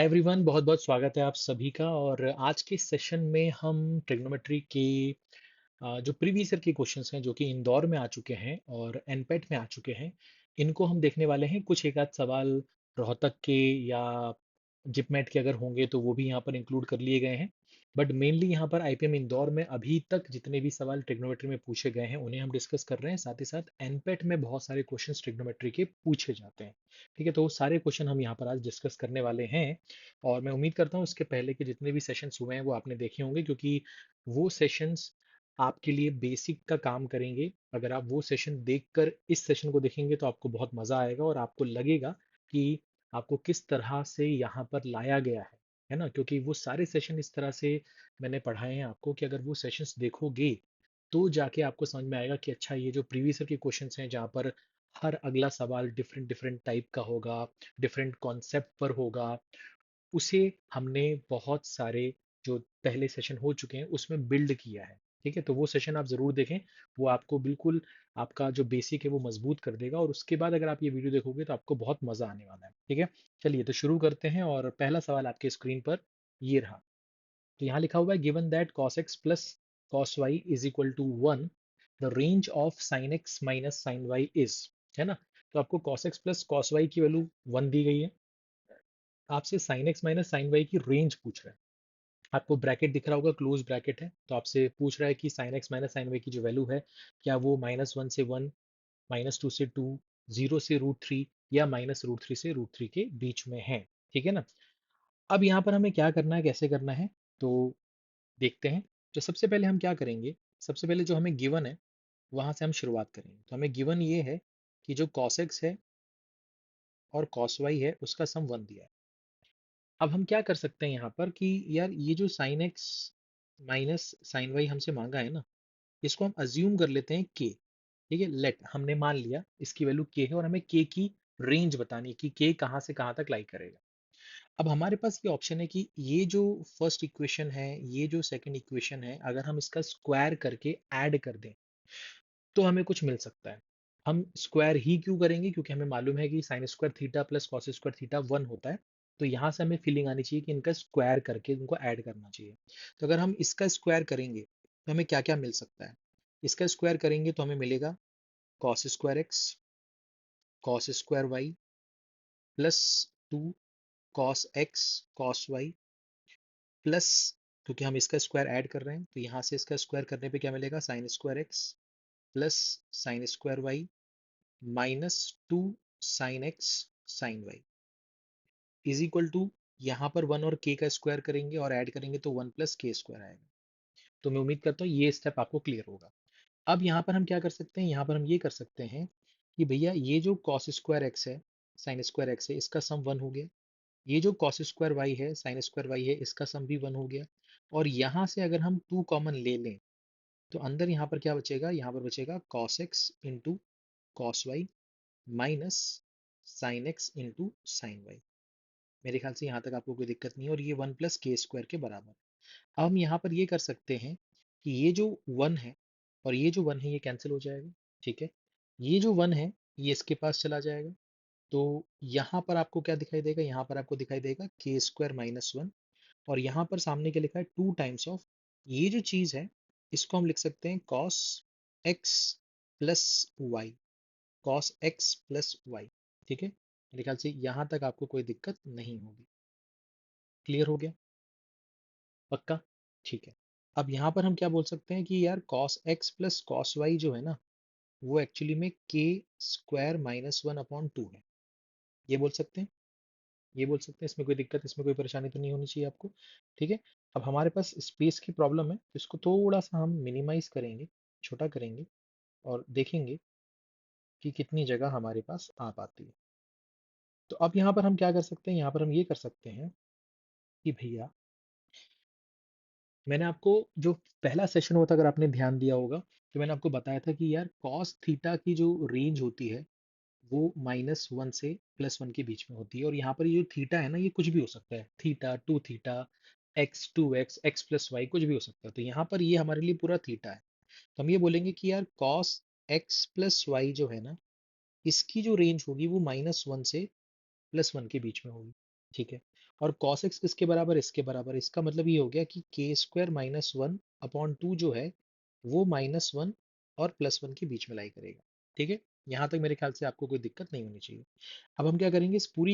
Hi everyone, बहुत बहुत स्वागत है आप सभी का। और आज के सेशन में हम ट्रिग्नोमेट्री के जो प्रीवियस ईयर के क्वेश्चंस हैं जो कि इंदौर में आ चुके हैं और एनपेट में आ चुके हैं, इनको हम देखने वाले हैं। कुछ एक आध सवाल रोहतक के या जिपमेट के अगर होंगे तो वो भी यहाँ पर इंक्लूड कर लिए गए हैं। बट मेनली यहाँ पर आईपीएम इंदौर में अभी तक जितने भी सवाल ट्रिग्नोमेट्री में पूछे गए हैं उन्हें हम डिस्कस कर रहे हैं। साथ ही साथ एनपेट में बहुत सारे क्वेश्चंस ट्रिग्नोमेट्री के पूछे जाते हैं। ठीक है, तो वो सारे क्वेश्चन हम यहाँ पर आज डिस्कस करने वाले हैं। और मैं उम्मीद करता हूँ इसके पहले के जितने भी सेशंस हुए हैं वो आपने देखे होंगे, क्योंकि वो सेशंस आपके लिए बेसिक का काम करेंगे। अगर आप वो सेशन देखकर इस सेशन को देखेंगे तो आपको बहुत मजा आएगा और आपको लगेगा कि आपको किस तरह से यहाँ पर लाया गया है ना। क्योंकि वो सारे सेशन इस तरह से मैंने पढ़ाए हैं आपको कि अगर वो सेशंस देखोगे तो जाके आपको समझ में आएगा कि अच्छा, ये जो प्रीवियस ईयर के क्वेश्चंस हैं जहाँ पर हर अगला सवाल डिफरेंट डिफरेंट टाइप का होगा, डिफरेंट कॉन्सेप्ट पर होगा, उसे हमने बहुत सारे जो पहले सेशन हो चुके हैं उसमें बिल्ड किया है। ठीक है, तो वो सेशन आप ज़रूर देखें। वो आपको बिल्कुल आपका जो बेसिक है वो मजबूत कर देगा और उसके बाद अगर आप ये वीडियो देखोगे तो आपको बहुत मज़ा आने वाला है। ठीक है, चलिए तो शुरू करते हैं। और पहला सवाल आपके स्क्रीन पर ये रहा। तो यहाँ लिखा हुआ है given that cos x plus cos y is equal to 1, the range of sin x minus sin y is, है ना। तो आपको cos x plus cos y की वैल्यू 1 दी गई है। आपसे sin x minus sin y की रेंज पूछ रहा है। आपको ब्रैकेट दिख रहा होगा, क्लोज ब्रैकेट है। तो आपसे पूछ रहा है कि sin x minus sin y की जो वैल्यू है, क्या वो -1 से 1, -2 से 2, 0 से √3 या -√3 से √3 के बीच में है। ठीक है ना। अब यहाँ पर हमें क्या करना है, कैसे करना है, तो देखते हैं। तो सबसे पहले हम क्या करेंगे, सबसे पहले जो हमें गिवन है वहां से हम शुरुआत करेंगे। तो हमें गिवन ये है कि जो cos x है और cos y है उसका सम 1 दिया है। अब हम क्या कर सकते हैं यहाँ पर कि यार ये जो sin x minus sin y हमसे मांगा है ना, इसको हम अज्यूम कर लेते हैं k। ठीक है, लेट हमने मान लिया इसकी वैल्यू k है और हमें k की रेंज बतानी है कि k कहाँ से कहाँ तक लाई करेगा। अब हमारे पास ये ऑप्शन है कि ये जो फर्स्ट इक्वेशन है, ये जो सेकंड इक्वेशन है, अगर हम इसका स्क्वायर करके ऐड कर दें तो हमें कुछ मिल सकता है। हम स्क्वायर ही क्यों करेंगे, क्योंकि हमें मालूम है कि sine square theta plus cos square theta 1 होता है। तो यहाँ से हमें फीलिंग आनी चाहिए कि इनका स्क्वायर करके इनको ऐड करना चाहिए। तो अगर हम इसका स्क्वायर करेंगे तो हमें क्या क्या मिल सकता है। इसका स्क्वायर करेंगे तो हमें मिलेगा cos square x, cos square y plus 2 cos x cos y plus, क्योंकि हम इसका स्क्वायर ऐड कर रहे हैं तो यहाँ से इसका स्क्वायर करने पे क्या मिलेगा, sine square x plus sine square y -2 sine x sine y is equal to, यहाँ पर 1 और k का स्क्वायर करेंगे और ऐड करेंगे तो 1 प्लस के स्क्वायर आएगा। तो मैं उम्मीद करता हूँ ये स्टेप आपको क्लियर होगा। अब यहाँ पर हम क्या कर सकते हैं, यहाँ पर हम ये कर सकते हैं कि भैया ये जो कॉस स्क्वायर एक्स है साइन स्क्वायर एक्स है इसका सम 1 हो गया। ये जो कॉस स्क्वायर वाई है साइन स्क्वायर वाई है इसका सम भी 1 हो गया। और यहाँ से अगर हम 2 कॉमन ले लें तो अंदर यहाँ पर क्या बचेगा, यहाँ पर बचेगा cos x into cos y minus sine x into sine y. मेरे ख्याल से यहाँ तक आपको कोई दिक्कत नहीं है और ये 1 प्लस के स्क्वायर के बराबर। अब हम यहाँ पर ये कर सकते हैं कि ये जो 1 है और ये जो 1 है ये कैंसिल हो जाएगा। ठीक है, ये जो 1 है ये इसके पास चला जाएगा। तो यहाँ पर आपको क्या दिखाई देगा, यहाँ पर आपको दिखाई देगा के स्क्वायर -1। और यहाँ पर सामने क्या लिखा है, 2 टाइम्स ऑफ ये जो चीज़ है इसको हम लिख सकते हैं cos x plus y, cos x plus y. ठीक है, मेरे ख्याल से यहाँ तक आपको कोई दिक्कत नहीं होगी। क्लियर हो गया, पक्का। ठीक है, अब यहाँ पर हम क्या बोल सकते हैं कि यार cos x plus cos y जो है ना, वो एक्चुअली में के स्क्वायर -1/2 है। ये बोल सकते हैं, ये बोल सकते हैं। इसमें कोई दिक्कत, इसमें कोई परेशानी तो नहीं होनी चाहिए आपको। ठीक है, अब हमारे पास स्पेस की प्रॉब्लम है तो इसको थोड़ा सा हम मिनिमाइज करेंगे, छोटा करेंगे और देखेंगे कि कितनी जगह हमारे पास आ पाती है। तो अब यहाँ पर हम क्या कर सकते हैं, यहाँ पर हम ये कर सकते हैं कि भैया मैंने आपको जो पहला सेशन हुआ था अगर आपने ध्यान दिया होगा तो मैंने आपको बताया था कि यार कॉस थीटा की जो रेंज होती है वो -1 से +1 के बीच में होती है। और यहाँ पर ये जो थीटा है ना ये कुछ भी हो सकता है, theta 2 theta x 2 x x plus y कुछ भी हो सकता है। तो यहाँ पर ये हमारे लिए पूरा थीटा है। तो हम ये बोलेंगे कि यार कॉस एक्स प्लस वाई जो है ना, इसकी जो रेंज होगी वो -1 से +1 के बीच में होगी। ठीक है। और cos x किसके बराबर, इसके बराबर। इसका मतलब ये हो गया कि के square minus one upon to जो है वो माइनस वन और प्लस वन के बीच में लाई करेगा। ठीक है, यहाँ तक मेरे ख्याल से आपको कोई दिक्कत नहीं होनी चाहिए। अब हम क्या करेंगे, इस पूरी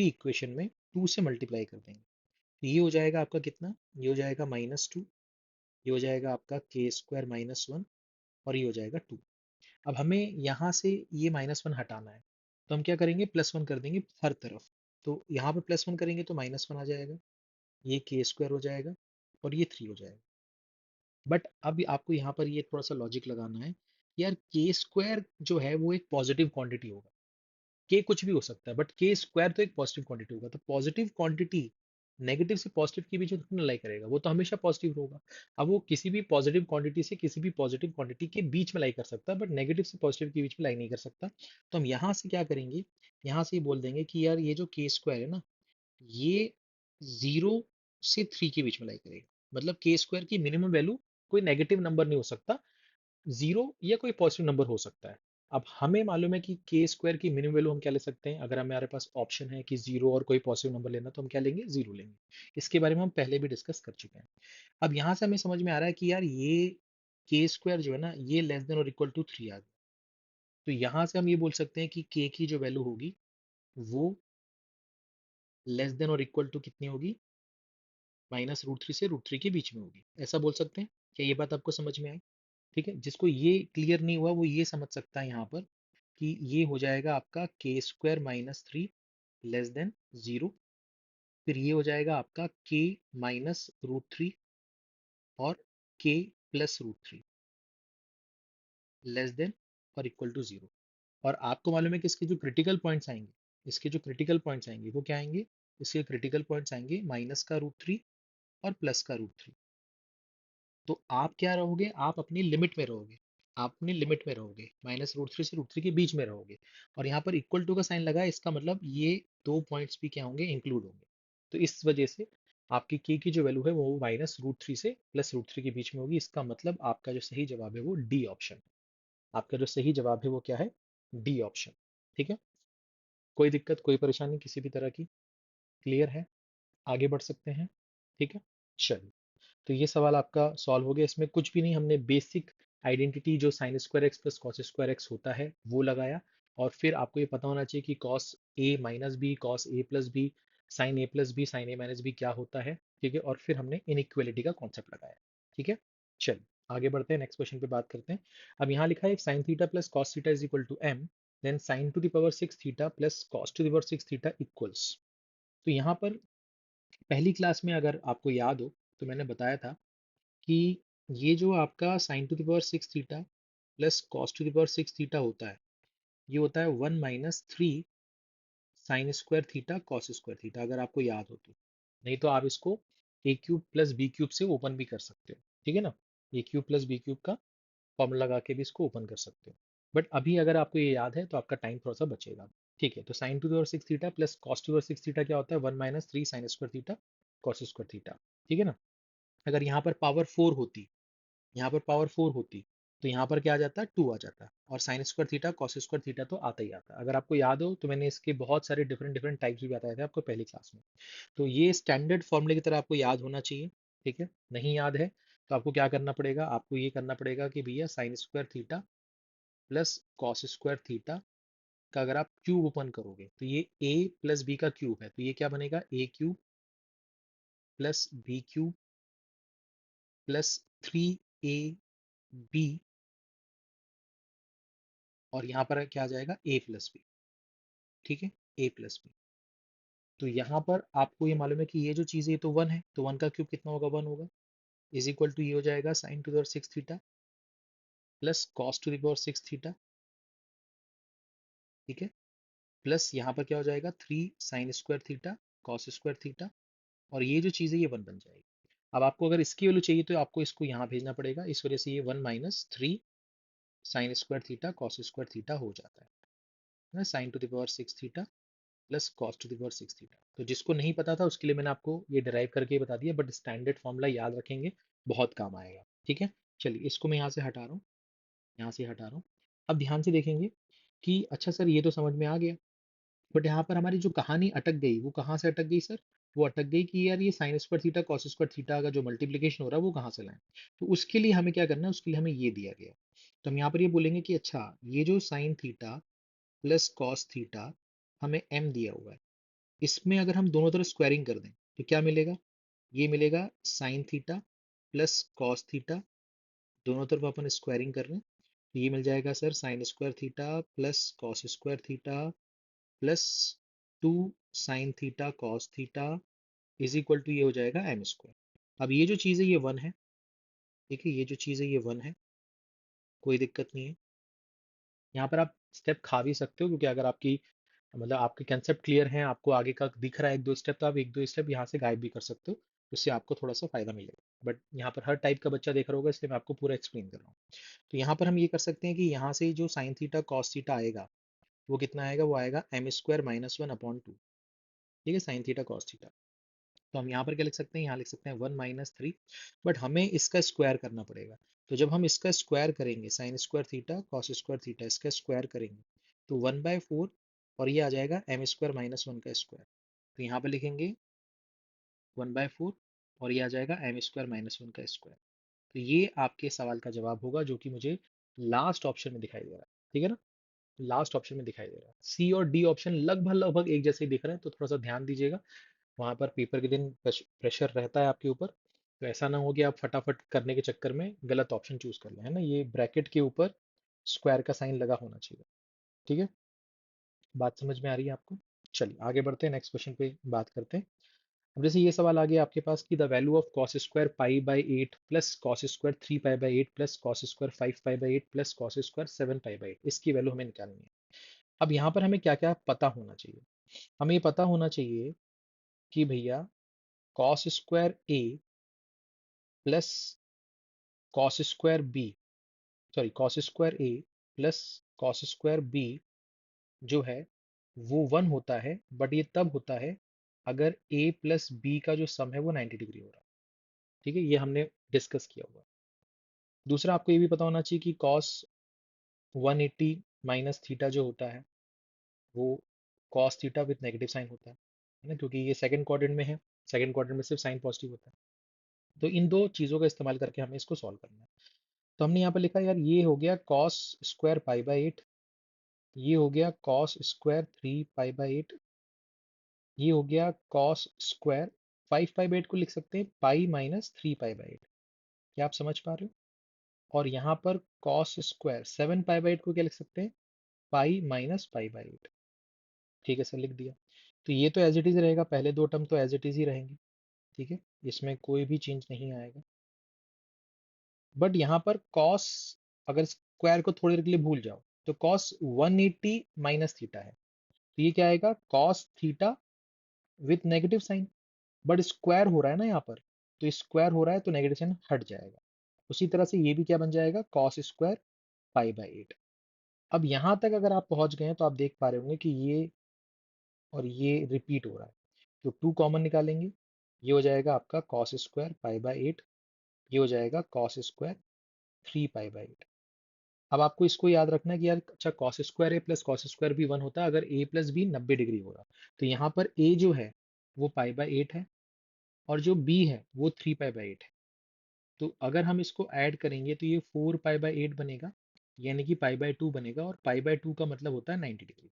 इक्वेशन में टू से मल्टीप्लाई कर देंगे। तो ये हो जाएगा आपका कितना, ये हो जाएगा माइनस टू, ये हो जाएगा आपका के स्क्वायर माइनस वन, और ये हो जाएगा टू। अब हमें यहाँ से ये माइनस वन हटाना है, तो हम क्या करेंगे, प्लस वन कर देंगे हर तरफ। तो यहाँ पर प्लस वन करेंगे तो माइनस वन आ जाएगा, ये के स्क्वायर हो जाएगा, और ये थ्री हो जाएगा। बट अब आपको यहाँ पर ये थोड़ा सा लॉजिक लगाना है, यार के स्क्वायर जो है वो एक पॉजिटिव क्वांटिटी होगा। के कुछ भी हो सकता है, बट के स्क्वायर तो एक पॉजिटिव क्वांटिटी होगा। तो पॉजिटिव क्वांटिटी नेगेटिव से पॉजिटिव के बीच में थोड़ी ना लाई करेगा, वो तो हमेशा पॉजिटिव होगा। अब वो किसी भी पॉजिटिव क्वांटिटी से किसी भी पॉजिटिव क्वांटिटी के बीच में लाई कर सकता है, बट नेगेटिव से पॉजिटिव के बीच में लाई नहीं कर सकता। तो हम यहाँ से क्या करेंगे, यहाँ से बोल देंगे कि यार ये जो के स्क्वायर है ना, ये जीरो से थ्री के बीच में लाई करेगा। मतलब के स्क्वायर की मिनिमम वैल्यू कोई नेगेटिव नंबर नहीं हो सकता, जीरो या कोई पॉजिटिव नंबर हो सकता है। अब हमें मालूम है कि के स्क्वायर की मिनिमम वैल्यू हम क्या ले सकते हैं, अगर हमारे पास ऑप्शन है कि जीरो और कोई पॉजिटिव नंबर लेना, तो हम क्या लेंगे, जीरो लेंगे। इसके बारे में हम पहले भी डिस्कस कर चुके हैं। अब यहाँ से हमें समझ में आ रहा है कि यार ये के स्क्वायर जो है ना, ये लेस देन और इक्वल टू थ्री आ गया। तो यहाँ से हम ये बोल सकते हैं कि के की जो वैल्यू होगी वो लेस देन और इक्वल टू कितनी होगी, माइनस रूट थ्री से रूट थ्री के बीच में होगी। ऐसा बोल सकते हैं क्या, ये बात आपको समझ में आई। ठीक है, जिसको ये क्लियर नहीं हुआ वो ये समझ सकता है यहाँ पर कि ये हो जाएगा आपका के square minus three less than zero. फिर ये हो जाएगा आपका के माइनस रूट थ्री और के plus root three less than और इक्वल टू जीरो। और आपको मालूम है कि इसके जो क्रिटिकल पॉइंट्स आएंगे, इसके जो क्रिटिकल पॉइंट्स आएंगे वो क्या आएंगे, इसके क्रिटिकल पॉइंट्स आएंगे माइनस का रूट थ्री और प्लस का रूट थ्री। तो आप क्या रहोगे, आप अपनी लिमिट में रहोगे, आप अपनी लिमिट में रहोगे, माइनस रूट थ्री से रूट थ्री के बीच में रहोगे। और यहाँ पर इक्वल टू का साइन लगा है, इसका मतलब ये दो पॉइंट्स भी क्या होंगे, इंक्लूड होंगे। तो इस वजह से आपकी के की जो वैल्यू है वो माइनस रूट थ्री से प्लस रूट थ्री के बीच में होगी। इसका मतलब आपका जो सही जवाब है वो डी ऑप्शन। आपका जो सही जवाब है वो क्या है, डी ऑप्शन। ठीक है, कोई दिक्कत कोई परेशानी किसी भी तरह की, क्लियर है, आगे बढ़ सकते हैं। ठीक है, चलिए। तो ये सवाल आपका सॉल्व हो गया। इसमें कुछ भी नहीं, हमने बेसिक आइडेंटिटी जो sign square x plus cos square x होता है वो लगाया। और फिर आपको ये पता होना चाहिए कि cos A minus B, cos A plus B, sign A plus B, sign A minus B क्या होता है। ठीक है, और फिर हमने इनइक्वालिटी का कॉन्सेप्ट लगाया। ठीक है, चलिए आगे बढ़ते हैं, नेक्स्ट क्वेश्चन पे बात करते हैं। अब यहाँ लिखा है sine theta plus cos theta is equal to M, then sine to the power six theta plus cos to the power six theta equals. तो यहाँ पर पहली क्लास में अगर आपको याद हो तो मैंने बताया था कि ये जो आपका sign to the power six theta plus cos to the power six theta होता है, ये होता है one minus three sign square theta cos square theta, अगर आपको याद हो तो। नहीं तो आप इसको ए क्यूब प्लस बी क्यूब से ओपन भी कर सकते हो। ठीक है ना, ए क्यूब प्लस बी क्यूब का फॉर्मूला लगा के भी इसको ओपन कर सकते हो। बट अभी अगर आपको ये याद है तो आपका टाइम थोड़ा सा बचेगा। ठीक है, तो sign to the power six theta plus cos to the power six theta क्या होता है, one minus three sign square theta cos square theta. ठीक है ना, अगर यहाँ पर पावर फोर होती, यहाँ पर पावर फोर होती, तो यहाँ पर क्या आ जाता है, टू आ जाता। और sign square theta cos square theta तो आता ही आता। अगर आपको याद हो तो मैंने इसके बहुत सारे डिफरेंट डिफरेंट टाइप्स भी बताए थे आपको पहली क्लास में। तो ये स्टैंडर्ड फॉर्मूले की तरह आपको याद होना चाहिए। ठीक है, नहीं याद है तो आपको क्या करना पड़ेगा, आपको ये करना पड़ेगा कि भैया sine square theta plus cos square theta का अगर आप क्यूब ओपन करोगे तो ये ए प्लस बी का क्यूब है, तो ये क्या बनेगा, A cube plus B cube plus three A B, और यहाँ पर क्या आ जाएगा, ए प्लस बी। ठीक है, ए प्लस बी। तो यहाँ पर आपको ये मालूम है कि ये जो चीज़ है ये तो वन है, तो वन का क्यूब कितना होगा, वन होगा। इज इक्वल टू ये हो जाएगा sign to the power six theta plus cos to the power six theta. ठीक है, प्लस यहाँ पर क्या हो जाएगा, three sign square theta cos square theta, और ये जो चीज़ है ये वन बन जाएगी। अब आपको अगर इसकी वैल्यू चाहिए तो आपको इसको यहाँ भेजना पड़ेगा, इस वजह से ये one minus three sign square theta cos square theta हो जाता है ना, sign to the power six theta plus cos to the power six theta. तो जिसको नहीं पता था उसके लिए मैंने आपको ये डिराइव करके बता दिया, बट स्टैंडर्ड फॉर्मूला याद रखेंगे, बहुत काम आएगा। ठीक है, चलिए इसको मैं यहाँ से हटा रहा हूँ, यहाँ से हटा रहा हूँ। अब ध्यान से देखेंगे कि अच्छा सर ये तो समझ में आ गया, बट यहाँ पर हमारी जो कहानी अटक गई वो कहाँ से अटक गई सर? वो अटक गई कि यार ये sine square theta cos square theta का जो मल्टीप्लिकेशन हो रहा है वो कहाँ से लाएं। तो उसके लिए हमें क्या करना है, उसके लिए हमें ये दिया गया है। तो हम यहाँ पर ये बोलेंगे कि अच्छा ये जो sign theta plus cos theta हमें m दिया हुआ है, इसमें अगर हम दोनों तरफ स्क्वायरिंग कर दें तो क्या मिलेगा? ये मिलेगा sign theta plus cos theta, दोनों तरफ अपन स्क्वायरिंग कर रहे हैं तो ये मिल जाएगा sir sine square theta plus cos square theta plus 2 sine theta cos theta is equal to ये हो जाएगा एम स्क्वायर। अब ये जो चीज़ है ये वन है, ठीक है, ये जो चीज़ है ये वन है, कोई दिक्कत नहीं है। यहाँ पर आप स्टेप खा भी सकते हो क्योंकि अगर आपकी मतलब आपके कंसेप्ट क्लियर हैं, आपको आगे का दिख रहा है एक दो स्टेप, तो आप एक दो स्टेप यहाँ से गायब भी कर सकते हो, उससे आपको थोड़ा सा फायदा मिलेगा। बट यहाँ पर हर टाइप का बच्चा देख रहा होगा इसलिए मैं आपको पूरा एक्सप्लेन कर रहा हूँ। तो यहाँ पर हम ये कर सकते हैं कि यहाँ से जो साइन थीटा कॉस थीटा आएगा वो कितना आएगा, वो आएगा M square minus one upon two, ठीक है, साइन थीटा कॉस थीटा। तो हम यहाँ पर क्या लिख सकते हैं, यहाँ लिख सकते हैं वन माइनस थ्री, बट हमें इसका स्क्वायर करना पड़ेगा। तो जब हम इसका स्क्वायर करेंगे sign square theta cos square theta इसका स्क्वायर करेंगे तो वन बाय फोर, और ये आ जाएगा एम स्क्वायर माइनस वन का स्क्वायर। तो यहाँ पर लिखेंगे वन बाय फोर और ये आ जाएगा एम स्क्वायर माइनस वन का स्क्वायर। तो ये आपके सवाल का जवाब होगा जो कि मुझे लास्ट ऑप्शन में दिखाई दे रहा है, ठीक है ना? लास्ट ऑप्शन में दिखाई दे रहा है। सी और डी ऑप्शन लगभग लगभग एक जैसे ही दिख रहे हैं, तो थोड़ा सा ध्यान दीजिएगा, वहां पर पेपर के दिन प्रेशर रहता है आपके ऊपर, तो ऐसा ना हो कि आप फटाफट करने के चक्कर में गलत ऑप्शन चूज कर लें, है ना? ये ब्रैकेट के ऊपर स्क्वायर का साइन लगा होना चाहिए, ठीक है? बात समझ में आ रही है आपको? चलिए आगे बढ़ते हैं, नेक्स्ट क्वेश्चन पे बात करते हैं। अब जैसे ये सवाल आ गया आपके पास कि the value of cos square pi by eight plus cos square three pi by eight plus cos square five pi by eight plus cos square seven pi by eight, इसकी वैल्यू हमें निकालनी है। अब यहाँ पर हमें क्या क्या पता होना चाहिए? हमें ये पता होना चाहिए कि भैया cos square A plus cos square B, sorry cos square A plus cos square B जो है वो वन होता है, बट ये तब होता है अगर ए प्लस बी का जो सम है वो 90 डिग्री हो रहा है, ठीक है, ये हमने डिस्कस किया हुआ। दूसरा आपको ये भी पता होना चाहिए कि कॉस 180 माइनस थीटा जो होता है वो cos theta with negative sign होता है ना, क्योंकि ये सेकंड क्वाड्रेंट में है, सेकंड क्वाड्रेंट में सिर्फ साइन पॉजिटिव होता है। तो इन दो चीज़ों का इस्तेमाल करके हमें इसको सॉल्व करना है। तो हमने यहाँ पर लिखा यार ये हो गया cos square pi by eight, ये हो गया cos square three pi by eight, ये हो गया cos square five pi by eight को लिख सकते हैं pi minus three pi by eight, क्या आप समझ पा रहे हो? और यहाँ पर cos square seven pi by eight को क्या लिख सकते हैं, pi minus pi by eight, ठीक है सर, लिख दिया। तो ये तो एज इट इज रहेगा, पहले दो टर्म तो एज इट इज ही रहेंगे, ठीक है, इसमें कोई भी चेंज नहीं आएगा। बट यहाँ पर कॉस, अगर स्क्वायर को थोड़ी देर के लिए भूल जाओ तो कॉस 180 माइनस थीटा है, तो ये क्या आएगा cos theta with negative sign, but square हो रहा है ना यहाँ पर, तो स्क्वायर हो रहा है तो नेगेटिव साइन हट जाएगा। उसी तरह से ये भी क्या बन जाएगा cos square pi by eight. अब यहाँ तक अगर आप पहुंच गए हैं तो आप देख पा रहे होंगे कि ये और ये रिपीट हो रहा है, तो टू कॉमन निकालेंगे, ये हो जाएगा आपका cos square pi by eight, ये हो जाएगा cos square three pi by eight. अब आपको इसको याद रखना है कि यार अच्छा cos square A plus cos square भी वन होता है अगर ए प्लस बी 90 डिग्री होगा। तो यहाँ पर ए जो है वो पाई बाई एट है और जो बी है वो थ्री पाई बाई एट है। तो अगर हम इसको ऐड करेंगे तो ये फोर पाई बाई एट बनेगा, यानी कि पाई बाई टू बनेगा, और पाई बाई टू का मतलब होता है 90 डिग्री।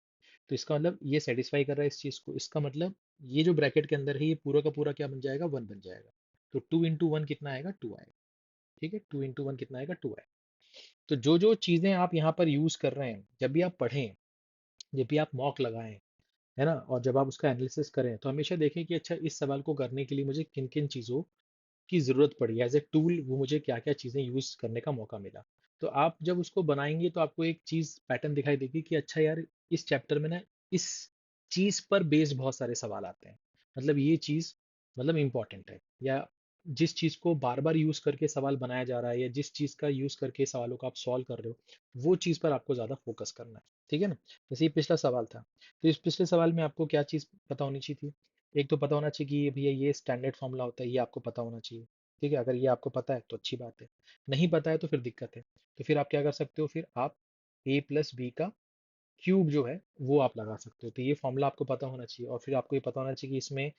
तो इसका मतलब ये सेटिस्फाई कर रहा है इस चीज़ को, इसका मतलब ये जो ब्रैकेट के अंदर है ये पूरा का पूरा क्या बन जाएगा, वन बन जाएगा। तो टू इंटू वन कितना आएगा, टू आएगा, ठीक है, टू इंटू वन कितना आएगा, टू आएगा। तो जो जो चीज़ें आप यहाँ पर यूज़ कर रहे हैं जब भी आप पढ़ें, जब भी आप मॉक लगाएं, है ना, और जब आप उसका एनालिसिस करें तो हमेशा देखें कि अच्छा इस सवाल को करने के लिए मुझे किन किन चीज़ों की ज़रूरत पड़ी, एज ए टूल वो मुझे क्या क्या चीज़ें यूज़ करने का मौका मिला। तो आप जब उसको बनाएंगे तो आपको एक चीज़ पैटर्न दिखाई देगी कि अच्छा यार इस चैप्टर में ना इस चीज़ पर बेस्ड बहुत सारे सवाल आते हैं, मतलब ये चीज़ मतलब इम्पॉर्टेंट है, या जिस चीज़ को बार बार यूज़ करके सवाल बनाया जा रहा है या जिस चीज़ का यूज़ करके सवालों को आप सॉल्व कर रहे हो वो चीज़ पर आपको ज़्यादा फोकस करना है, ठीक है ना? जैसे ये पिछला सवाल था, तो इस पिछले सवाल में आपको क्या चीज़ पता होनी चाहिए थी? एक तो पता होना चाहिए कि ये भैया ये स्टैंडर्ड फॉर्मूला होता है, ये आपको पता होना चाहिए, ठीक है, अगर ये आपको पता है तो अच्छी बात है, नहीं पता है तो फिर दिक्कत है। तो फिर आप क्या कर सकते हो, फिर आप ए प्लस बी का क्यूब जो है वो आप लगा सकते हो। तो ये फॉर्मूला आपको पता होना चाहिए, और फिर आपको ये पता होना चाहिए कि इसमें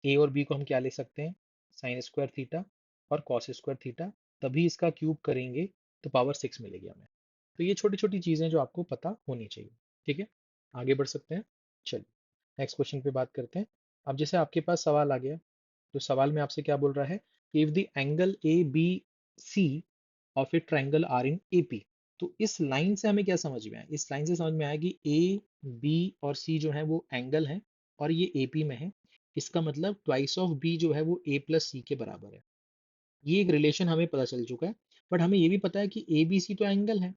ए और बी को हम क्या ले सकते हैं, साइन स्क्वायर थीटा और कॉस स्क्वायर थीटा, तभी इसका क्यूब करेंगे तो पावर 6 मिलेगी हमें। तो ये छोटी छोटी चीज़ें जो आपको पता होनी चाहिए। ठीक है, आगे बढ़ सकते हैं। चलिए नेक्स्ट क्वेश्चन पे बात करते हैं। अब जैसे आपके पास सवाल आ गया, तो सवाल में आपसे क्या बोल रहा है कि if the angle A B C of a triangle are in A P. तो इस लाइन से हमें क्या समझ में आया, इस लाइन से समझ में आया कि ए बी और सी जो है वो एंगल है, और ये ए पी में है। इसका मतलब ट्वाइस ऑफ बी जो है वो ए प्लस सी के बराबर है। ये एक रिलेशन हमें पता चल चुका है। बट हमें ये भी पता है कि ए बी सी तो एंगल है।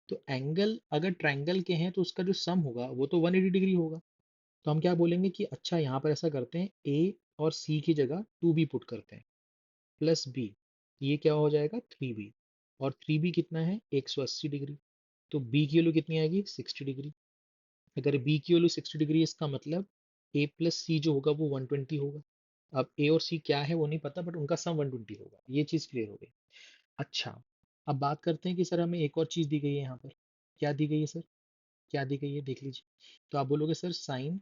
तो एंगल अगर ट्रायंगल के हैं तो उसका जो सम होगा वो तो 180 डिग्री होगा। तो हम क्या बोलेंगे कि अच्छा यहाँ पर ऐसा करते हैं, ए और सी की जगह 2b पुट करते हैं प्लस बी, ये क्या हो जाएगा 3b। और 3b कितना है 180 डिग्री। तो b की वैल्यू कितनी आएगी 60 डिग्री। अगर b की वैल्यू 60 डिग्री, इसका मतलब a प्लस सी जो होगा वो 120 होगा। अब a और c क्या है वो नहीं पता, बट उनका सम 120 होगा। ये चीज़ क्लियर हो गई। अच्छा, अब बात करते हैं कि सर हमें एक और चीज़ दी गई है यहाँ पर। क्या दी गई है सर, क्या दी गई है देख लीजिए। तो आप बोलोगे sir sign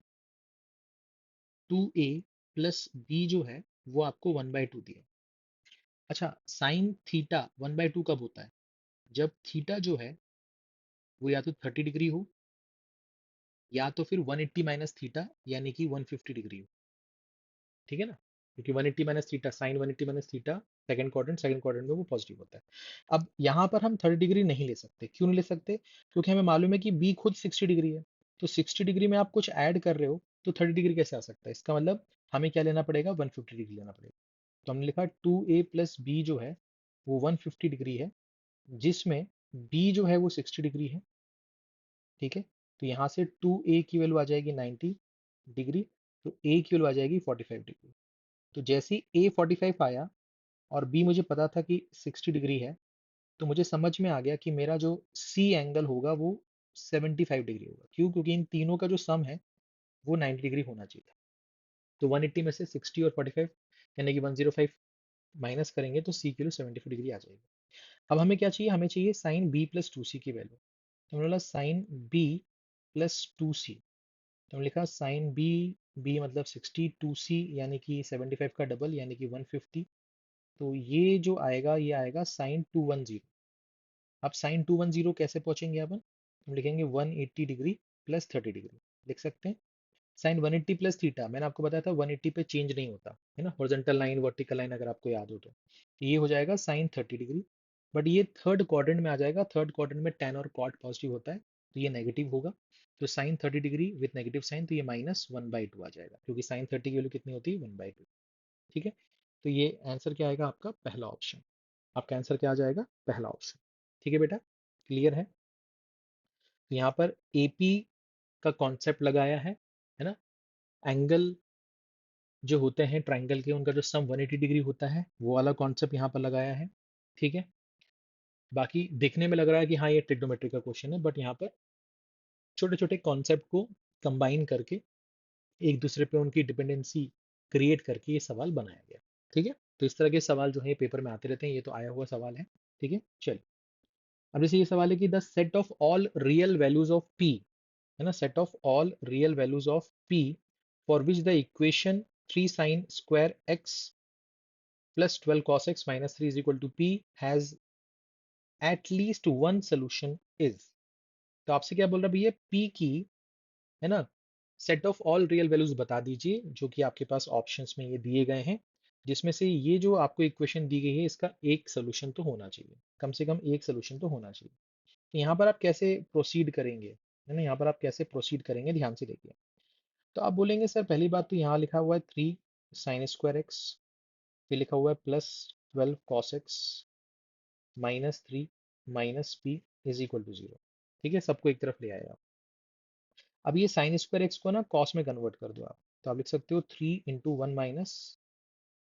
2a plus B जो है वो आपको 1/2 दिया। अच्छा, साइन थीटा 1/2 कब होता है, जब थीटा जो है वो या तो 30 डिग्री हो, या तो फिर 180 माइनस थीटा यानी कि 150 डिग्री हो। ठीक है ना, क्योंकि 180 minus theta, sine 180 minus theta second quadrant में वो पॉजिटिव होता है। अब यहाँ पर हम 30 डिग्री नहीं ले सकते। क्यों नहीं ले सकते, क्योंकि हमें मालूम है कि बी खुद 60 डिग्री है। तो 60 डिग्री में आप कुछ ऐड कर रहे हो तो 30 डिग्री कैसे आ सकता है। इसका मतलब हमें क्या लेना पड़ेगा, 150 डिग्री लेना पड़ेगा। तो हमने लिखा 2a प्लस बी जो है वो 150 डिग्री है, जिसमें बी जो है वो 60 डिग्री है। ठीक है, तो यहाँ से 2a की वैल्यू आ जाएगी 90 डिग्री, तो a की वैल्यू आ जाएगी 45 डिग्री। तो जैसे ही a 45 आया और b मुझे पता था कि 60 डिग्री है, तो मुझे समझ में आ गया कि मेरा जो c एंगल होगा वो 75 डिग्री होगा। क्यों, क्योंकि इन तीनों का जो सम है वो 90 डिग्री होना चाहिए था। तो 180 में से 60 और 45 यानी कि 105 माइनस करेंगे तो c की वैल्यू 75 डिग्री आ जाएगी। अब हमें क्या चाहिए, हमें चाहिए साइन b प्लस 2c की वैल्यू। तो हमने बोला साइन b प्लस 2c। तो हमने लिखा साइन b, b मतलब 60, 2c यानी कि 75 का डबल यानी कि 150। तो ये जो आएगा ये आएगा साइन 210। अब साइन 210 कैसे पहुंचेंगे अपन, हम लिखेंगे 180 डिग्री प्लस 30 डिग्री। लिख सकते हैं साइन 180 प्लस थीटा, मैंने आपको बताया था 180 पे चेंज नहीं होता है ना, हॉरिजॉन्टल लाइन वर्टिकल लाइन अगर आपको याद हो तो ये हो जाएगा साइन 30 डिग्री। बट ये थर्ड क्वाड्रेंट में आ जाएगा, थर्ड क्वाड्रेंट में टेन और कॉट पॉजिटिव होता है, तो ये नेगेटिव होगा। तो sine 30 degree with negative sign, तो ये -1/2 आ जाएगा, क्योंकि साइन 30 की वैल्यू कितनी होती है 1/2। ठीक है, तो ये आंसर क्या आएगा आपका पहला ऑप्शन। आपका आंसर क्या आ जाएगा, पहला ऑप्शन। ठीक है बेटा, क्लियर है। तो यहाँ पर एपी का कॉन्सेप्ट लगाया है ना। एंगल जो होते हैं ट्राइंगल के, उनका जो सम 180 डिग्री होता है वो वाला कॉन्सेप्ट यहाँ पर लगाया है। ठीक है, बाकी देखने में लग रहा है कि हाँ ये ट्रिग्नोमेट्री का क्वेश्चन है, बट यहाँ पर छोटे छोटे कॉन्सेप्ट को कंबाइन करके एक दूसरे पे उनकी डिपेंडेंसी क्रिएट करके ये सवाल बनाया गया। ठीक है, तो इस तरह के सवाल जो है पेपर में आते रहते हैं, ये तो आया हुआ सवाल है। ठीक है, चलिए अब जैसे ये सवाल है कि the set of all real values of P, है ना, set of all real values of P for which the equation 3 sin square x plus 12 cos x minus 3 is equal to p has at least one solution is। तो आपसे क्या बोल रहा है भैया, p की, है ना, set of all real values बता दीजिए जो कि आपके पास ऑप्शंस में ये दिए गए हैं, जिसमें से ये जो आपको इक्वेशन दी गई है इसका एक सोल्यूशन तो होना चाहिए, कम से कम एक सोल्यूशन तो होना चाहिए। तो यहाँ पर आप कैसे प्रोसीड करेंगे, है ना, यहाँ पर आप कैसे प्रोसीड करेंगे ध्यान से देखिए। तो आप बोलेंगे सर पहली बात तो यहाँ लिखा हुआ है 3 साइन स्क्वायर एक्स, फिर लिखा हुआ है plus 12 cos x minus 3 minus P is equal to 0। ठीक है, सबको एक तरफ ले आएगा। अब ये साइन स्क्वायर एक्स को ना कॉस में कन्वर्ट कर दो आप, तो आप लिख सकते हो 3 × 1 minus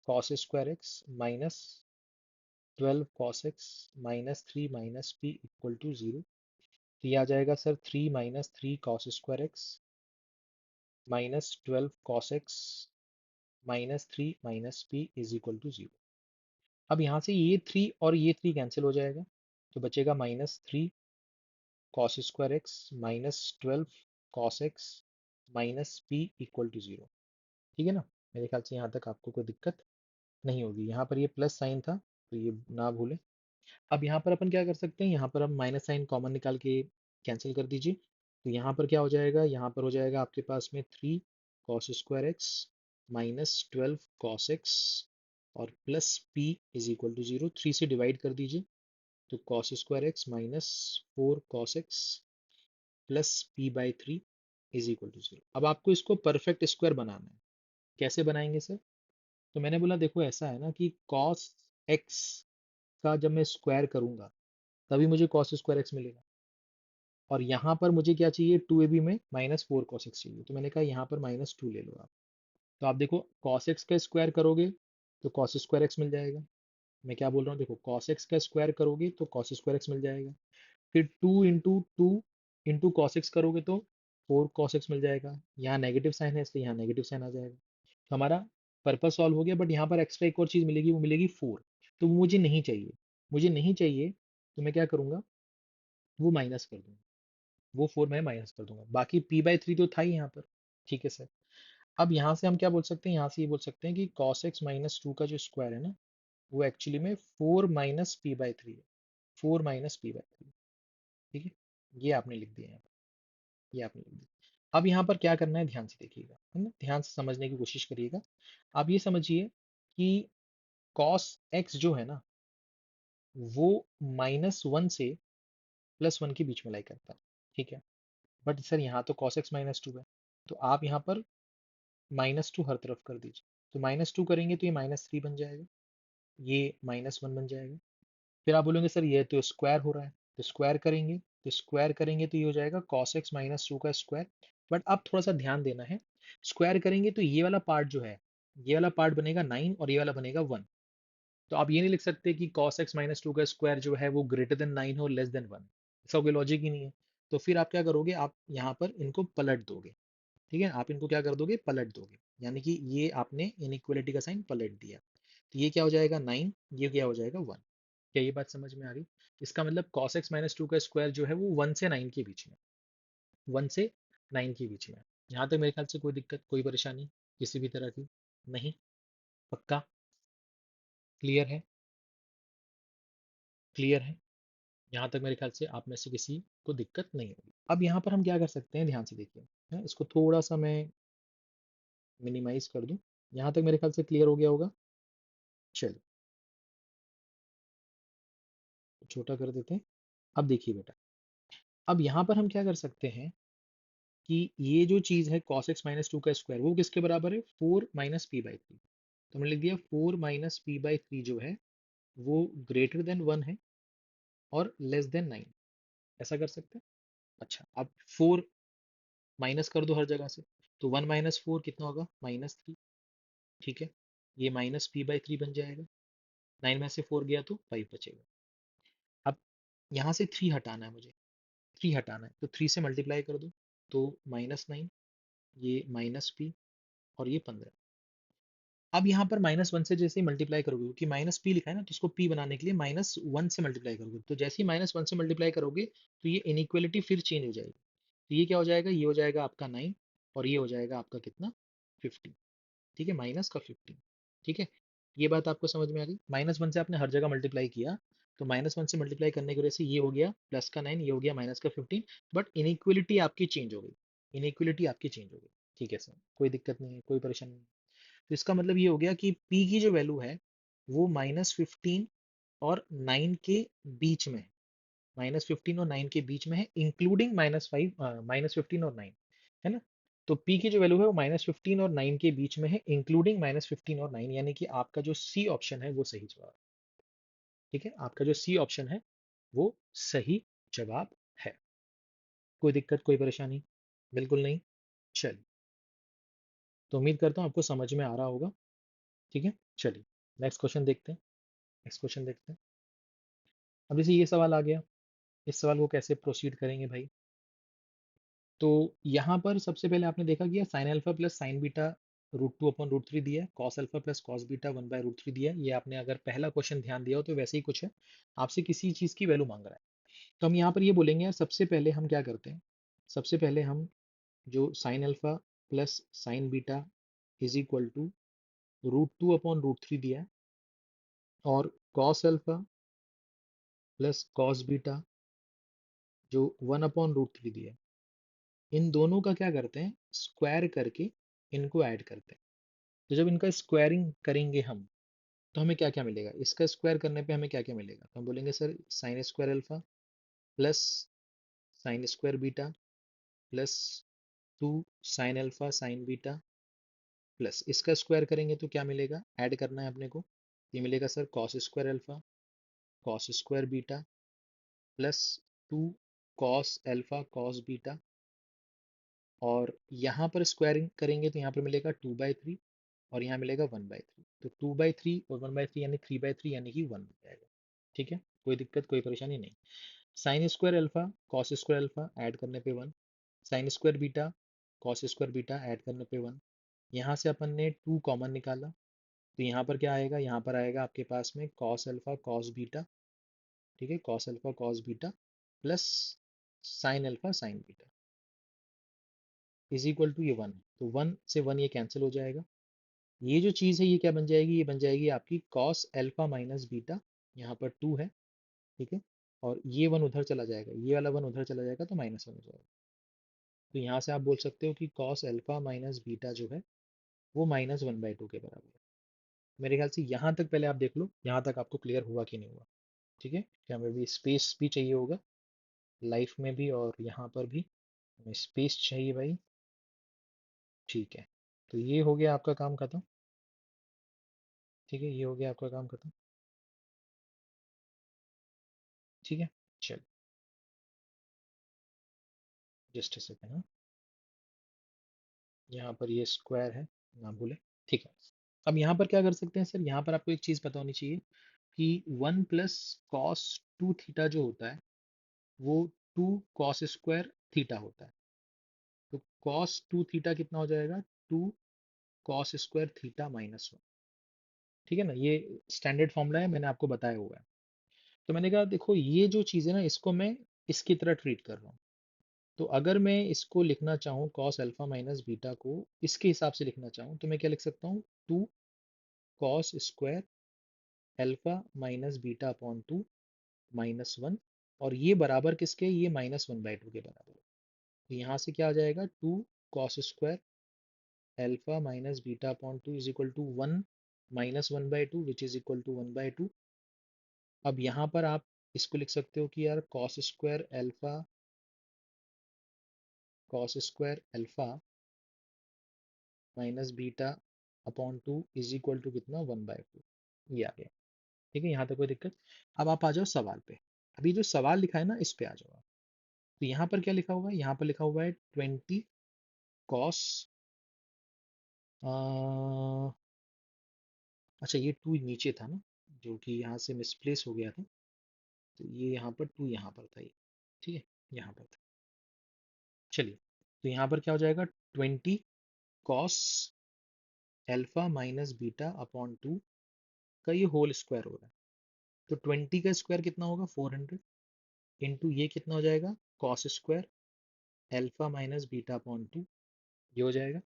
cos square x minus 12 cos x minus 3 minus P equal to 0। तो ये आ जाएगा sir 3 minus 3 cos square x minus 12 cos x minus 3 minus P is equal to 0। अब यहाँ से ये 3 और ये 3 कैंसिल हो जाएगा, तो बचेगा -3 cos square x minus 12 cos x minus P equal to 0। ठीक है ना? मेरे ख्याल से यहाँ तक आपको कोई दिक्कत नहीं होगी। यहाँ पर ये प्लस साइन था तो ये ना भूलें। अब यहाँ पर अपन क्या कर सकते हैं, यहाँ पर हम माइनस साइन कॉमन निकाल के कैंसिल कर दीजिए। तो यहाँ पर क्या हो जाएगा, यहाँ पर हो जाएगा आपके पास में 3 cos square x minus 12 cos x और plus P is equal to 0। 3 से डिवाइड कर दीजिए तो cos square x minus 4 cos x plus P by 3 is equal to 0। अब आपको इसको परफेक्ट स्क्वायर बनाना है। कैसे बनाएंगे सर? तो मैंने बोला देखो ऐसा है ना कि कॉस एक्स का जब मैं स्क्वायर करूंगा तभी मुझे कॉस स्क्वायर एक्स मिलेगा, और यहाँ पर मुझे क्या चाहिए, 2ab में माइनस 4 कॉस एक्स चाहिए, तो मैंने कहा यहाँ पर माइनस 2 ले लो आप। तो आप देखो कॉस एक्स का स्क्वायर करोगे तो कॉस स्क्वायर एक्स मिल जाएगा। मैं क्या बोल रहा हूँ, देखो कॉस एक्स का स्क्वायर करोगे तो कॉस स्क्वायर एक्स मिल जाएगा। फिर 2 इंटू कॉस एक्स करोगे तो 4 कॉस एक्स मिल जाएगा। यहाँ नेगेटिव साइन है इसलिए यहाँ नेगेटिव साइन आ जाएगा। तो हमारा पर्पस सॉल्व हो गया, बट यहाँ पर एक्स्ट्रा एक और चीज़ मिलेगी, वो मिलेगी 4। तो वो मुझे नहीं चाहिए, मुझे नहीं चाहिए। तो मैं क्या करूँगा, वो माइनस कर दूंगा, वो 4 मैं माइनस कर दूंगा। बाकी p/3 तो था ही यहाँ पर। ठीक है सर। अब यहाँ से हम क्या बोल सकते हैं, यहाँ से ये बोल सकते हैं कि cos x माइनस 2 का जो स्क्वायर है ना, वो एक्चुअली में 4 माइनस p/3 है। 4 माइनस p/3। ठीक है, ये आपने लिख दिया यहाँ पर, ये आपने लिख दिया। अब यहाँ पर क्या करना है, ध्यान से देखिएगा, है ना, ध्यान से समझने की कोशिश करिएगा। आप ये समझिए कि cos x जो है ना, वो -1 से +1 के बीच में लाई करता है। ठीक है, बट सर यहाँ तो cos x -2 है, तो आप यहाँ पर -2 हर तरफ कर दीजिए। तो -2 करेंगे तो ये -3 बन जाएगा, ये -1 बन जाएगा। फिर आप बोलेंगे सर ये तो स्क्वायर हो रहा है, तो स्क्वायर करेंगे, तो स्क्वायर करेंगे तो ये हो जाएगा cos x -2 का स्क्वायर। बट अब थोड़ा सा ध्यान देना है, स्क्वायर करेंगे तो ये वाला पार्ट जो है, ये वाला पार्ट बनेगा 9 और ये वाला बनेगा 1। तो आप ये नहीं लिख सकते कि cos x -2 का स्क्वायर जो है वो ग्रेटर देन 9 हो लेस देन 1। इसका कोई लॉजिक ही नहीं है। तो फिर आप क्या करोगे, आप यहाँ पर इनको पलट दोगे। ठीक है, आप इनको क्या कर दोगे, पलट दोगे, यानी कि ये आपने इनइक्वलिटी का साइन पलट दिया। तो ये क्या हो जाएगा 9, ये क्या हो जाएगा 1। क्या ये बात समझ में आ रही? इसका मतलब cos x -2 का स्क्वायर जो है वो 1 से 9 के बीच में, 1 से 9 के बीच में। यहाँ तक मेरे ख्याल से कोई दिक्कत, कोई परेशानी किसी भी तरह की नहीं? पक्का क्लियर है? क्लियर है? यहाँ तक मेरे ख्याल से आप में से किसी को दिक्कत नहीं होगी। अब यहाँ पर हम क्या कर सकते हैं, ध्यान से देखिए, इसको थोड़ा सा मैं मिनिमाइज कर दूं। यहाँ तक मेरे ख्याल से क्लियर हो गया होगा। चलिए छोटा कर देते हैं। अब देखिए बेटा, अब यहाँ पर हम क्या कर सकते हैं कि ये जो चीज़ है cos x -2 का स्क्वायर, वो किसके बराबर है, 4 माइनस p/3। तो हमने लिख दिया 4 माइनस p/3 जो है वो ग्रेटर देन 1 है और लेस देन 9। ऐसा कर सकते हैं। अच्छा, अब 4 माइनस कर दो हर जगह से, तो 1 माइनस 4 कितना होगा, -3। ठीक है, ये माइनस p/3 बन जाएगा। 9 में से 4 गया तो 5 बचेगा। अब यहाँ से 3 हटाना है मुझे, 3 हटाना है तो 3 से मल्टीप्लाई कर दो, तो -9, ये -p और ये 15। अब यहाँ पर -1 से जैसे ही मल्टीप्लाई करोगे, क्योंकि -p लिखा है ना, तो इसको p बनाने के लिए -1 से मल्टीप्लाई करोगे, तो जैसे ही -1 से मल्टीप्लाई करोगे तो ये इनइक्वलिटी फिर चेंज हो जाएगी। तो ये क्या हो जाएगा, ये हो जाएगा आपका 9 और ये हो जाएगा आपका कितना, 15। ठीक है, माइनस का 15। ठीक है, ये बात आपको समझ में आ गई। -1 से आपने हर जगह मल्टीप्लाई किया, तो -1 से मल्टीप्लाई करने की वजह से ये हो गया प्लस का 9, ये हो गया माइनस का 15, बट इनइक्वलिटी आपकी चेंज हो गई, इनइक्वलिटी आपकी चेंज हो गई। ठीक है सर, कोई दिक्कत नहीं है, कोई परेशानी नहीं। तो इसका मतलब ये हो गया कि p की जो वैल्यू है वो -15 और 9 के बीच में है, -15 और 9 के बीच में है, इंक्लूडिंग -15 और 9, है ना। तो p की जो वैल्यू है वो -15 और 9 के बीच में है, इंक्लूडिंग -15 और 9, यानी कि आपका जो सी ऑप्शन है वो सही जवाब। ठीक है, आपका जो सी ऑप्शन है वो सही जवाब है। कोई दिक्कत, कोई परेशानी? बिल्कुल नहीं। चलिए, तो उम्मीद करता हूँ आपको समझ में आ रहा होगा। ठीक है, चलिए नेक्स्ट क्वेश्चन देखते हैं। नेक्स्ट क्वेश्चन देखते हैं। अब जैसे ये सवाल आ गया, इस सवाल को कैसे प्रोसीड करेंगे भाई? तो यहाँ पर सबसे पहले आपने देखा कि sign alpha plus sine beta √2/√3 दिया है, cos alpha plus cos beta 1/√3 दिया है। ये आपने अगर पहला क्वेश्चन ध्यान दिया हो तो वैसे ही कुछ है, आपसे किसी चीज़ की वैल्यू मांग रहा है। तो हम यहाँ पर ये बोलेंगे यार, सबसे पहले हम क्या करते हैं, सबसे पहले हम जो sine alpha plus sine beta is equal to √2/√3 दिया है, और cos alpha plus cos beta जो 1/√3 दिया है, इन दोनों का क्या करते हैं, स्क्वायर करके इनको ऐड करते हैं। तो जब इनका स्क्वायरिंग करेंगे हम, तो हमें क्या क्या मिलेगा, इसका स्क्वायर करने पे हमें क्या क्या मिलेगा, तो हम बोलेंगे sir sine square alpha plus sine square beta plus 2 sign alpha sine beta, plus इसका स्क्वायर करेंगे तो क्या मिलेगा, ऐड करना है अपने को, ये मिलेगा sir cos square alpha cos square beta plus 2 cos alpha cos beta, और यहाँ पर स्क्वायरिंग करेंगे तो यहाँ पर मिलेगा 2/3 और यहाँ मिलेगा 1/3, तो 2/3 और 1/3 यानी 3/3 यानी कि 1 हो जाएगा। ठीक है, कोई दिक्कत कोई परेशानी नहीं। Sine square alpha cos square alpha add करने पे 1, sine square beta cos square beta add करने पे 1, यहाँ से अपन ने 2 कॉमन निकाला, तो यहाँ पर क्या आएगा, यहाँ पर आएगा आपके पास में कॉस अल्फा कॉस बीटा, ठीक है, cos alpha cos beta plus sine alpha sine beta is equal to ये 1, तो 1 से 1 ये कैंसिल हो जाएगा। ये जो चीज़ है ये क्या बन जाएगी, ये बन जाएगी आपकी कॉस अल्फा माइनस बीटा, यहाँ पर 2 है, ठीक है, और ये 1 उधर चला जाएगा, ये वाला 1 उधर चला जाएगा तो -1 हो जाएगा। तो यहाँ से आप बोल सकते हो कि कॉस अल्फा माइनस बीटा जो है वो -1/2 के बराबर है। मेरे ख्याल से यहाँ तक पहले आप देख लो, यहाँ तक आपको क्लियर हुआ कि नहीं हुआ। ठीक है, कि हमें भी स्पेस भी चाहिए होगा लाइफ में भी, और यहाँ पर भी हमें स्पेस चाहिए भाई। ठीक है, तो ये हो गया आपका काम खत्म। ठीक है, ये हो गया आपका काम खत्म। ठीक है, चल जस्ट अ सेकेंड, हाँ, यहाँ पर ये स्क्वायर है, ना भूले। ठीक है, अब यहाँ पर क्या कर सकते हैं सर, यहाँ पर आपको एक चीज़ पता होनी चाहिए कि 1 प्लस कॉस 2 थीटा जो होता है वो 2 कॉस स्क्वायर थीटा होता है। तो कॉस 2 थीटा कितना हो जाएगा, 2 कॉस स्क्वायर थीटा -1। ठीक है ना, ये स्टैंडर्ड फॉर्मूला है, मैंने आपको बताया हुआ है। तो मैंने कहा देखो ये जो चीज़ है ना, इसको मैं इसकी तरह ट्रीट कर रहा हूँ। तो अगर मैं इसको लिखना चाहूँ कॉस अल्फा माइनस बीटा को इसके हिसाब से लिखना चाहूँ तो मैं क्या लिख सकता हूँ, 2 cos square alpha minus beta upon 2 -1, और ये बराबर किसके, ये -1/2 के बराबर है। तो यहाँ से क्या आ जाएगा, 2 cos square alpha minus beta upon 2 is equal to 1 -1/2 which is equal to 1/2। अब यहाँ पर आप इसको लिख सकते हो कि यार cos square alpha minus beta upon 2 is equal to कितना, 1/2। ये आ गया। ठीक है, यहाँ तक कोई दिक्कत। अब आप आ जाओ सवाल पे, अभी जो सवाल लिखा है ना इस पे आ जाओ आप। तो यहाँ पर क्या लिखा हुआ है, यहाँ पर लिखा हुआ है 20 कॉस, अच्छा ये 2 नीचे था ना, जो कि यहाँ से मिसप्लेस हो गया था, तो ये यहाँ पर 2 यहाँ पर था ये। ठीक है, यहाँ पर था। चलिए, तो यहाँ पर क्या हो जाएगा, 20 cos alpha minus beta upon 2 का ये होल स्क्वायर हो रहा है। तो 20 का स्क्वायर कितना होगा, 400, इंटू ये कितना हो जाएगा, cos square alpha minus beta upon 2, ये हो जाएगा।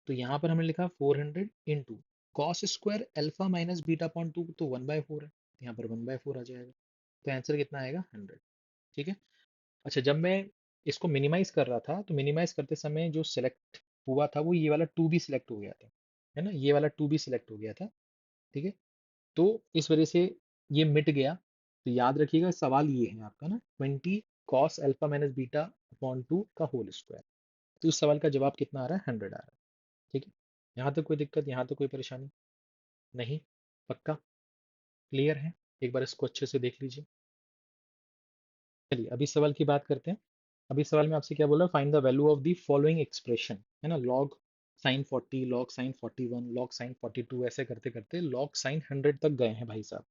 तो यहाँ पर हमने लिखा 400 into cos square alpha minus beta upon 2, तो 1/4 है, तो यहाँ पर 1/4 आ जाएगा। तो आंसर कितना आएगा, 100। ठीक है। अच्छा, जब मैं इसको मिनिमाइज कर रहा था तो मिनिमाइज करते समय जो सिलेक्ट हुआ था वो ये वाला 2 भी सिलेक्ट हो गया था, है ना, ये वाला 2 भी सिलेक्ट हो गया था। ठीक है, तो इस वजह से ये मिट गया। तो याद रखिएगा सवाल ये है आपका ना, 20 cos alpha minus beta upon 2 का होल स्क्वायर। तो इस सवाल का जवाब कितना आ रहा है, 100 आ रहा है। ठीक है, यहाँ तक कोई दिक्कत, यहाँ तक कोई परेशानी नहीं, पक्का क्लियर है, एक बार इसको अच्छे से देख लीजिए। चलिए अभी सवाल की बात करते हैं। अभी सवाल में आपसे क्या बोला, find the value of the following expression, है ना, log sign 40 log sign 41 log sign 42, ऐसे करते करते लॉग साइन 100 तक गए हैं भाई साहब,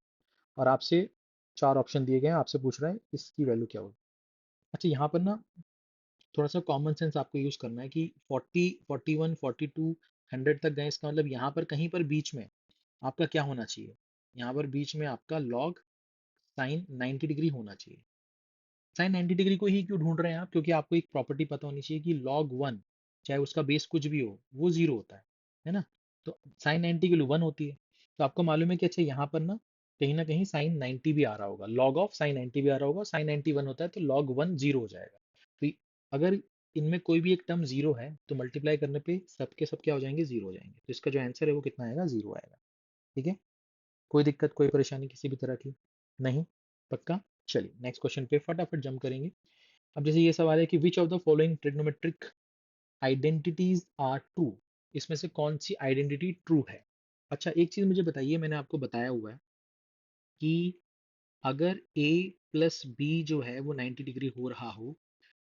और आपसे 4 ऑप्शन दिए गए हैं, आपसे पूछ रहा है इसकी वैल्यू क्या होगी। अच्छा, यहाँ पर ना थोड़ा सा कॉमन सेंस आपको यूज करना है कि 40 41 42 100 तक गए, इसका मतलब यहाँ पर कहीं पर बीच में आपका क्या होना चाहिए, यहाँ पर बीच में आपका लॉग साइन 90 डिग्री होना चाहिए। साइन 90 डिग्री को ही क्यों ढूंढ रहे हैं आप? क्योंकि आपको एक प्रॉपर्टी पता होनी चाहिए कि log 1, चाहे उसका बेस कुछ भी हो, वो जीरो होता है ना? तो साइन 90 की वैल्यू 1 होती है। तो आपको मालूम है कि अच्छा यहाँ पर ना कहीं साइन 90 भी आ रहा होगा, log ऑफ साइन 90 भी आ रहा होगा, साइन 90 1 होता है तो log 1 जीरो हो जाएगा। तो अगर इनमें कोई भी एक टर्म जीरो है तो मल्टीप्लाई करने पे सबके सब क्या हो जाएंगे, जीरो हो जाएंगे। तो इसका जो आंसर है वो कितना आएगा, जीरो आएगा। ठीक है, कोई दिक्कत कोई परेशानी किसी भी तरह की नहीं? पक्का? चलिए नेक्स्ट क्वेश्चन पे फटाफट जंप करेंगे। अब जैसे ये सवाल है कि which of the following trigonometric identities are true, इसमें से कौन सी आइडेंटिटी ट्रू है? अच्छा एक चीज मुझे बताइए, मैंने आपको बताया हुआ है कि अगर a प्लस बी जो है वो 90 डिग्री हो रहा हो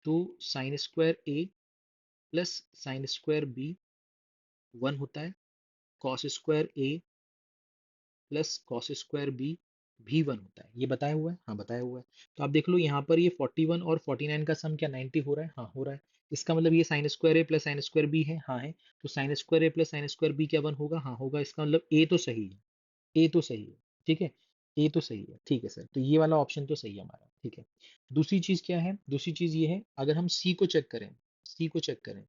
तो sign square A plus sine square B 1 होता है, cos square A plus cos square B भी 1 होता है। ये बताया हुआ है, हाँ बताया हुआ है। तो आप देख लो यहाँ पर ये 41 और 49 का सम क्या 90 हो रहा है? हाँ हो रहा है। इसका मतलब ये sine square A plus sine square B है, हाँ है। तो sign square A plus sine square B क्या 1 होगा? हाँ होगा। इसका मतलब ए तो सही है, ए तो सही है। ठीक है, ए तो सही है। ठीक है सर, तो ये वाला ऑप्शन तो सही है हमारा। ठीक है, दूसरी चीज क्या है? दूसरी चीज ये है, अगर हम सी को चेक करें, सी को चेक करें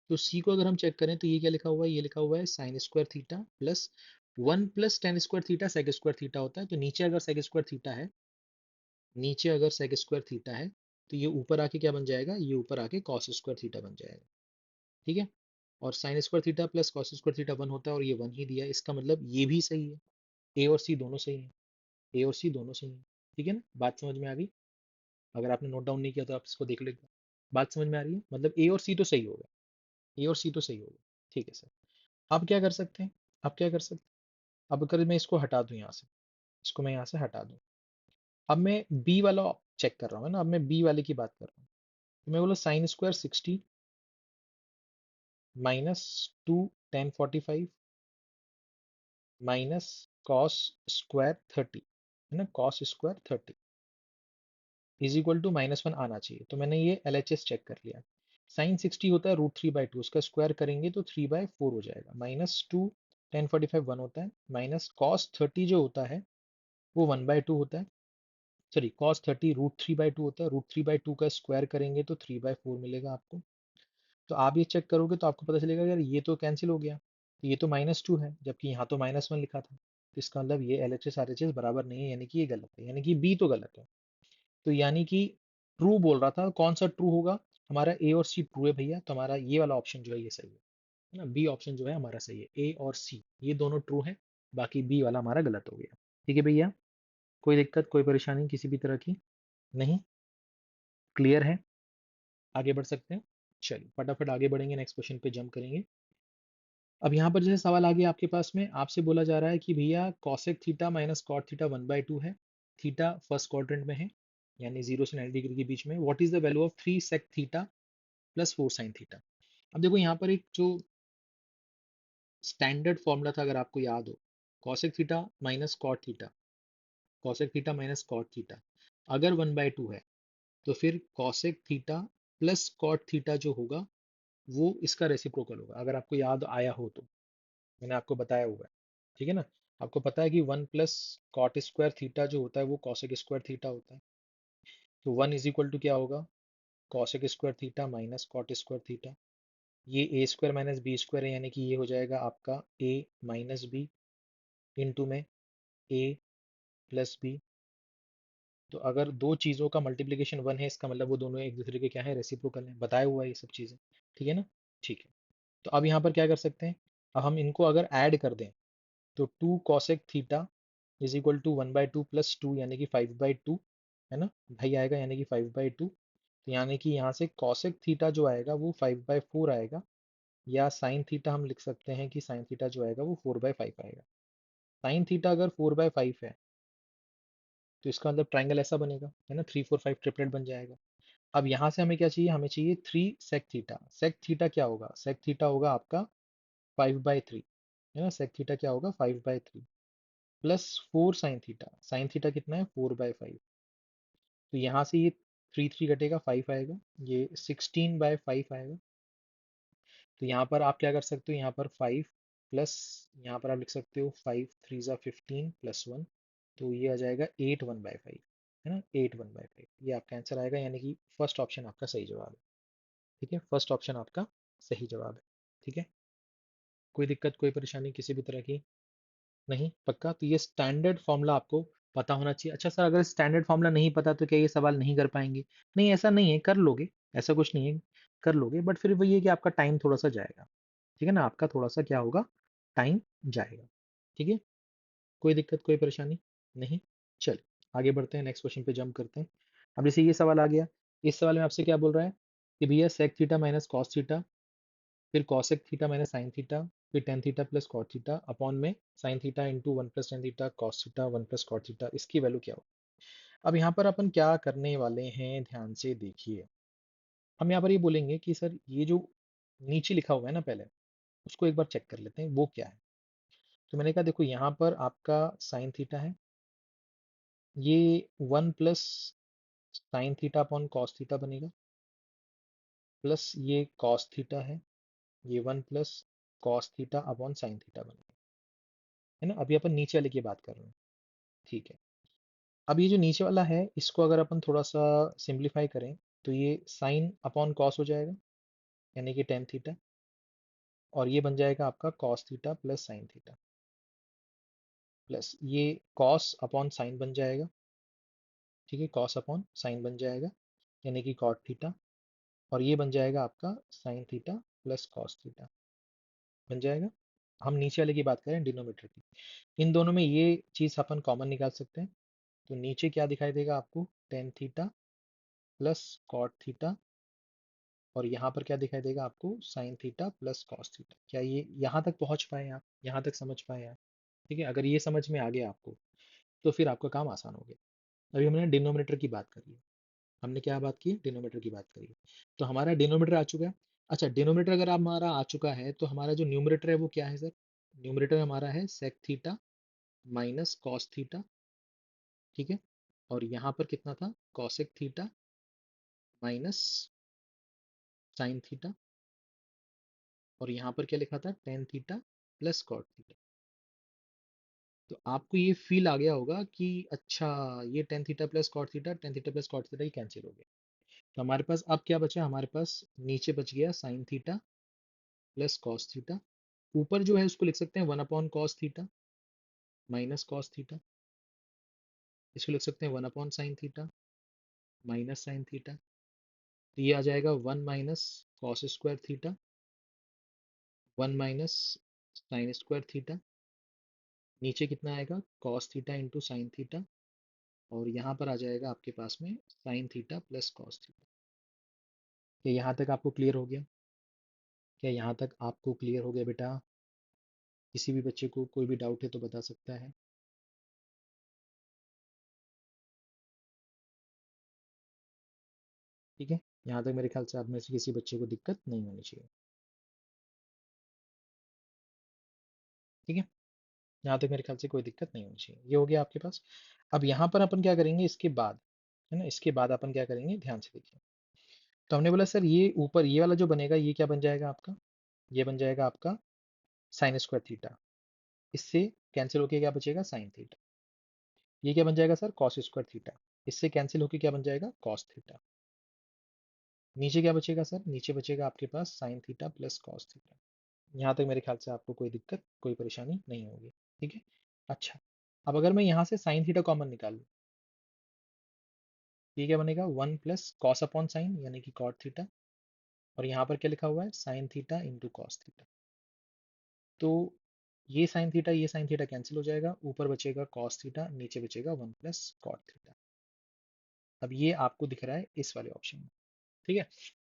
तो सी को अगर हम चेक करें तो ये क्या लिखा हुआ है? ये लिखा हुआ है sine square theta plus 1 plus tan square theta sec square theta होता है। तो नीचे अगर सेक स्क्वायर थीटा है, नीचे अगर सेक स्क्वायर थीटा है तो ये ऊपर आके क्या बन जाएगा? ये ऊपर आके कॉस स्क्वायर थीटा बन जाएगा। ठीक है, और sign square theta plus cos square theta 1 होता है और ये 1 ही दिया है। इसका मतलब ये भी सही है, ए और सी दोनों सही है, ए और सी दोनों सही है। ठीक है ना, बात समझ में आ गई? अगर आपने नोट डाउन नहीं किया तो आप इसको देख लो एक बार। बात समझ में आ रही है? मतलब ए और सी तो सही होगा, ए और सी तो सही होगा। ठीक है सर, अब क्या कर सकते हैं? अब क्या कर सकते हैं? अब अगर मैं इसको हटा दूं यहाँ से, इसको मैं यहाँ से हटा दूं, अब मैं बी वाला चेक कर रहा हूँ, है ना? अब मैं बी वाले की बात कर रहा हूँ। तो मैं बोला sine square 60 minus 2 tan 45 minus cos square 30, है ना? Cos square 30 is equal to -1 आना चाहिए। तो मैंने ये LHS चेक कर लिया। साइन 60 होता है √3/2, उसका स्क्वायर करेंगे तो 3/4 हो जाएगा। -2 tan 45 1 होता है, माइनस कॉस 30 जो होता है वो 1/2 होता है। सॉरी, कॉस 30 √3/2 होता है, √3/2 का स्क्वायर करेंगे तो 3/4 मिलेगा आपको। तो आप ये चेक करोगे तो आपको पता चलेगा यार ये तो कैंसिल हो गया, तो ये तो -2 है जबकि यहाँ तो -1 लिखा था। तो इसका मतलब ये LHS RHS बराबर नहीं है, यानी कि ये गलत है, यानी कि बी तो गलत है। तो यानी कि ट्रू बोल रहा था, कौन सा ट्रू होगा? हमारा ए और सी ट्रू है भैया, तो हमारा ये वाला ऑप्शन जो है ये सही है ना? बी ऑप्शन जो है हमारा सही है, ए और सी ये दोनों ट्रू है, बाकी बी वाला हमारा गलत हो गया। ठीक है भैया, कोई दिक्कत कोई परेशानी किसी भी तरह की नहीं? क्लियर है? आगे बढ़ सकते हैं? चलिए फटाफट आगे बढ़ेंगे, नेक्स्ट क्वेश्चन पे जंप करेंगे। अब यहाँ पर जैसे सवाल आ गया आपके पास में, आपसे बोला जा रहा है कि भैया cosec theta minus cot theta 1/2 है, थीटा फर्स्ट क्वाड्रेंट में है, यानी 0 से 90 डिग्री के बीच में। What is the value of 3 sec theta plus 4 sine theta? अब देखो यहाँ पर एक जो स्टैंडर्ड फॉर्मूला था, अगर आपको याद हो, cosec theta minus cot theta, cosec theta minus cot theta अगर 1/2 है तो फिर cosec theta plus cot theta जो होगा वो इसका रेसिप्रोकल होगा, अगर आपको याद आया हो तो। मैंने आपको बताया हुआ है, ठीक है ना? आपको पता है कि 1 प्लस कॉट स्क्वायर थीटा जो होता है वो कॉसेक स्क्वायर थीटा होता है। तो 1 इज इक्वल टू क्या होगा? Cosec square theta minus cot square theta. ये A square minus B square है, यानी कि ये हो जाएगा आपका ए माइनस बी इंटू में ए प्लस बी। तो अगर दो चीज़ों का मल्टीप्लिकेशन 1 है, इसका मतलब वो दोनों एक दूसरे के क्या है? रेसिप्रोकल है। बताया हुआ है ये सब चीज़ें, ठीक है ना? ठीक है, तो अब यहाँ पर क्या कर सकते हैं? अब हम इनको अगर ऐड कर दें तो 2 cosec theta is equal to 1/2 plus 2 यानी कि 5/2, है ना भाई? आएगा यानी कि 5/2। तो यानी कि यहाँ से कॉसेक थीटा जो आएगा वो 5/4 आएगा, या साइन थीटा हम लिख सकते हैं कि साइन थीटा जो आएगा वो 4/5 आएगा। साइन थीटा अगर 4/5 है तो इसका मतलब ट्राइंगल ऐसा बनेगा, है ना? 3 4 5 ट्रिपलेट बन जाएगा। अब यहाँ से हमें क्या चाहिए? हमें चाहिए 3 सेक थीटा। सेक थीटा क्या होगा? सेक थीटा होगा आपका 5/3, है ना? सेक थीटा क्या होगा? 5/3 plus 4 sine theta. Sine theta कितना है? 4/5। तो यहाँ से ये 3 3 कटेगा, 5 आएगा, ये 16/5 आएगा। तो यहाँ पर आप क्या कर सकते हो? यहाँ पर 5 प्लस, यहाँ पर आप लिख सकते हो 5 3 ज़ा 15 प्लस 1, तो ये आ जाएगा 8 1/5। है ना, 8 1/5, ये आपका आंसर आएगा, यानी कि फर्स्ट ऑप्शन आपका सही जवाब है। ठीक है, फर्स्ट ऑप्शन आपका सही जवाब है। ठीक है, कोई दिक्कत कोई परेशानी किसी भी तरह की? नहीं, पक्का? तो ये स्टैंडर्ड फॉर्मूला आपको पता होना चाहिए। अच्छा सर, अगर स्टैंडर्ड फॉर्मूला नहीं पता तो क्या ये सवाल नहीं कर पाएंगे? नहीं, ऐसा नहीं है, कर लोगे, ऐसा कुछ नहीं है, कर लोगे, बट फिर वही है कि आपका टाइम थोड़ा सा जाएगा। ठीक है ना, आपका थोड़ा सा क्या होगा, टाइम जाएगा। ठीक है, कोई दिक्कत कोई परेशानी? नहीं, चलिए आगे बढ़ते हैं, नेक्स्ट क्वेश्चन पे जंप करते हैं। अब जैसे ये सवाल आ गया, इस सवाल में आपसे क्या बोल रहा है कि भैया sec theta minus cos theta, फिर cosec theta minus sine theta, फिर tan theta plus cot theta upon में sine theta into one plus tan theta cos theta one plus cot theta, इसकी वैल्यू क्या हो? अब यहाँ पर अपन क्या करने वाले हैं, ध्यान से देखिए। हम यहाँ पर ये बोलेंगे कि सर ये जो नीचे लिखा हुआ है ना, पहले उसको एक बार चेक कर लेते हैं वो क्या है। तो मैंने कहा देखो, यहाँ पर आपका साइन थीटा है, ये one plus sine theta upon cos theta बनेगा, प्लस ये कॉस थीटा है, ये one plus cos theta upon sine theta बनेगा। है ना, अभी अपन नीचे वाले की बात कर रहे हैं। ठीक है, अब ये जो नीचे वाला है इसको अगर अपन थोड़ा सा सिंप्लीफाई करें तो ये साइन अपॉन कॉस हो जाएगा, यानी कि टेन थीटा, और ये बन जाएगा आपका cos theta plus sine theta, plus ये कॉस अपॉन साइन बन जाएगा। ठीक है, कॉस अपॉन साइन बन जाएगा, यानी कि कॉट थीटा, और ये बन जाएगा आपका sine theta plus cos theta, बन जाएगा। हम नीचे वाले की बात करें, डिनोमीटर की, इन दोनों में ये चीज़ अपन कॉमन निकाल सकते हैं। तो नीचे क्या दिखाई देगा आपको, tan theta plus cot theta, और यहाँ पर क्या दिखाई देगा आपको, sine theta plus cos theta. क्या ये यहाँ तक पहुँच पाए आप, यहाँ तक समझ पाए आप? ठीक है, अगर ये समझ में आ गया आपको तो फिर आपका काम आसान हो गया। अभी हमने डिनोमिनेटर की बात करी है, हमने क्या बात की, डिनोमिनेटर की बात करी है। तो हमारा डिनोमिनेटर आ चुका है। अच्छा, डिनोमिनेटर अगर हमारा आ चुका है तो हमारा जो न्यूमरेटर है वो क्या है सर? न्यूमरेटर हमारा है sec theta minus cos theta. ठीक है, और यहाँ पर कितना था, cosec theta minus sine theta, और यहाँ पर क्या लिखा था, tan theta plus cot theta. तो आपको ये फील आ गया होगा कि अच्छा, ये tan theta plus cot theta, tan theta plus cot theta, ये कैंसिल हो गया। तो हमारे पास अब क्या बचा, हमारे पास नीचे बच गया sign theta plus cos theta, ऊपर जो है उसको लिख सकते हैं one upon cos theta minus cos theta, इसको लिख सकते हैं one upon sine theta minus sine theta. तो ये आ जाएगा one minus cos square theta, one minus sine square theta, नीचे कितना आएगा, cos theta into sine theta, और यहाँ पर आ जाएगा आपके पास में sine theta plus cos theta. क्या यहाँ तक आपको क्लियर हो गया? क्या यहाँ तक आपको क्लियर हो गया बेटा? किसी भी बच्चे को कोई भी डाउट है तो बता सकता है। ठीक है, यहाँ तक मेरे ख्याल से आप में से किसी बच्चे को दिक्कत नहीं होनी चाहिए। ठीक है, यहाँ तक मेरे ख्याल से कोई दिक्कत नहीं होनी चाहिए, ये हो गया आपके पास। अब यहाँ पर अपन क्या करेंगे इसके बाद, है ना, इसके बाद अपन क्या करेंगे, ध्यान से देखिए। तो हमने बोला सर ये ऊपर ये वाला जो बनेगा ये क्या बन जाएगा आपका, ये बन जाएगा आपका साइन स्क्वायर थीटा, इससे कैंसिल होके क्या बचेगा, साइन थीटा। ये क्या बन जाएगा सर, कॉस स्क्वायर थीटा, इससे कैंसिल होके क्या बन जाएगा, कॉस थीटा। नीचे क्या बचेगा सर, नीचे बचेगा आपके पास sine theta plus cos theta. यहाँ तक मेरे ख्याल से आपको कोई दिक्कत कोई परेशानी नहीं होगी। ठीक है, अच्छा, अब अगर मैं यहाँ से साइन थीटा कॉमन निकाल लूँ, ये क्या बनेगा, one plus cos upon sine, यानी कि कॉट थीटा, और यहाँ पर क्या लिखा हुआ है, sine theta into cos theta. तो ये साइन थीटा कैंसिल हो जाएगा, ऊपर बचेगा कॉस थीटा, नीचे बचेगा वन प्लस कॉट थीटा। अब ये आपको दिख रहा है इस वाले ऑप्शन में। ठीक है,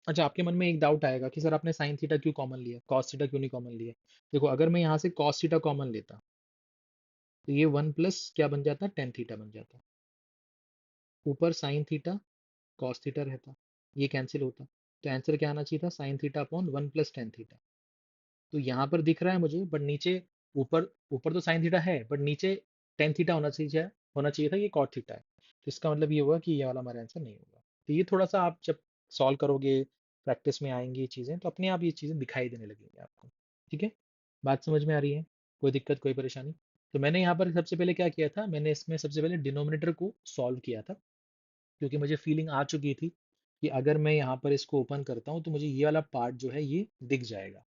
अच्छा, आपके मन में एक डाउट आएगा कि सर आपने साइन थीटा क्यों कॉमन लिया, कॉस थीटा क्यों नहीं कॉमन लिया? देखो, अगर मैं यहाँ से कॉस थीटा कॉमन लेता तो ये वन प्लस क्या बन जाता, टेन थीटा बन जाता, ऊपर साइन थीटा कॉस थीटा रहता, ये कैंसिल होता, तो आंसर क्या आना चाहिए था, sign theta upon one plus tan theta. तो यहाँ पर दिख रहा है मुझे, बट नीचे, ऊपर ऊपर तो साइन थीटा है बट नीचे टेन थीटा होना चाहिए था, ये कॉट थीटा है। तो इसका मतलब ये हुआ कि ये वाला हमारा आंसर नहीं होगा। तो ये थोड़ा सा आप जब सॉल्व करोगे, प्रैक्टिस में आएंगी ये चीज़ें, तो अपने आप ये चीज़ें दिखाई देने लगेंगी आपको। ठीक है, बात समझ में आ रही है? कोई दिक्कत कोई परेशानी? तो मैंने यहाँ पर सबसे पहले क्या किया था, मैंने इसमें सबसे पहले डिनोमिनेटर को सॉल्व किया था। क्योंकि मुझे फीलिंग आ चुकी थी कि अगर मैं यहाँ पर इसको ओपन करता हूँ तो मुझे ये वाला पार्ट जो है ये दिख जाएगा।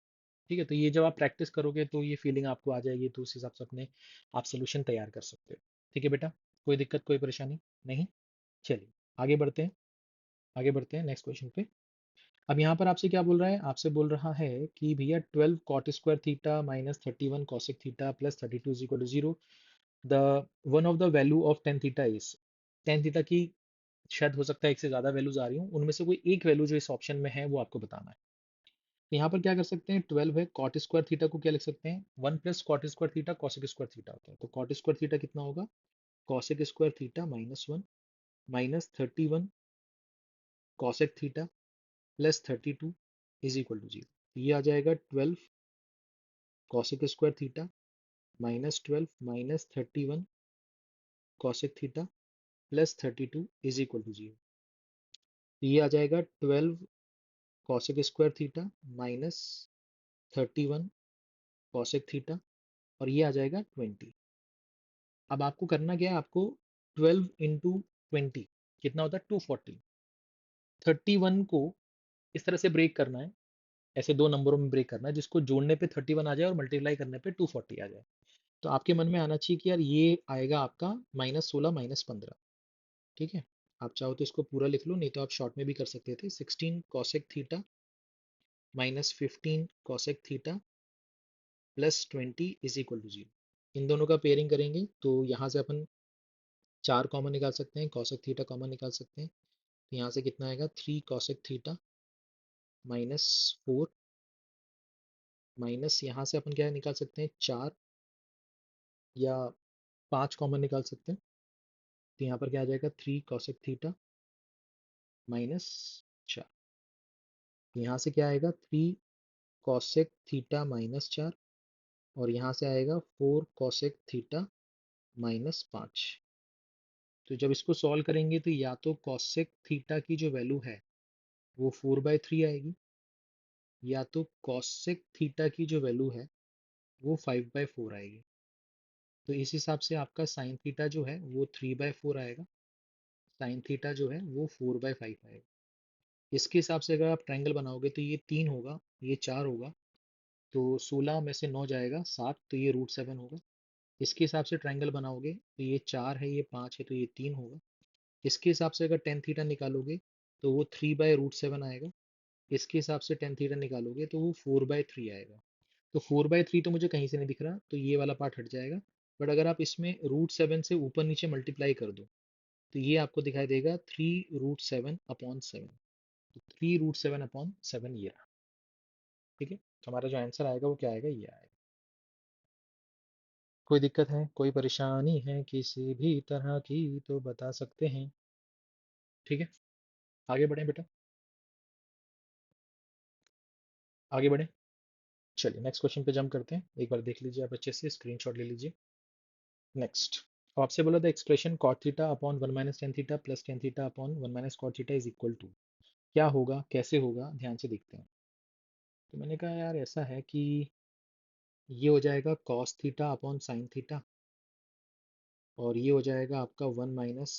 ठीक है, तो ये जब आप प्रैक्टिस करोगे तो ये फीलिंग आपको आ जाएगी, तो उस हिसाब से अपने आप सोल्यूशन तैयार कर सकते हो। ठीक है बेटा, कोई दिक्कत कोई परेशानी नहीं। चलिए आगे बढ़ते हैं, आगे बढ़ते हैं नेक्स्ट क्वेश्चन पे। अब यहाँ पर आपसे क्या बोल रहा है, आपसे बोल रहा है कि भैया 12 cot square theta minus 31 cosec theta plus 32 is equal to 0। The one of the value of tan theta is, tan theta की शायद हो सकता है एक से ज्यादा वैल्यूज आ रही हूँ, उनमें से कोई एक वैल्यू जो इस ऑप्शन में है वो आपको बताना है। तो यहाँ पर क्या कर सकते हैं, 12 है, कॉट स्क्वायर थीटा को क्या लिख सकते हैं, 1 plus cot square theta cosec square theta होता है। तो कॉट स्क्वायर थीटा कितना होगा, cosec square theta minus 1 minus 31 cosec theta plus 32 is equal to 0। ये आ जाएगा 12 cosec square theta minus 12 minus 31 cosec theta plus 32 is equal to 0। ये आ जाएगा 12 cosec square theta minus 31 cosec theta, और ये आ जाएगा 20। अब आपको करना क्या है, आपको 12 इंटू 20 कितना होता है, 240। 31 को इस तरह से ब्रेक करना है, ऐसे दो नंबरों में ब्रेक करना है जिसको जोड़ने पे 31 आ जाए और मल्टीप्लाई करने पे 240 आ जाए। तो आपके मन में आना चाहिए कि यार ये आएगा आपका -16 -15। ठीक है, आप चाहो तो इसको पूरा लिख लो, नहीं तो आप शॉर्ट में भी कर सकते थे। 16 cosec theta minus 15 cosec theta plus 20 is equal to 0। इन दोनों का पेयरिंग करेंगे तो यहाँ से अपन 4 कॉमन निकाल सकते हैं, कॉसेक थीटा कॉमन निकाल सकते हैं। तो यहाँ से कितना आएगा, 3 कॉसेक थीटा माइनस 4 माइनस यहाँ से अपन क्या निकाल सकते हैं, 4 या 5 कॉमन निकाल सकते हैं। तो यहाँ पर क्या आ जाएगा, 3 कॉसेक थीटा माइनस 4। यहाँ से क्या आएगा, 3 कॉसेक थीटा माइनस 4, और यहाँ से आएगा 4 कॉसेक थीटा माइनस 5। तो जब इसको सॉल्व करेंगे तो या तो कॉसेक थीटा की जो वैल्यू है वो 4/3 आएगी, या तो कॉसेक थीटा की जो वैल्यू है वो 5/4 आएगी। तो इस हिसाब से आपका साइन थीटा जो है वो 3/4 आएगा, साइन थीटा जो है वो 4/5 आएगा। इसके हिसाब से अगर आप ट्रायंगल बनाओगे तो ये 3 होगा, ये 4 होगा, तो 16 में से 9 जाएगा 7, तो ये √7 होगा। इसके हिसाब से ट्रायंगल बनाओगे तो ये 4 है, ये 5 है, तो ये 3 होगा। इसके हिसाब से अगर टेन थीटा निकालोगे तो वो 3/√7 आएगा। इसके हिसाब से टेन थीटा निकालोगे तो वो 4/3 आएगा। तो 4/3 तो मुझे कहीं से नहीं दिख रहा, तो ये वाला पार्ट हट जाएगा। बट अगर आप इसमें √7 से ऊपर नीचे मल्टीप्लाई कर दो तो ये आपको दिखाई देगा 3√7/7। तो 3√7/7 ये रहा। ठीक है, तो हमारा जो आंसर आएगा वो क्या आएगा, ये आएगा। कोई दिक्कत है कोई परेशानी है किसी भी तरह की तो बता सकते हैं। ठीक है, आगे बढ़ें बेटा, आगे बढ़ें। चलिए नेक्स्ट क्वेश्चन पे जंप करते हैं, एक बार देख लीजिए आप अच्छे से, स्क्रीनशॉट ले लीजिए। नेक्स्ट, अब आपसे बोला था expression cot theta upon 1 minus tan theta plus tan theta upon 1 minus cot theta is equal to, क्या होगा कैसे होगा, ध्यान से देखते हैं। तो मैंने कहा यार ऐसा है कि ये हो जाएगा cos theta upon sine theta, और ये हो जाएगा आपका 1 minus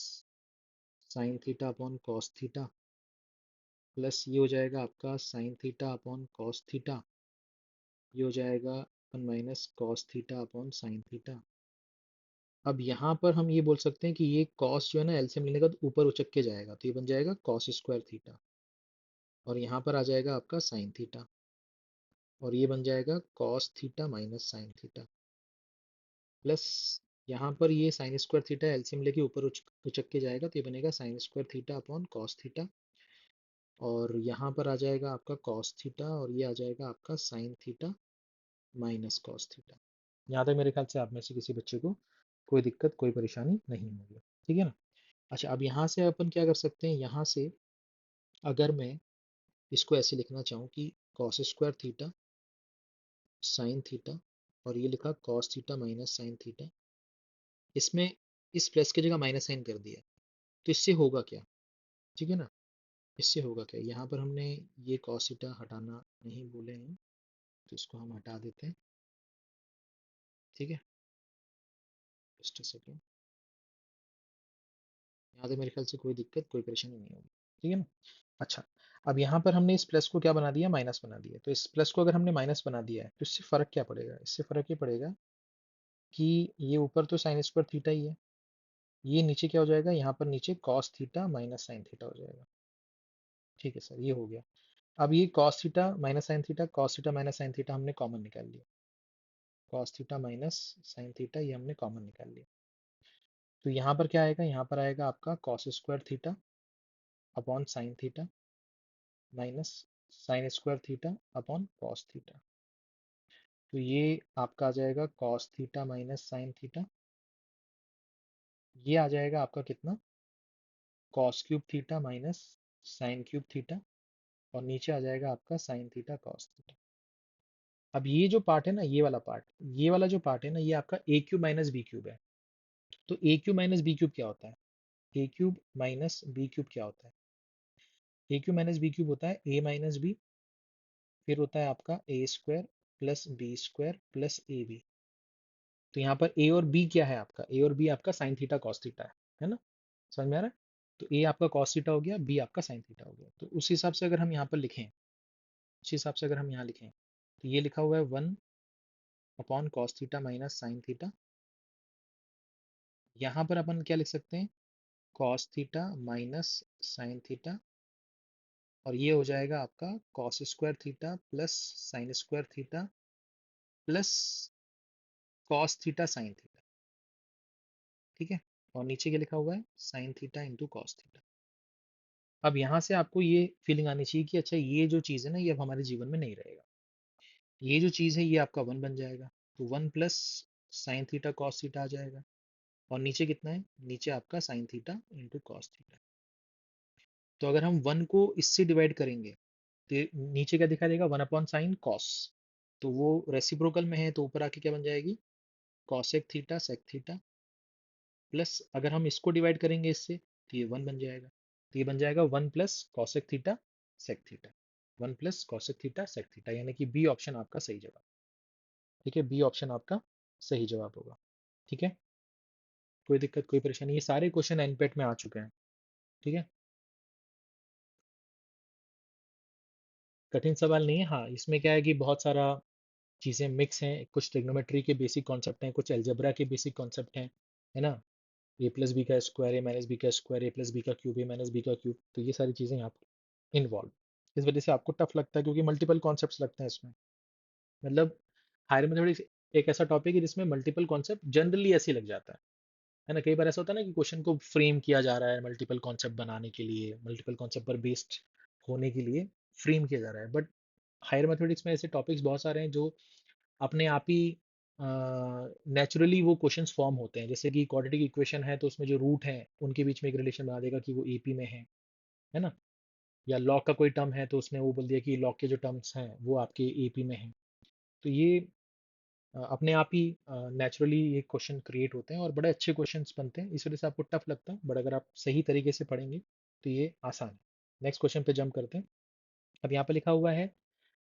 sine theta upon cos theta, plus ये हो जाएगा आपका sine theta upon cos theta, ये हो जाएगा 1 minus cos theta upon sine theta. अब यहाँ पर हम ये बोल सकते हैं कि ये कॉस जो है ना एलसीएम लेने का तो ऊपर उचक के जाएगा, तो ये बन जाएगा कॉस स्क्वायर थीटा, और यहाँ पर आ जाएगा आपका साइन थीटा, और ये बन जाएगा cos theta minus sine theta, plus यहाँ पर ये साइन स्क्वायर थीटा एलसीएम लेके ऊपर उचक के जाएगा, तो ये बनेगा sign square theta upon cos theta, और यहाँ पर आ जाएगा आपका कॉस थीटा, और ये आ जाएगा आपका sine theta minus cos theta. यहाँ तक मेरे ख्याल से आप में से किसी बच्चे को कोई दिक्कत कोई परेशानी नहीं होगी। ठीक है ना। अच्छा, अब यहाँ से अपन क्या कर सकते हैं, यहाँ से अगर मैं इसको ऐसे लिखना चाहूँ कि cos square theta sine theta, और ये लिखा cos theta minus sine theta, इसमें इस प्लस की जगह माइनस साइन कर दिया, तो इससे होगा क्या, ठीक है ना। इससे होगा क्या, यहाँ पर हमने ये कॉस थीटा हटाना नहीं बोले हैं, तो इसको हम हटा देते हैं। ठीक है, जस्ट अ सेकेंड। यहाँ तक मेरे ख्याल से कोई दिक्कत कोई परेशानी नहीं होगी। ठीक है ना। अच्छा, अब यहाँ पर हमने इस प्लस को क्या बना दिया, माइनस बना दिया। तो इस प्लस को अगर हमने माइनस बना दिया है तो इससे फर्क क्या पड़ेगा, इससे फर्क ये पड़ेगा कि ये ऊपर तो साइन स्क्वायर थीटा ही है, ये नीचे क्या हो जाएगा, यहाँ पर नीचे cos theta minus sine theta हो जाएगा। ठीक है सर, ये हो गया। अब ये cos theta minus sine theta, cos theta minus sine theta हमने कॉमन निकाल लिया, cos theta minus sine theta ये हमने कॉमन निकाल लिया। तो यहाँ पर क्या आएगा, यहाँ पर आएगा आपका cos square theta upon sine theta minus sine square theta upon cos theta. तो ये आपका आ जाएगा cos theta minus sine theta, ये आ जाएगा आपका कितना, cos cube theta minus sine cube theta, और नीचे आ जाएगा आपका साइन थीटा कॉस थीटा। अब ये जो पार्ट है ना, ये वाला पार्ट, ये वाला जो पार्ट है ना, ये आपका a cube minus b cube है। तो a cube minus b cube क्या होता है, a cube minus b cube क्या होता है, a cube minus b cube होता है ए माइनस बी, फिर होता है आपका a square plus B square plus a b. तो यहाँ पर ए और बी क्या है आपका, ए और बी आपका साइन थीटा कॉस थीटा है ना, समझ में आ रहा है। तो ए आपका कॉस थीटा हो गया, बी आपका साइन थीटा हो गया। तो उस हिसाब से अगर हम यहाँ पर लिखें, उस हिसाब से अगर हम यहाँ लिखें, तो ये लिखा हुआ है 1 cos theta minus sine theta. यहाँ पर अपन क्या लिख सकते हैं, cos theta minus sine theta, और ये हो जाएगा आपका cos square theta plus sine square theta plus cos theta sine theta. ठीक है, और नीचे क्या लिखा हुआ है, sine theta into cos theta. अब यहाँ से आपको ये फीलिंग आनी चाहिए कि अच्छा ये जो चीज़ है ना, ये अब हमारे जीवन में नहीं रहेगा, ये जो चीज़ है ये आपका 1 बन जाएगा। तो 1 plus sine theta cos theta आ जाएगा, और नीचे कितना है, नीचे आपका sine theta into cos theta. तो अगर हम 1 को इससे डिवाइड करेंगे तो नीचे क्या दिखा देगा, 1/साइन कॉस, तो वो रेसिप्रोकल में है, तो ऊपर आके क्या बन जाएगी, cosec theta sec theta, plus अगर हम इसको डिवाइड करेंगे इससे तो ये 1 बन जाएगा। तो ये बन जाएगा 1 plus cosec theta sec theta, 1 plus cosec theta sec theta, यानी कि बी ऑप्शन आपका सही जवाब। ठीक है, बी ऑप्शन आपका सही जवाब होगा। ठीक है, कोई दिक्कत कोई परेशानी, ये सारे क्वेश्चन एनपेट में आ चुके हैं। ठीक है, कठिन सवाल नहीं है। हाँ, इसमें क्या है कि बहुत सारा चीज़ें मिक्स हैं, कुछ ट्रिग्नोमेट्री के बेसिक कॉन्सेप्ट हैं, कुछ अलजेब्रा के बेसिक कॉन्सेप्ट हैं, है ना। ए प्लस बी का स्क्वायर, ए माइनस बी का स्क्वायर, ए प्लस बी का क्यूब, ए माइनस बी का क्यूब, तो ये सारी चीज़ें यहाँ पर इन्वॉल्व, इस वजह से आपको टफ लगता है क्योंकि मल्टीपल कॉन्सेप्ट्स लगते हैं इसमें। मतलब हायर मैथमेटिक्स एक ऐसा टॉपिक है जिसमें मल्टीपल कॉन्सेप्ट जनरली ऐसे ही लग जाता है ना। कई बार ऐसा होता है ना कि क्वेश्चन को फ्रेम किया जा रहा है मल्टीपल कॉन्सेप्ट बनाने के लिए, मल्टीपल कॉन्सेप्ट पर बेस्ड होने के लिए फ्रेम किया जा रहा है, बट हायर मैथमेटिक्स में ऐसे टॉपिक्स बहुत सारे हैं जो अपने आप ही नेचुरली वो क्वेश्चंस फॉर्म होते हैं। जैसे कि क्वाड्रेटिक इक्वेशन है तो उसमें जो रूट है उनके बीच में एक रिलेशन बना देगा कि वो एपी में है ना। या लॉग का कोई टर्म है तो उसने वो बोल दिया कि लॉग के जो टर्म्स हैं वो आपके एपी में हैं। तो ये अपने आप ही नेचुरली ये क्वेश्चन क्रिएट होते हैं और बड़े अच्छे क्वेश्चंस बनते हैं, इस वजह से आपको टफ लगता है, बट अगर आप सही तरीके से पढ़ेंगे तो ये आसान है। नेक्स्ट क्वेश्चन पे जंप करते हैं। अब यहाँ पे लिखा हुआ है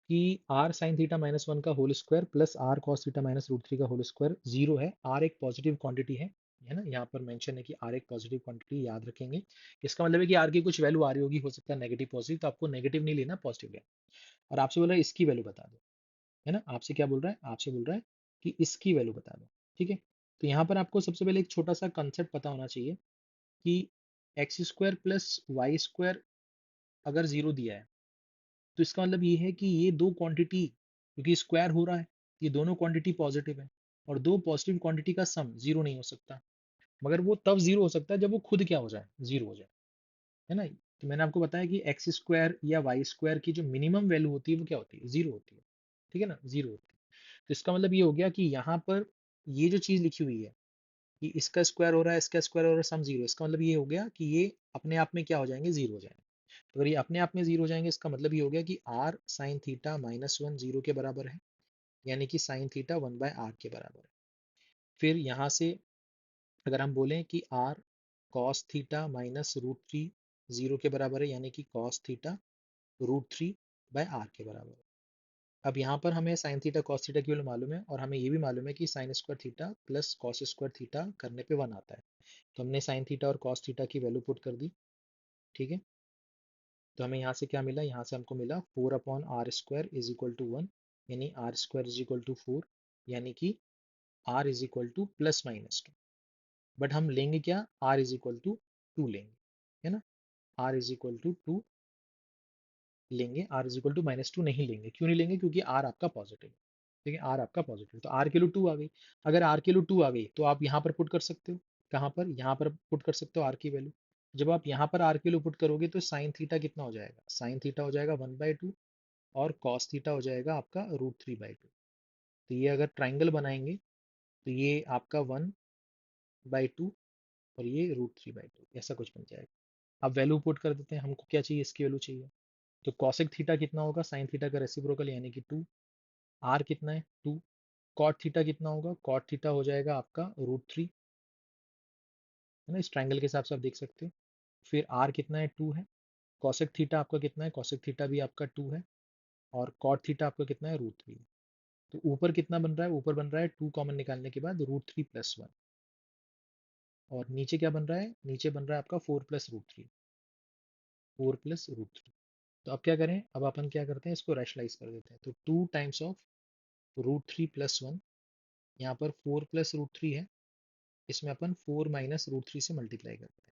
कि are sine theta minus one का whole square plus r cos theta minus root three का होल स्क्वायर जीरो है, आर एक पॉजिटिव क्वांटिटी है ना। यहाँ पर मेंशन है कि आर एक पॉजिटिव क्वांटिटी, याद रखेंगे। इसका मतलब है कि आर की कुछ वैल्यू आ रही होगी, हो सकता है नेगेटिव पॉजिटिव, तो आपको नेगेटिव नहीं लेना, पॉजिटिव लेना। और आपसे बोल रहा है इसकी वैल्यू बता दो, है ना। आपसे क्या बोल रहा है, आपसे बोल रहा है कि इसकी वैल्यू बता दो। ठीक है, तो यहाँ पर आपको सबसे पहले एक छोटा सा कंसेप्ट पता होना चाहिए कि X square plus Y square अगर जीरो दिया है तो इसका मतलब ये है कि ये दो क्वांटिटी, क्योंकि स्क्वायर हो रहा है, ये दोनों क्वांटिटी पॉजिटिव है, और दो पॉजिटिव क्वांटिटी का सम जीरो नहीं हो सकता। मगर वो तब जीरो हो सकता है जब वो खुद क्या हो जाए, जीरो हो जाए, है ना। तो मैंने आपको बताया कि एक्स स्क्वायर या वाई स्क्वायर की जो मिनिमम वैल्यू होती है वो क्या होती है, जीरो होती है। ठीक है ना, जीरो होती है। तो इसका मतलब ये हो गया कि यहाँ पर ये जो चीज लिखी हुई है कि इसका स्क्वायर हो रहा है, इसका स्क्वायर हो रहा है, सम जीरो, इसका मतलब ये हो गया कि ये अपने आप में क्या हो जाएंगे, जीरो हो जाएंगे। तो अगर ये अपने आप में जीरो हो जाएंगे, इसका मतलब ये हो गया कि are sine theta minus one zero के बराबर है, यानी कि sine theta one by R के बराबर है। फिर यहाँ से अगर हम बोलें कि R cos theta minus root three zero के बराबर है, यानी कि cos theta root three by R के बराबर है। अब यहाँ पर हमें साइन थीटा कॉस थीटा की वैल्यू मालूम है, और हमें ये भी मालूम है कि sine square theta plus cos square theta करने पे 1 आता है। तो हमने साइन थीटा और कॉस थीटा की वैल्यू पुट कर दी। ठीक है, तो हमें यहाँ से क्या मिला, यहाँ से हमको मिला 4/r² इज इक्वल टू 1, यानी r² इज इक्वल टू 4, यानी कि r is equal to ±2। But हम लेंगे क्या, r इज इक्वल टू 2 लेंगे, है ना। r इज इक्वल टू 2 लेंगे, r इज इक्वल टू -2 नहीं लेंगे। क्यों नहीं लेंगे, क्योंकि r आपका पॉजिटिव है। ठीक है, r आपका पॉजिटिव, तो r की वैल्यू 2 आ गई। अगर r की वैल्यू 2 आ गई तो आप यहाँ पर पुट कर सकते हो। कहाँ पर, यहाँ पर पुट कर सकते हो r की वैल्यू। जब आप यहाँ पर r की वैल्यू पुट करोगे तो साइन थीटा कितना हो जाएगा, साइन थीटा हो जाएगा 1/2, और कॉस थीटा हो जाएगा आपका √3/2। तो ये अगर ट्राइंगल बनाएंगे तो ये आपका 1/2 और ये √3/2 ऐसा कुछ बन जाएगा। अब वैल्यू पुट कर देते हैं, हमको क्या चाहिए, इसकी वैल्यू चाहिए। तो कॉसेक थीटा कितना होगा, साइन थीटा का रेसिप्रोकल यानी कि 2। आर कितना है, 2। कॉट थीटा कितना होगा, कॉट थीटा हो जाएगा आपका √3, है ना। इस ट्राइंगल के हिसाब से आप देख सकते हो। फिर आर कितना है, 2 है। कॉसेक थीटा आपका कितना है, कॉसेक थीटा भी आपका 2 है। और कॉट थीटा आपका कितना है, √3। तो ऊपर कितना बन रहा है, ऊपर बन रहा है 2 कॉमन निकालने के बाद √3 + 1। और नीचे क्या बन रहा है, नीचे बन रहा है आपका 4 + √3, 4 + √3। तो अब क्या करें, अब अपन क्या करते हैं, इसको रैशनलाइज कर देते हैं। तो 2 टाइम्स ऑफ √3 + 1, यहाँ पर 4 + √3 है, इसमें अपन 4 - √3 से मल्टीप्लाई करते हैं।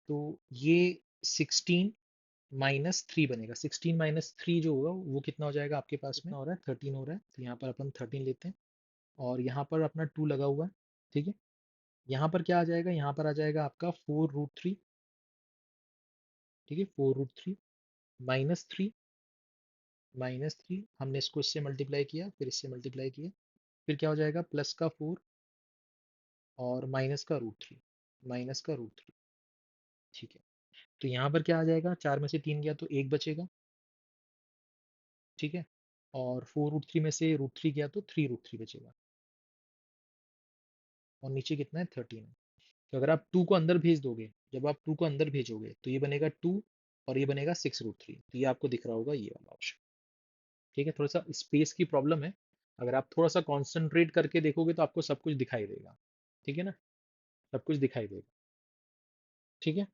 तो ये 16 - 3 बनेगा। 16 - 3 जो होगा वो कितना हो जाएगा आपके पास में, कितना हो रहा है, 13 हो रहा है। तो यहाँ पर अपन 13 लेते हैं, और यहाँ पर अपना 2 लगा हुआ है। ठीक है, यहाँ पर क्या आ जाएगा, यहाँ पर आ जाएगा आपका 4 √3। ठीक है, 4 √3 -3, -3 हमने इसको इससे मल्टीप्लाई किया, फिर इससे मल्टीप्लाई किया, फिर क्या हो जाएगा, प्लस का 4 और माइनस का √3, माइनस का √3। ठीक है, तो यहाँ पर क्या आ जाएगा, 4 में से 3 गया तो 1 बचेगा। ठीक है, और 4 √3 में से √3 गया तो 3 √3 बचेगा, और नीचे कितना है, 13 है। तो अगर आप 2 को अंदर भेज दोगे, जब आप 2 को अंदर भेजोगे तो ये बनेगा 2, और ये बनेगा 6 √3। तो ये आपको दिख रहा होगा, ये वाला ऑप्शन। ठीक है, थोड़ा सा स्पेस की प्रॉब्लम है। अगर आप थोड़ा सा कॉन्सेंट्रेट करके देखोगे तो आपको सब कुछ दिखाई देगा। ठीक है ना, सब कुछ दिखाई देगा। ठीक है,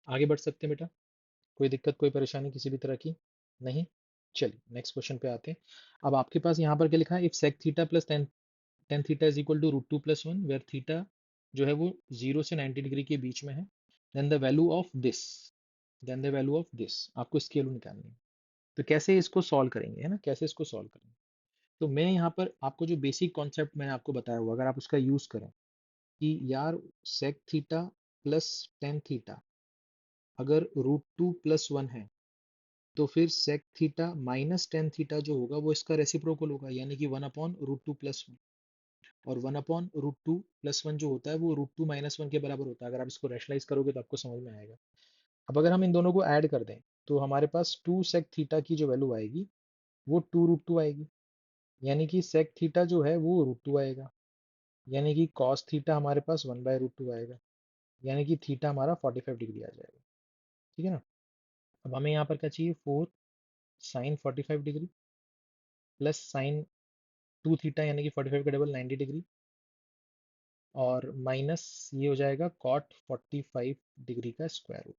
आगे बढ़ सकते हैं बेटा। कोई दिक्कत, कोई परेशानी किसी भी तरह की नहीं। चलिए नेक्स्ट क्वेश्चन पे आते हैं। अब आपके पास यहाँ पर क्या लिखा है, if sec theta plus tan theta is equal to √2 + 1, where theta जो है वो 0 से 90 डिग्री के बीच में है, then the value of this, then the value of this, आपको इसकी वैल्यू निकालनी है। तो कैसे इसको सॉल्व करेंगे, है ना, कैसे इसको सॉल्व करेंगे। तो मैं यहाँ पर आपको जो बेसिक कॉन्सेप्ट मैंने आपको बताया हुआ, अगर आप उसका यूज करें कि यार sec theta plus tan theta अगर √2 + 1 है, तो फिर sec theta minus tan theta जो होगा वो इसका रेसिप्रोकल होगा, यानी कि 1/√2 + 1। और 1/√2 + 1 जो होता है वो √2 - 1 के बराबर होता है। अगर आप इसको रैशनलाइज करोगे तो आपको समझ में आएगा। अब अगर हम इन दोनों को ऐड कर दें तो हमारे पास 2 सेक थीटा की जो वैल्यू आएगी वो 2 √2 आएगी, यानी कि सेक थीटा जो है वो √2 आएगा, यानी कि कॉस थीटा हमारे पास 1/√2 आएगा, यानी कि थीटा हमारा 45 डिग्री आ जाएगा। ठीक है ना। अब हमें यहाँ पर क्या चाहिए, 4 sine 45 degree plus sine 2 theta यानी कि 45 का डबल 90 डिग्री, और माइनस ये हो जाएगा कॉट 45 डिग्री का स्क्वायर रूट।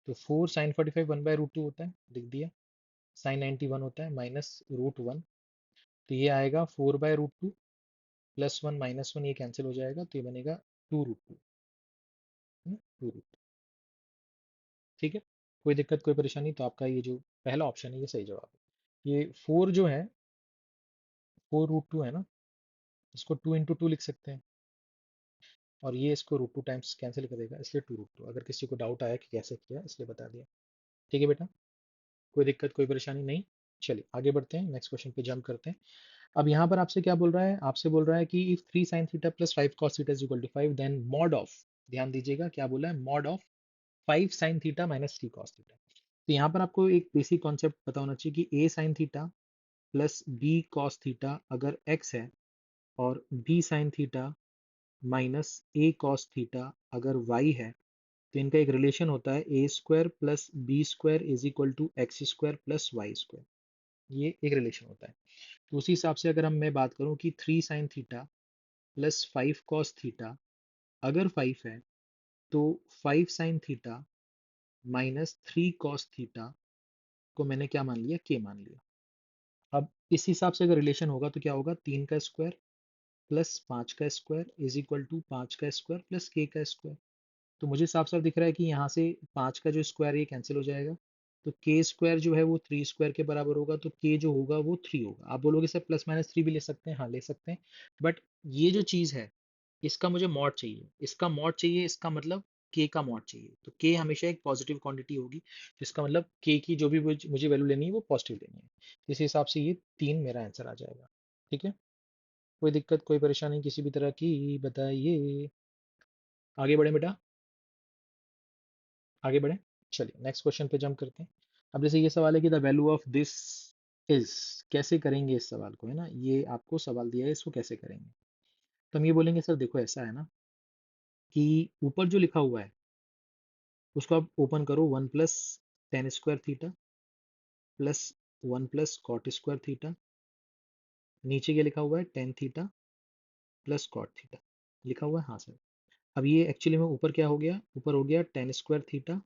तो 4 साइन 45 1/√2 होता है, लिख दिया। साइन 91 होता है माइनस √1। तो ये आएगा 4/√2 + 1 - 1, ये कैंसिल हो जाएगा, तो ये बनेगा 2 √2, 2 √2। ठीक है, कोई दिक्कत, कोई परेशानी। तो आपका ये जो पहला ऑप्शन है ये सही जवाब है। ये 4 जो है 4 √2 है ना, इसको 2 × 2 लिख सकते हैं, और ये इसको √2 टाइम्स कैंसिल करेगा, इसलिए 2 √2। अगर किसी को डाउट आया कि कैसे किया, इसलिए बता दिया। ठीक है बेटा, कोई दिक्कत, कोई परेशानी नहीं। चलिए आगे बढ़ते हैं, नेक्स्ट क्वेश्चन पे जंप करते हैं। अब यहाँ पर आपसे क्या बोल रहा है, आपसे बोल रहा है कि if 3 sin theta plus 5 cos theta is equal to 5, then mod of, ध्यान दीजिएगा क्या बोला है, mod of 5 sin theta minus 3 cos theta. तो यहाँ पर आपको एक बेसिक कॉन्सेप्ट पता होना चाहिए कि a sin theta plus b cos theta अगर x है, और b sin theta minus a cos theta अगर y है, तो इनका एक रिलेशन होता है a square plus B square is equal to x square plus Y square. ये एक रिलेशन होता है। तो उसी हिसाब से अगर हम मैं बात करूं कि 3 sin theta plus 5 cos theta अगर 5 है, तो 5 sin theta minus 3 cos theta को मैंने क्या मान लिया, के मान लिया। अब इस हिसाब से अगर रिलेशन होगा तो क्या होगा, 3 का स्क्वायर प्लस 5 का स्क्वायर इज इक्वल टू 5 का स्क्वायर प्लस के स्क्वायर। तो मुझे साफ साफ दिख रहा है कि यहाँ से 5 का जो स्क्वायर ये कैंसिल हो जाएगा, तो के स्क्वायर जो है वो 3 स्क्वायर के बराबर होगा, तो के जो होगा वो 3 होगा। आप बोलोगे सर +-3 भी ले सकते हैं, हाँ ले सकते हैं, बट ये जो चीज़ है इसका मुझे मॉड चाहिए, इसका मॉड चाहिए, इसका मतलब के का मॉड चाहिए। तो के हमेशा एक पॉजिटिव क्वांटिटी होगी, जिसका मतलब के की जो भी मुझे वैल्यू लेनी है वो पॉजिटिव लेनी है। इस हिसाब से ये 3 मेरा आंसर आ जाएगा। ठीक है, कोई दिक्कत कोई परेशानी किसी भी तरह की बताइए। आगे बढ़े बेटा, आगे बढ़े। चलिए नेक्स्ट क्वेश्चन पे जंप करते हैं। अब जैसे ये सवाल है कि the value of this is, कैसे करेंगे इस सवाल को, है ना, ये आपको सवाल दिया है, इसको कैसे करेंगे। तो हम ये बोलेंगे सर देखो ऐसा है ना कि ऊपर जो लिखा हुआ है उसको आप ओपन करो, 1 + tan² theta plus 1 + cot² theta, नीचे क्या लिखा हुआ है, tan theta plus cot theta लिखा हुआ है, हाँ सर। अब ये एक्चुअली में ऊपर क्या हो गया, ऊपर हो गया tan² theta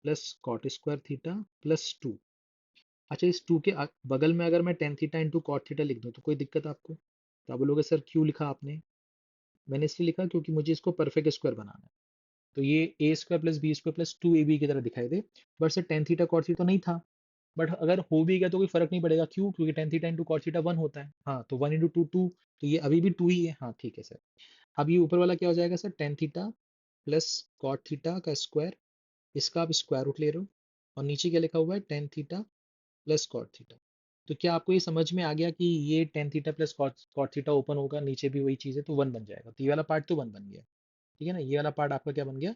plus cot² theta +2। अच्छा, इस 2 के बगल में अगर मैं tan theta into cot theta लिख दूं तो कोई दिक्कत आपको, तो आप बोलोगे सर क्यों लिखा आपने। मैंने इसलिए लिखा क्योंकि मुझे इसको परफेक्ट स्क्वायर बनाना है, तो ये a² plus B square plus 2ab की तरह दिखाई दे। But sir tan theta cot theta तो नहीं था, बट अगर हो भी गया तो कोई फर्क नहीं पड़ेगा, क्यों, क्योंकि tan theta into cot theta 1 होता है, हाँ तो 1 इंटू 2 2, तो ये अभी भी 2 ही है, हाँ ठीक है सर। अब ये ऊपर वाला क्या हो जाएगा sir, tan theta plus cot theta का स्क्वायर, इसका आप स्क्वायर रूट ले रहे हो, और नीचे क्या लिखा हुआ है, tan theta plus cot theta. तो क्या आपको ये समझ में आ गया कि ये tan theta plus cot theta open होगा, नीचे भी वही चीज़ है, तो 1 बन जाएगा। तो ये वाला पार्ट तो 1 बन गया, ठीक है ना, ये वाला पार्ट आपका क्या बन गया,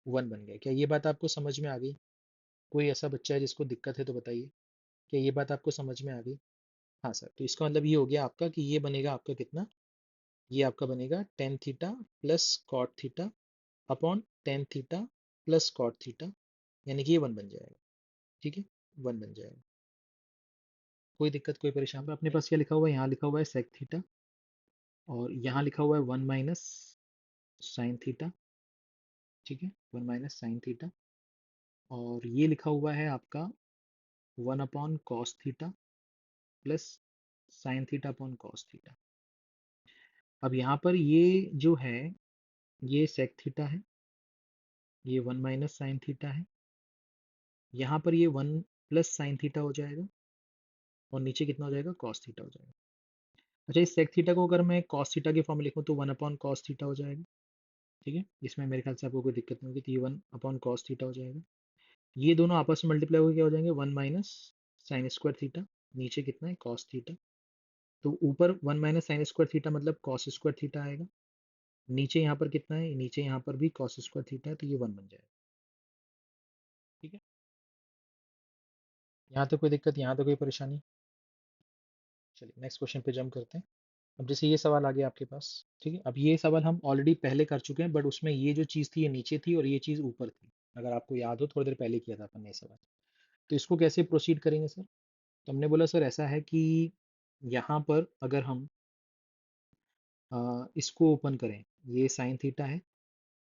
1 बन गया। क्या ये बात आपको समझ में आ गई। कोई ऐसा बच्चा है जिसको दिक्कत है तो बताइए, क्या ये बात आपको समझ में आ गई। हाँ सर, तो इसका मतलब ये हो गया आपका कि ये बनेगा आपका कितना, ये आपका बनेगा tan theta plus cot theta upon tan theta plus cot theta, यानी कि ये 1 बन जाएगा। ठीक है, 1 बन जाएगा। कोई दिक्कत कोई परेशानी, अपने पास क्या लिखा हुआ है, यहाँ लिखा हुआ है sec थीटा, और यहाँ लिखा हुआ है 1 - sin थीटा। ठीक है, 1 - sin थीटा, और ये लिखा हुआ है आपका 1/cos theta plus sin theta upon cos theta. अब यहाँ पर ये जो है ये sec थीटा है, ये 1 - sin थीटा है, यहाँ पर ये 1 + sin थीटा हो जाएगा, और नीचे कितना हो जाएगा, cos थीटा हो जाएगा। अच्छा, इस sec थीटा को अगर मैं cos थीटा के फॉर्म में लिखूँ तो 1/cos थीटा हो जाएगा। ठीक है, इसमें मेरे ख्याल से आपको कोई दिक्कत नहीं होगी, तो ये 1/cos थीटा हो जाएगा। ये दोनों आपस में मल्टीप्लाई होकर क्या हो जाएंगे, 1 - sin² थीटा, नीचे कितना है, cos थीटा। तो ऊपर 1 - sin² थीटा मतलब cos² थीटा आएगा, नीचे यहाँ पर कितना है, नीचे यहाँ पर भी cos² थीटा है, तो ये 1 बन जाएगा। ठीक है, यहाँ तो कोई दिक्कत, यहाँ तो कोई परेशानी। चलिए नेक्स्ट क्वेश्चन पे जंप करते हैं। अब जैसे ये सवाल आ गया आपके पास, ठीक है, अब ये सवाल हम ऑलरेडी पहले कर चुके हैं, बट उसमें ये जो चीज़ थी ये नीचे थी और ये चीज़ ऊपर थी, अगर आपको याद हो थोड़ी देर पहले किया था अपन ने ये सवाल। तो इसको कैसे प्रोसीड करेंगे सर। तो हमने बोला सर ऐसा है कि यहाँ पर अगर हम इसको ओपन करें, ये साइन थीटा है,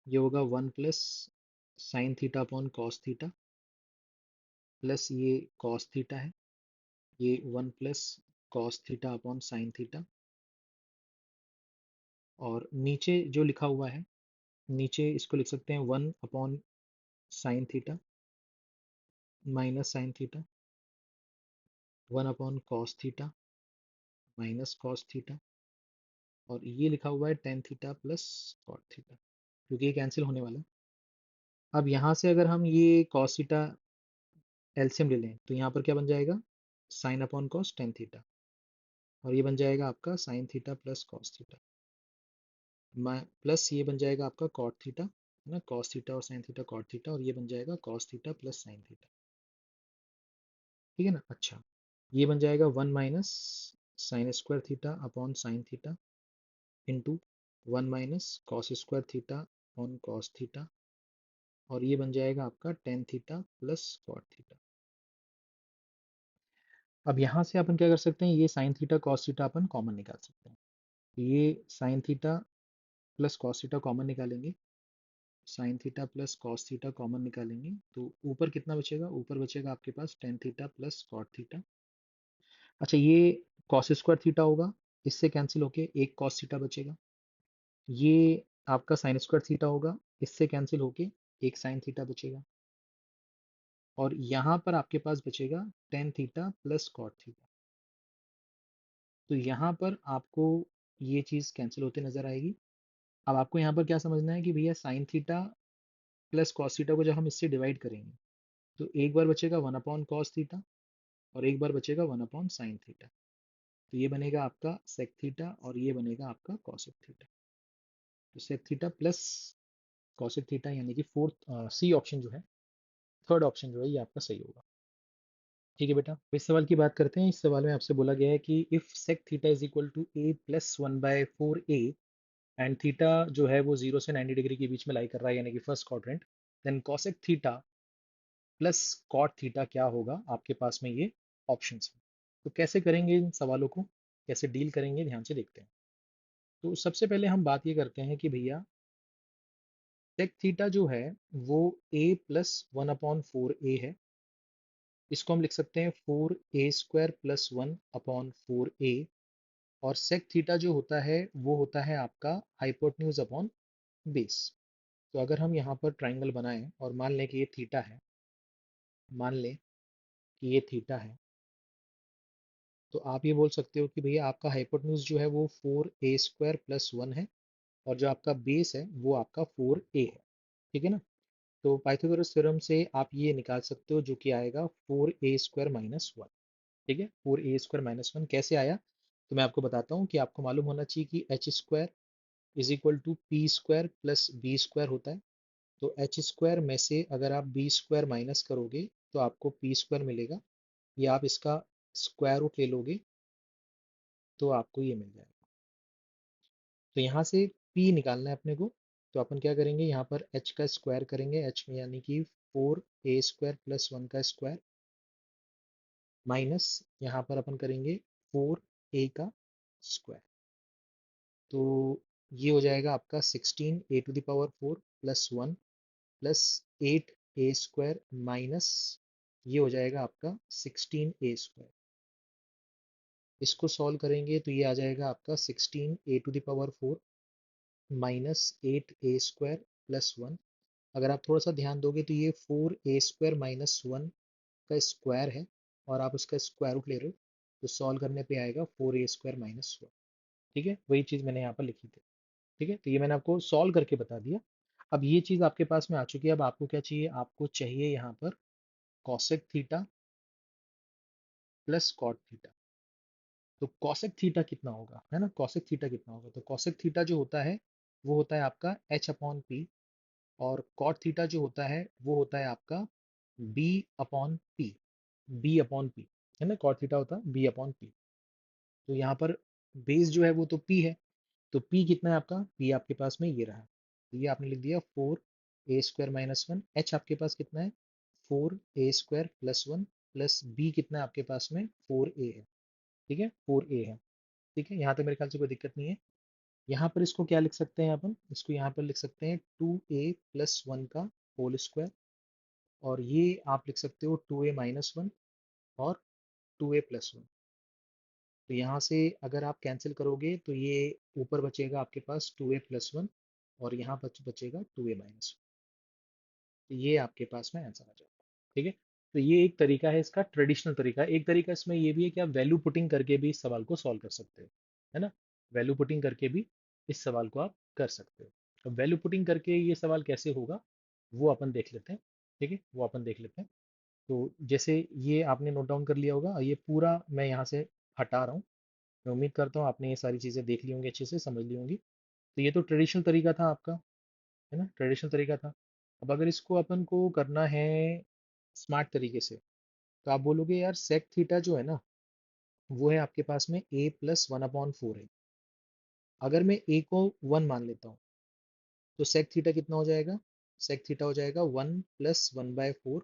ये होगा 1 + sin theta upon cos theta, plus ये कॉस थीटा है, ये 1 + cos theta upon sine theta, और नीचे जो लिखा हुआ है, नीचे इसको लिख सकते हैं 1/sin theta minus sine theta, 1/cos theta minus cos theta, और ये लिखा हुआ है tan theta plus cot theta, क्योंकि ये कैंसिल होने वाला है। अब यहाँ से अगर हम ये कॉस थीटा एलसीएम ले लें तो यहाँ पर क्या बन जाएगा, sin/cos tan थीटा, और ये बन जाएगा आपका sine theta plus cos theta, plus ये बन जाएगा आपका कॉट थीटा, है ना, कॉस थीटा और साइन थीटा कॉट थीटा, और ये बन जाएगा cos theta plus sine theta. ठीक है ना। अच्छा, ये बन जाएगा 1 - sin² theta upon sine theta into 1 - cos² theta upon cos theta और ये बन जाएगा आपका tan theta plus cot theta. अब यहाँ से अपन क्या कर सकते हैं, ये साइन थीटा कॉस थीटा अपन कॉमन निकाल सकते हैं। तो ये sine theta plus cos theta common निकालेंगे, sine theta plus cos theta common निकालेंगे तो ऊपर कितना बचेगा, ऊपर बचेगा आपके पास tan theta plus cot theta. अच्छा, ये कॉस स्क्वायर थीटा होगा, इससे कैंसिल होके एक कॉस थीटा बचेगा। ये आपका साइन स्क्वायर थीटा होगा, इससे कैंसिल होके एक साइन थीटा बचेगा। और यहाँ पर आपके पास बचेगा tan theta plus cot theta. तो यहाँ पर आपको ये चीज़ कैंसिल होते नजर आएगी। अब आपको यहाँ पर क्या समझना है कि भैया sign theta plus cos theta को जब हम इससे डिवाइड करेंगे तो एक बार बचेगा वन अपॉन कॉस थीटा और एक बार बचेगा वन अपॉन साइन थीटा। तो ये बनेगा आपका सेक थीटा और ये बनेगा आपका कॉसेक थीटा। तो sec theta plus cosec theta यानी कि फोर्थ सी ऑप्शन जो है, थर्ड ऑप्शन जो है ये आपका सही होगा। ठीक है बेटा, तो इस सवाल की बात करते हैं। इस सवाल में आपसे बोला गया है कि if sec theta is equal to A plus one by four A and theta जो है वो 0 से 90 डिग्री के बीच में लाई कर रहा है यानी कि first quadrant, then cosec theta plus cot theta क्या होगा। आपके पास में ये ऑप्शंस हैं। तो कैसे करेंगे इन सवालों को, कैसे डील करेंगे, ध्यान से देखते हैं। तो सबसे पहले हम बात ये करते हैं कि भैया सेक थीटा जो है वो a plus one upon four a है। इसको हम लिख सकते हैं four A square plus one upon four a. और सेक थीटा जो होता है वो होता है आपका हाइपोटेन्यूज अपॉन बेस। तो अगर हम यहाँ पर ट्राइंगल बनाएं और मान लें कि ये थीटा है, मान लें कि ये थीटा है, तो आप ये बोल सकते हो कि भैया आपका हाइपोटेन्यूज जो है वो फोर ए स्क्वायर प्लस वन है और जो आपका बेस है वो आपका फोर ए है। ठीक है ना। तो पाइथागोरस थ्योरम से आप ये निकाल सकते हो जो कि आएगा फोर ए स्क्वायर माइनस वन। ठीक है, फोर ए स्क्वायर माइनस वन कैसे आया, तो मैं आपको बताता हूँ कि आपको मालूम होना चाहिए कि H square is equal to P square plus B square होता है। तो एच स्क्वायर में से अगर आप बी स्क्वायर माइनस करोगे तो आपको पी स्क्वायर मिलेगा, या आप इसका स्क्वायर रूट ले लोगे तो आपको ये मिल जाएगा। तो यहाँ से p निकालना है अपने को। तो अपन क्या करेंगे, यहाँ पर h का स्क्वायर करेंगे, h में यानी कि फोर ए स्क्वायर प्लस वन का स्क्वायर माइनस यहाँ पर अपन करेंगे फोर ए का स्क्वायर। तो ये हो जाएगा आपका sixteen A to the power four plus one plus eight A square minus ये हो जाएगा आपका सिक्सटीन ए स्क्वायर। इसको सॉल्व करेंगे तो ये आ जाएगा आपका sixteen A to the power four minus eight A square plus one. अगर आप थोड़ा सा ध्यान दोगे तो ये फोर ए स्क्वायर माइनस वन का स्क्वायर है और आप उसका स्क्वायर रूट ले रहे हो, तो सॉल्व करने पे आएगा फोर ए स्क्वायर माइनस वन। ठीक है, वही चीज़ मैंने यहाँ पर लिखी थी। ठीक है, तो ये मैंने आपको सॉल्व करके बता दिया। अब ये चीज़ आपके पास में आ चुकी है। अब आपको क्या चाहिए, आपको चाहिए यहाँ पर cosec theta plus cot theta. तो कॉसेक थीटा कितना होगा, है ना, कॉसेक थीटा कितना होगा, तो कॉसेक थीटा जो होता है वो होता है आपका एच अपॉन पी। और कॉट थीटा जो होता है वो होता है आपका B upon P, B upon P, है ना, कॉट थीटा होता है बी अपॉन पी। तो यहाँ पर बेस जो है वो तो पी है, तो पी कितना है आपका, पी आपके पास में ये रहा। तो ये आपने लिख दिया फोर ए स्क्वायर माइनस वन। एच आपके पास कितना है, फोर ए square plus one plus b कितना है आपके पास में फोर ए है। ठीक है, फोर ए है। ठीक है, यहाँ तक मेरे ख्याल से कोई दिक्कत नहीं है। यहाँ पर इसको क्या लिख सकते हैं अपन, इसको यहाँ पर लिख सकते हैं टू ए प्लस वन का होल स्क्वायर। और ये आप लिख सकते हो टू ए माइनस वन और टू ए प्लस वन। तो यहाँ से अगर आप कैंसिल करोगे तो ये ऊपर बचेगा आपके पास टू ए प्लस वन और यहाँ बचेगा टू ए माइनस वन। तो ये आपके पास में आंसर आ जाएगा। ठीक है, तो ये एक तरीका है, इसका ट्रेडिशनल तरीका। एक तरीका इसमें ये भी है कि आप वैल्यू पुटिंग करके भी इस सवाल को सॉल्व कर सकते हो, है ना, वैल्यू पुटिंग करके भी इस सवाल को आप कर सकते हो। तो वैल्यू पुटिंग करके ये सवाल कैसे होगा वो अपन देख लेते हैं। ठीक है, वो अपन देख लेते हैं। तो जैसे ये आपने नोट डाउन कर लिया होगा, ये पूरा मैं यहाँ से हटा रहा हूँ। मैं उम्मीद करता हूँ आपने ये सारी चीज़ें देख ली होंगी, अच्छे से समझ ली होंगी। तो ये तो ट्रेडिशनल तरीका था आपका, है ना, ट्रेडिशनल तरीका था। अब अगर इसको अपन को करना है स्मार्ट तरीके से, तो आप बोलोगे यार सेक थीटा जो है ना वो है आपके पास में ए प्लस वन अपॉन फोर है। अगर मैं ए को वन मान लेता हूँ तो सेक थीटा कितना हो जाएगा, सेक थीटा हो जाएगा 1 + 1/4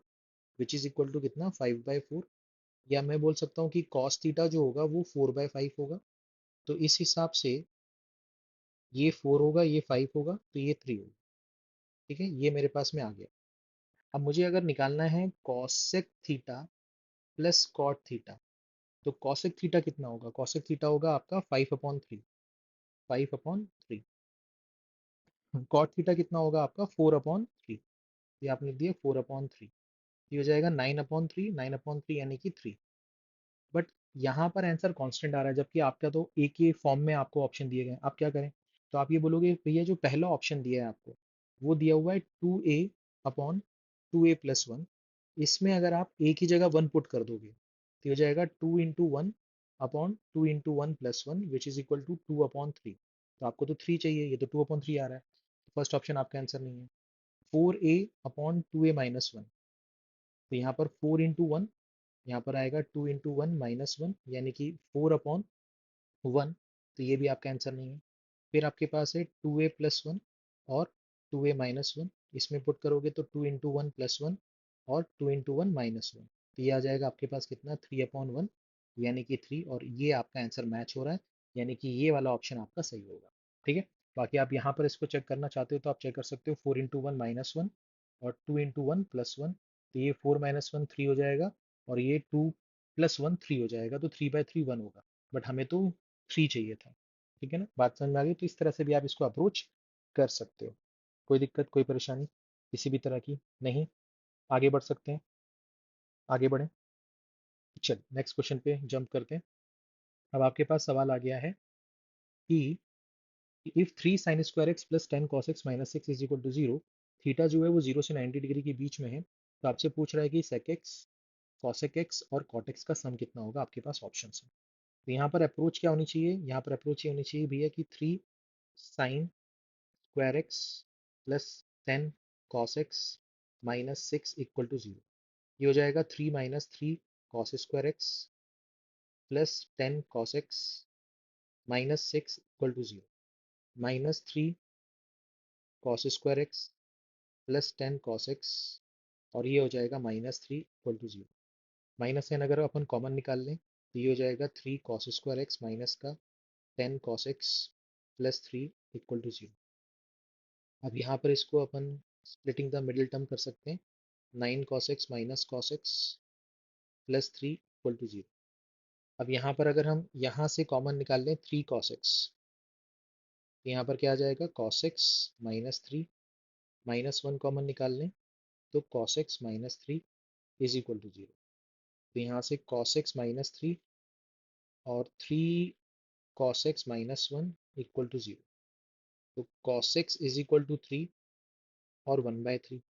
विच इज इक्वल टू कितना 5/4, या मैं बोल सकता हूँ कि कॉस थीटा जो होगा वो 4/5 होगा। तो इस हिसाब से ये 4 होगा, ये 5 होगा, तो ये 3 होगा। ठीक है, ये मेरे पास में आ गया। अब मुझे अगर निकालना है cosec theta plus cot theta, तो कॉसेक थीटा कितना होगा? कॉसेक थीटा होगा आपका 5/3, 5/3। कॉट थीटा कितना होगा आपका 4/3, ये आपने लिख दिया 4/3। ये हो जाएगा 9/3, 9/3 यानी कि 3। बट यहाँ पर आंसर कांस्टेंट आ रहा है, जबकि आपका तो एक ही फॉर्म में आपको ऑप्शन दिए गए। आप क्या करें? तो आप ये बोलोगे भैया जो पहला ऑप्शन दिया है आपको, वो दिया हुआ है 2a/2a+1। इसमें अगर आप एक ही जगह 1 पुट कर दोगे तो हो जाएगा 2 × 1/2 × 1 + 1 विच इज इक्वल टू 2/3। तो आपको तो 3 चाहिए, ये तो 2/3 आ रहा है। फर्स्ट ऑप्शन आपका आंसर नहीं है। 4a/2a-1, तो यहाँ पर 4 × 1, यहाँ पर आएगा 2 × 1 - 1 यानी कि 4/1, तो ये भी आपका आंसर नहीं है। फिर आपके पास है 2a+1 और 2a-1, इसमें पुट करोगे तो 2 × 1 + 1 और 2 × 1 - 1, तो ये आ जाएगा आपके पास कितना 3/1 यानी कि 3, और ये आपका आंसर मैच हो रहा है, यानी कि ये वाला ऑप्शन आपका सही होगा। ठीक है, बाकी आप यहाँ पर इसको चेक करना चाहते हो तो आप चेक कर सकते हो 4 × 1 - 1 और 2 × 1 + 1, तो ये 4 - 1 3 हो जाएगा, और ये 2 + 1 3 हो जाएगा, तो 3/3 1 होगा। बट हमें तो 3 चाहिए था। ठीक है ना, बात समझ में आ गई? तो इस तरह से भी आप इसको अप्रोच कर सकते हो। कोई दिक्कत, कोई परेशानी किसी भी तरह की नहीं? आगे बढ़ सकते हैं, आगे बढ़ें। चलिए नेक्स्ट क्वेश्चन पे जंप करते हैं। अब आपके पास सवाल आ गया है कि if 3 sin² x + 10 cos x - 6 is equal to 0, theta जो है वो 0 से 90 डिग्री के बीच में है, तो आपसे पूछ रहा है कि sec x, cosec x और cot x का सम कितना होगा। आपके पास ऑप्शन है, तो यहाँ पर अप्रोच क्या होनी चाहिए? यहाँ पर अप्रोच ये होनी चाहिए भैया कि 3 sin² x + 10 cos x - 6 equal to 0। ये हो जाएगा 3 - 3 cos² x + 10 cos x - 6 equal to 0, -3 cos² x + 10 cos x, और ये हो जाएगा -3 इक्वल टू 0। माइनस साइन अगर अपन कॉमन निकाल लें तो ये हो जाएगा 3 cos² x माइनस का 10 cos x + 3 इक्वल टू 0। अब यहाँ पर इसको अपन स्प्लिटिंग द मिडिल टर्म कर सकते हैं, 9 cos x - cos x + 3 equal to 0। अब यहाँ पर अगर हम यहाँ से कॉमन निकाल लें 3 cos x, तो यहाँ पर क्या आ जाएगा cos x - 3, -1 कॉमन निकाल लें तो cos x - 3 is equal to 0। तो यहाँ से cos x - 3 और 3 cos x - 1 इक्वल टू 0, तो cos x is equal to 3 और 1/3।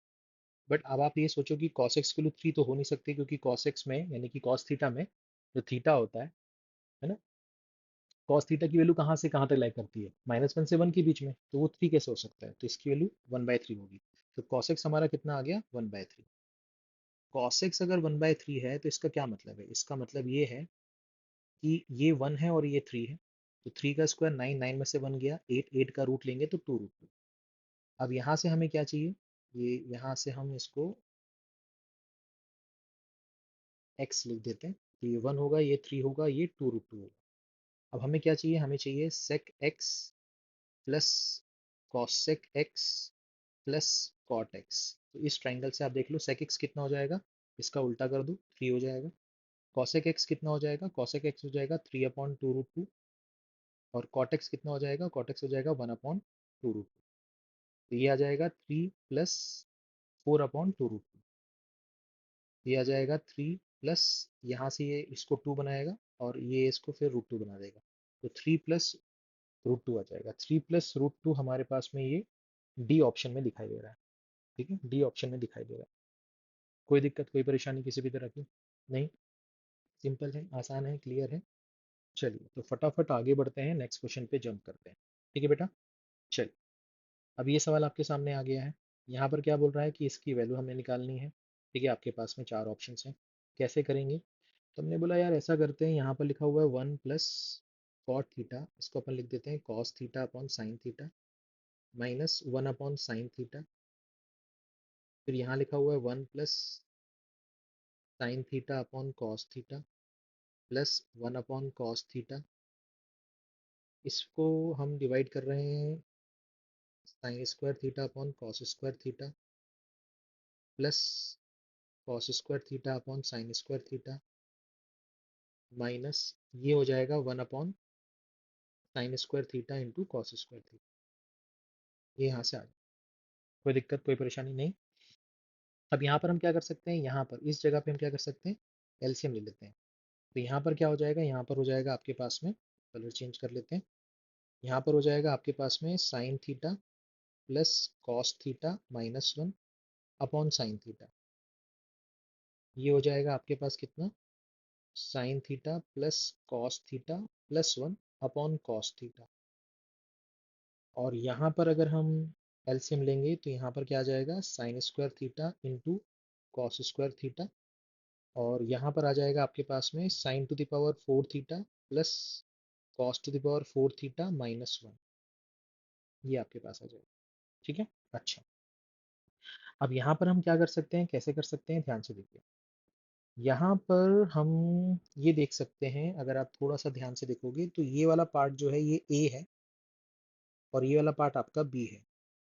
बट अब आप ये सोचो कि cos x के लिए 3 तो हो नहीं सकते, क्योंकि cos x में यानी कि cos थीटा में जो थीटा होता है ना, cos थीटा की वैल्यू कहाँ से कहाँ तक लाइक करती है? -1 से 1 के बीच में, तो वो 3 कैसे हो सकता है? तो इसकी वैल्यू 1/3 होगी। तो cos x हमारा कितना आ गया 1/3। cos x अगर 1/3 है तो इसका क्या मतलब है? इसका मतलब ये है कि ये 1 है और ये 3 है, तो 3 का स्क्वायर 9, 9 में से 1 गया 8, 8 का रूट लेंगे तो 2√2। अब यहाँ से हमें क्या चाहिए? ये यहाँ से हम इसको x लिख देते हैं, तो ये 1 होगा, ये 3 होगा, ये 2√2 होगा। अब हमें क्या चाहिए? हमें चाहिए sec x plus cosec x plus cot x। तो इस ट्राइंगल से आप देख लो sec x कितना हो जाएगा, इसका उल्टा कर दो 3 हो जाएगा। cosec x कितना हो जाएगा? cosec x हो जाएगा 3/2√2, और cot x कितना हो जाएगा? cot x हो जाएगा 1/2√2। तो ये आ जाएगा 3 प्लस 4/2√2, ये आ जाएगा 3 प्लस, यहाँ से ये इसको 2 बनाएगा और ये इसको फिर √2 बना देगा, तो 3 प्लस √2 आ जाएगा। 3 प्लस √2 हमारे पास में ये डी ऑप्शन में दिखाई दे रहा है। ठीक है, डी ऑप्शन में दिखाई दे रहा है। कोई दिक्कत, कोई परेशानी किसी भी तरह की नहीं? सिंपल है, आसान है, क्लियर है। चलिए तो फटाफट आगे बढ़ते हैं, नेक्स्ट क्वेश्चन पे जंप करते हैं। ठीक है बेटा, चलिए अब ये सवाल आपके सामने आ गया है। यहाँ पर क्या बोल रहा है कि इसकी वैल्यू हमें निकालनी है। ठीक है, आपके पास में 4 ऑप्शन हैं, कैसे करेंगे? तो हमने बोला यार ऐसा करते हैं, यहाँ पर लिखा हुआ है 1 प्लस कॉट थीटा, इसको अपन लिख देते हैं cos theta upon sine theta, -1/sin theta फिर यहाँ लिखा हुआ है 1 plus sine theta upon cos theta plus 1 upon cos theta. इसको हम डिवाइड कर रहे हैं sine square theta upon cos square theta plus cos square theta upon sign square theta minus ये हो जाएगा 1 upon sine square theta into cos square theta. ये यहाँ से आ जाए, कोई दिक्कत कोई परेशानी नहीं। अब यहाँ पर हम क्या कर सकते हैं, यहाँ पर इस जगह पे हम क्या कर सकते हैं, एलसीएम ले लेते हैं। तो यहाँ पर क्या हो जाएगा, यहाँ पर हो जाएगा आपके पास में, कलर चेंज कर लेते हैं, यहाँ पर हो जाएगा आपके पास में sine theta plus cos theta -1 upon sine theta. ये हो जाएगा आपके पास कितना, sign theta plus cos theta +1 upon cos theta. और यहाँ पर अगर हम एलसीएम लेंगे तो यहाँ पर क्या आ जाएगा, sign square theta into cos square theta. और यहाँ पर आ जाएगा आपके पास में sign to the power 4 theta plus cos to the power 4 theta -1। ये आपके पास आ जाएगा, ठीक है। अच्छा, अब यहाँ पर हम क्या कर सकते हैं, कैसे कर सकते हैं, ध्यान से देखिए। यहाँ पर हम ये देख सकते हैं, अगर आप थोड़ा सा ध्यान से देखोगे तो ये वाला पार्ट जो है ये ए है और ये वाला पार्ट आपका बी है।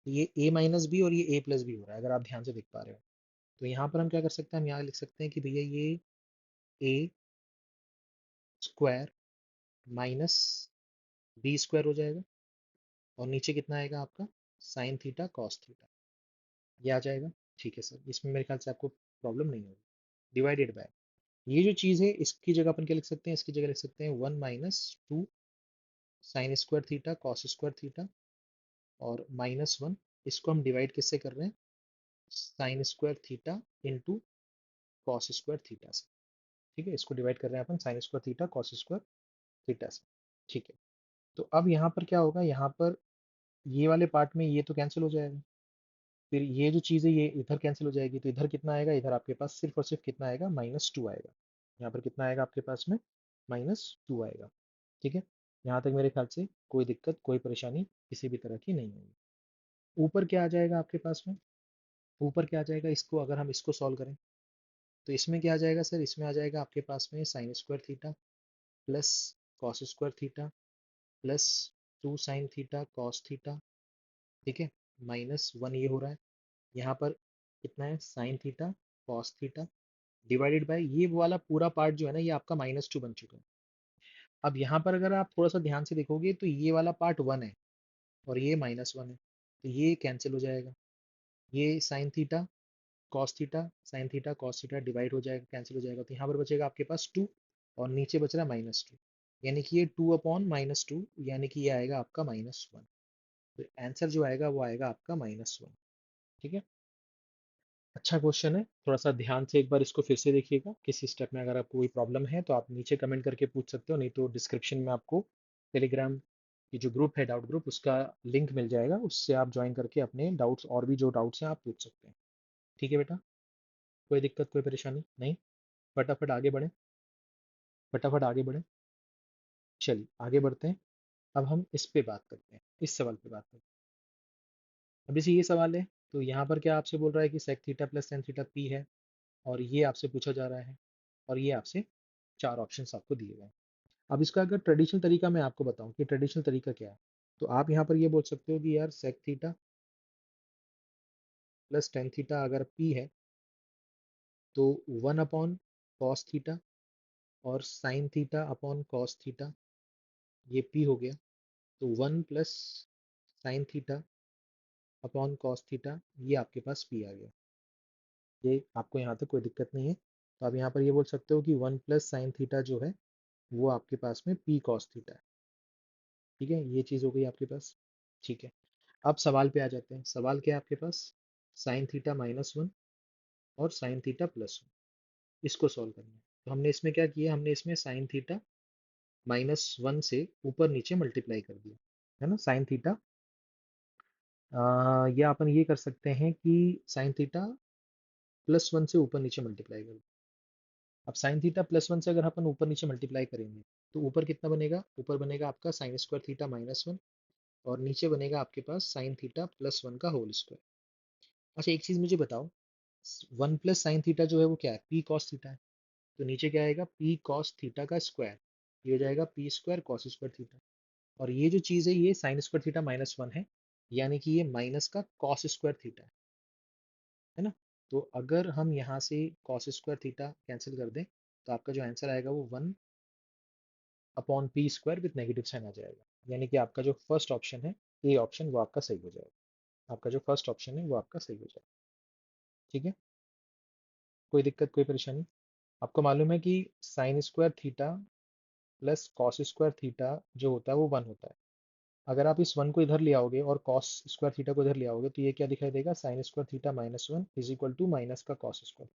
तो ये ए माइनस बी और ये ए प्लस बी हो रहा है, अगर आप ध्यान से देख पा रहे हो। तो यहाँ पर हम क्या कर सकते हैं, हम यहाँ लिख सकते हैं कि भैया ये A square minus B square हो जाएगा और नीचे कितना आएगा आपका, साइन थीटा कॉस थीटा। ये आ जाएगा, ठीक है सर, इसमें मेरे ख्याल से आपको प्रॉब्लम नहीं होगी। डिवाइडेड बाय ये जो चीज़ है इसकी जगह अपन क्या लिख सकते हैं, इसकी जगह लिख सकते हैं 1 - 2 sine square theta cos square theta और -1। इसको हम डिवाइड किससे कर रहे हैं, sine square theta into cos square theta से। ठीक है, इसको डिवाइड कर रहे हैं अपन sine square theta cos square theta से। ठीक है, तो अब यहाँ पर क्या होगा, यहाँ पर ये वाले पार्ट में ये तो कैंसिल हो जाएगा, फिर ये जो चीज़ है ये इधर कैंसिल हो जाएगी, तो इधर कितना आएगा, इधर आपके पास सिर्फ और सिर्फ कितना आएगा, -2 आएगा। यहाँ पर कितना आएगा आपके पास में, -2 आएगा। ठीक है, यहाँ तक मेरे ख्याल से कोई दिक्कत कोई परेशानी किसी भी तरह की नहीं होगी। ऊपर क्या आ जाएगा आपके पास में, ऊपर क्या आ जाएगा, इसको अगर हम इसको सॉल्व करें तो इसमें क्या आ जाएगा सर, इसमें आ जाएगा आपके पास में sign square theta plus cos square theta plus 2 sine theta cos theta. ठीक है, -1 ये हो रहा है। यहाँ पर कितना है, sine theta cos theta divided by ये वाला पूरा पार्ट जो है ना, ये आपका -2 बन चुका है। अब यहाँ पर अगर आप थोड़ा सा ध्यान से देखोगे तो ये वाला पार्ट 1 है और ये -1 है, तो ये कैंसिल हो जाएगा। ये sine theta cos theta sine theta cos theta divide हो जाएगा, कैंसिल हो जाएगा, तो यहाँ पर बचेगा आपके पास 2 और नीचे बच रहा है -2, यानी कि ये 2/-2, यानी कि ये आएगा आपका -1। तो आंसर जो आएगा वो आएगा आपका -1। ठीक है, अच्छा क्वेश्चन है, थोड़ा सा ध्यान से एक बार इसको फिर से देखिएगा। किसी स्टेप में अगर आपको कोई प्रॉब्लम है तो आप नीचे कमेंट करके पूछ सकते हो, नहीं तो डिस्क्रिप्शन में आपको टेलीग्राम की जो ग्रुप है डाउट ग्रुप, उसका लिंक मिल जाएगा, उससे आप ज्वाइन करके अपने डाउट्स और भी जो डाउट्स हैं आप पूछ सकते हैं। ठीक है बेटा, कोई दिक्कत कोई परेशानी नहीं, फटाफट आगे बढ़ें, फटाफट आगे बढ़ें। चलिए आगे बढ़ते हैं, अब हम इस पे बात करते हैं, इस सवाल पे बात करते हैं। अब जैसे ये सवाल है तो यहाँ पर क्या आपसे बोल रहा है कि sec theta plus tan theta P है, और ये आपसे पूछा जा रहा है, और ये आपसे 4 ऑप्शंस आपको दिए गए हैं। अब इसका अगर ट्रेडिशनल तरीका मैं आपको बताऊं कि ट्रेडिशनल तरीका क्या है, तो आप यहाँ पर ये बोल सकते हो कि यार sec theta plus tan theta अगर पी है तो 1/कॉस थीटा और sine theta upon cos theta, ये पी हो गया। तो 1 plus sine theta upon cos theta, ये आपके पास पी आ गया। ये आपको यहाँ तक कोई दिक्कत नहीं है, तो आप यहाँ पर ये बोल सकते हो कि 1 प्लस साइन थीटा जो है वो आपके पास में पी कॉस थीटा है। ठीक है, ये चीज़ हो गई आपके पास। ठीक है, अब सवाल पे आ जाते हैं। सवाल क्या है आपके पास, साइन थीटा -1 और साइन थीटा +1, इसको सॉल्व करना है। तो हमने इसमें क्या किया, हमने इसमें साइन थीटा -1 से ऊपर नीचे मल्टीप्लाई कर दिया, है ना। साइन थीटा या अपन ये कर सकते हैं कि साइन थीटा +1 से ऊपर नीचे मल्टीप्लाई कर। अब साइन थीटा +1 से अगर अपन ऊपर नीचे मल्टीप्लाई करेंगे तो ऊपर कितना बनेगा, ऊपर बनेगा आपका साइन स्क्वायर थीटा -1 और नीचे बनेगा आपके पास साइन थीटा +1 का होल स्क्वायर। अच्छा एक चीज़ मुझे बताओ, वन प्लस साइन थीटा जो है वो क्या है, पी कॉस थीटा है। तो नीचे क्या आएगा, पी कॉस थीटा का स्क्वायर, ये हो जाएगा P square cos square theta. और ये जो चीज़ है ये sine square theta minus one है, यानी कि ये माइनस का कॉस स्क्वायर थीटा है ना। तो अगर हम यहाँ से कॉस स्क्वायर थीटा कैंसिल कर दें तो आपका जो आंसर आएगा वो one upon p square with negative sign आ जाएगा। यानी कि आपका जो फर्स्ट ऑप्शन है, ए ऑप्शन, वो आपका सही हो जाएगा। आपका जो फर्स्ट ऑप्शन है वो आपका सही हो जाएगा। ठीक है, कोई दिक्कत कोई परेशानी। आपको मालूम है कि sine square theta plus cos square theta जो होता है वो वन होता है। अगर आप इस वन को इधर ले आओगे और कॉस स्क्वायर थीटा को इधर ले आओगे तो ये क्या दिखाई देगा, sine square theta minus one is equal to minus का कॉस स्क्वायर।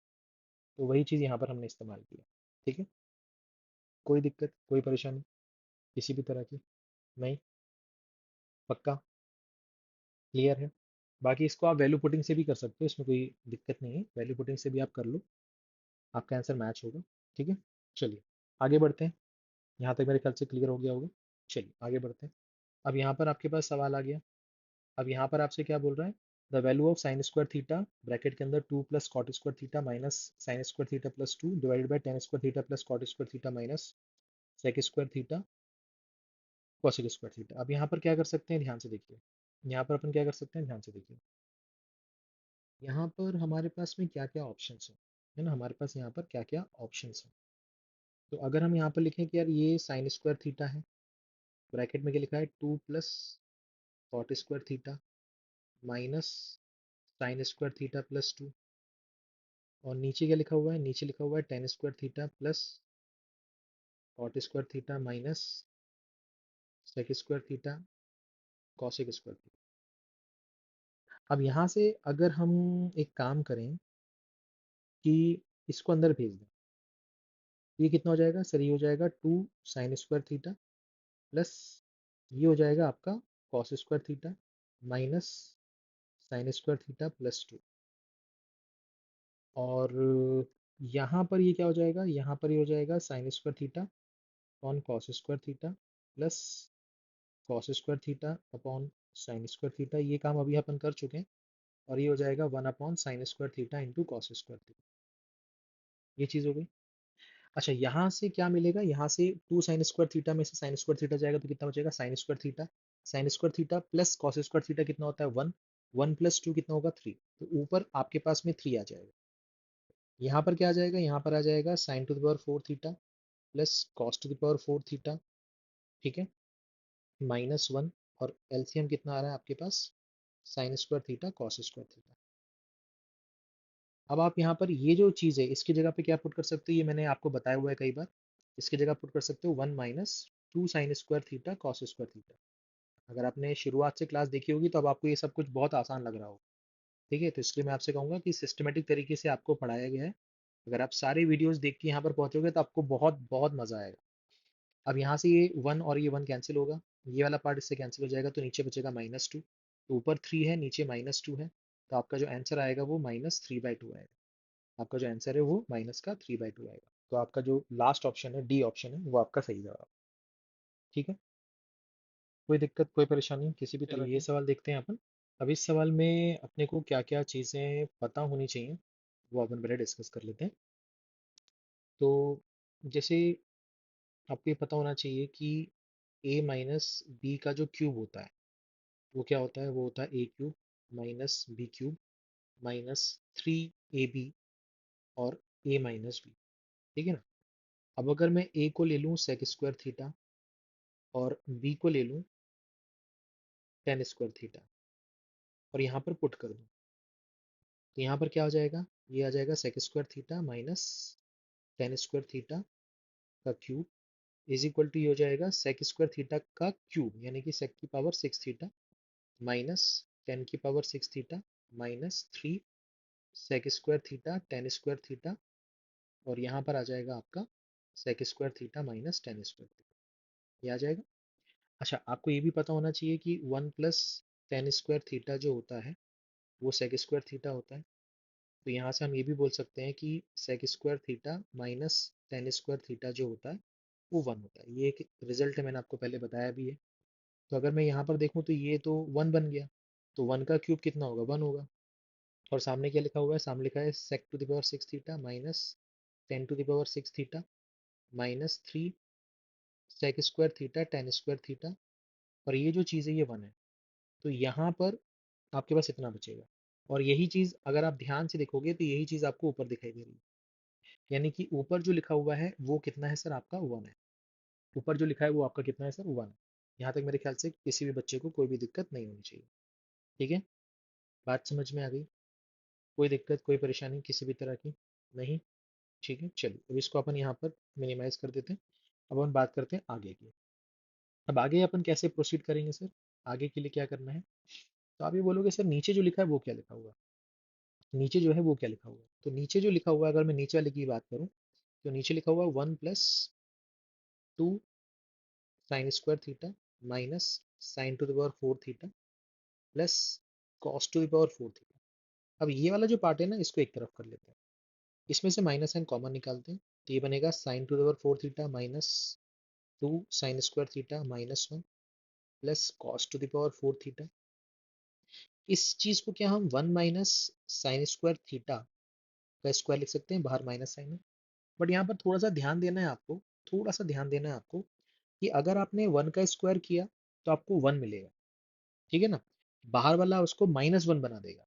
तो वही चीज़ यहाँ पर हमने इस्तेमाल किया। ठीक है, कोई दिक्कत कोई परेशानी किसी भी तरह की नहीं, पक्का क्लियर है। बाकी इसको आप वैल्यू पुटिंग से भी कर सकते हो, इसमें कोई दिक्कत नहीं है, वैल्यू पुटिंग से भी आप कर लो, आपका आंसर मैच होगा। ठीक है, चलिए आगे बढ़ते हैं। यहाँ तक मेरे ख्याल से क्लियर हो गया होगा। चलिए आगे बढ़ते हैं। अब यहाँ पर आपके पास सवाल आ गया। अब यहाँ पर आपसे क्या बोल रहा है, the value of sine square theta bracket के अंदर two plus cot square theta minus sine square theta plus two divided by tan square theta plus cot square theta minus sec square theta cosec square theta. अब यहाँ पर क्या कर सकते हैं, ध्यान से देखिए। यहाँ पर अपन क्या कर सकते हैं, ध्यान से देखिए। यहाँ पर हमारे पास में क्या क्या ऑप्शंस हैं, है ना, हमारे पास यहाँ पर क्या क्या ऑप्शंस हैं। तो अगर हम यहाँ पर लिखें कि यार ये साइन स्क्वायर थीटा है, ब्रैकेट में क्या लिखा है, two plus cot square theta minus sine square theta plus two, और नीचे क्या लिखा हुआ है, नीचे लिखा हुआ है tan square theta plus cot square theta minus sec square theta cosec square theta. अब यहाँ से अगर हम एक काम करें कि इसको अंदर भेज दें, ये कितना हो जाएगा सर, ये हो जाएगा two sine square theta plus ये हो जाएगा आपका cos square theta minus sine square theta plus two. और यहाँ पर ये क्या हो जाएगा, यहाँ पर ये हो जाएगा sign square theta upon cos square theta plus cos square theta upon sign square theta, ये काम अभी अपन कर चुके हैं। और ये हो जाएगा one upon sine square theta into cos square theta, ये चीज़ हो गई। अच्छा यहाँ से क्या मिलेगा, यहाँ से टू साइन स्क्वायर थीटा में से साइन स्क्वायर थीटा जाएगा तो कितना बचेगा, sign square theta plus cos square theta कितना होता है वन, वन प्लस टू कितना होगा थ्री, तो ऊपर आपके पास में थ्री आ जाएगा। यहाँ पर क्या आ जाएगा, यहाँ पर आ जाएगा sign to the power four theta plus cos to the power four theta, ठीक है, माइनस वन, और एलसीएम कितना आ रहा है आपके पास, sine square theta cos square theta. अब आप यहाँ पर ये जो चीज़ है इसकी जगह पे क्या पुट कर सकते हो, ये मैंने आपको बताया हुआ है कई बार, इसकी जगह पुट कर सकते हो one minus two sine square theta cos square theta. अगर आपने शुरुआत से क्लास देखी होगी तो अब आपको ये सब कुछ बहुत आसान लग रहा हो। ठीक है, तो इसलिए मैं आपसे कहूँगा कि सिस्टमेटिक तरीके से आपको पढ़ाया गया है। अगर आप सारे वीडियोस देख के यहाँ पर पहुँचोगे तो आपको बहुत बहुत मज़ा आएगा। अब यहाँ से ये वन और ये वन कैंसिल होगा, ये वाला पार्ट इससे कैंसिल हो जाएगा, तो नीचे बचेगा माइनस टू, तो ऊपर थ्री है नीचे माइनस टू है, तो आपका जो आंसर आएगा वो माइनस थ्री बाई टू आएगा। आपका जो आंसर है वो माइनस का थ्री बाई टू आएगा। तो आपका जो लास्ट ऑप्शन है डी ऑप्शन है वो आपका सही जवाब। ठीक है, कोई दिक्कत कोई परेशानी किसी भी तरह चलिए ये की सवाल देखते हैं अपन। अब इस सवाल में अपने को क्या क्या चीज़ें पता होनी चाहिए वो अपन पहले डिस्कस कर लेते हैं। तो जैसे आपको ये पता होना चाहिए कि a माइनस बी का जो क्यूब होता है वो क्या होता है, वो होता है a cube minus b cube minus three A B और ए माइनस बी। ठीक है ना। अब अगर मैं a को ले लूँ सेक स्क्वायर थीटा और b को ले लूँ टेन स्क्वायर थीटा और यहाँ पर पुट कर दूँ, तो यहाँ पर क्या हो जाएगा, ये आ जाएगा sec square theta minus tan square theta का क्यूब इज इक्वल टू ये हो जाएगा सेक स्क्वायर थीटा का क्यूब यानी कि सेक की power six theta minus tan की power six theta minus three sec square theta tan square theta, और यहाँ पर आ जाएगा आपका sec square theta minus tan square theta, ये आ जाएगा। अच्छा आपको ये भी पता होना चाहिए कि one plus tan square theta जो होता है वो सेक स्क्वायर थीटा होता है। तो यहाँ से हम ये भी बोल सकते हैं कि sec square theta minus tan square theta जो होता है वो वन होता है। ये एक रिजल्ट है, मैंने आपको पहले बताया भी है। तो अगर मैं यहाँ पर देखूँ तो ये तो वन बन गया, तो वन का क्यूब कितना होगा, वन होगा। और सामने क्या लिखा हुआ है, सामने लिखा है sec to the power 6 theta minus 10 to the power 6 theta minus 3 sec square theta tan square theta, और ये जो चीज़ है ये 1 है। तो यहाँ पर आपके पास इतना बचेगा, और यही चीज़ अगर आप ध्यान से देखोगे तो यही चीज़ आपको ऊपर दिखाई दे रही है, यानी कि ऊपर जो लिखा हुआ है वो कितना है सर, आपका 1 है। ऊपर जो लिखा है वो आपका कितना है सर, 1 है। यहाँ तक मेरे ख्याल से किसी भी बच्चे को कोई भी दिक्कत नहीं होनी चाहिए। ठीक है, बात समझ में आ गई? कोई दिक्कत कोई परेशानी किसी भी तरह की नहीं? ठीक है, चलिए अब इसको अपन यहाँ पर मिनिमाइज कर देते हैं। अब हम बात करते हैं आगे की। अब आगे अपन कैसे प्रोसीड करेंगे सर, आगे के लिए क्या करना है? तो आप ये बोलोगे सर नीचे जो लिखा है वो क्या लिखा हुआ है, नीचे जो है वो क्या लिखा हुआ है? तो नीचे जो लिखा हुआ है, अगर मैं नीचे वाले की बात करूँ तो नीचे लिखा हुआ है 1 + 2 sine square theta minus sign to the power 4 theta plus cos to the power 4 theta. अब ये वाला जो पार्ट है ना, इसको एक तरफ कर लेते हैं, इसमें से माइनस साइन कॉमन निकालते हैं, तो ये बनेगा sign to the power 4 theta minus 2 sine square theta -1 plus cos to the power 4 theta. इस चीज को क्या हम 1 माइनस साइन स्क्वायर थीटा का स्क्वायर लिख सकते हैं, बाहर माइनस साइन है। बट यहाँ पर थोड़ा सा ध्यान देना है आपको, थोड़ा सा ध्यान देना है आपको, कि अगर आपने 1 का स्क्वायर किया तो आपको 1 मिलेगा, ठीक है ना? बाहर वाला उसको -1 बना देगा,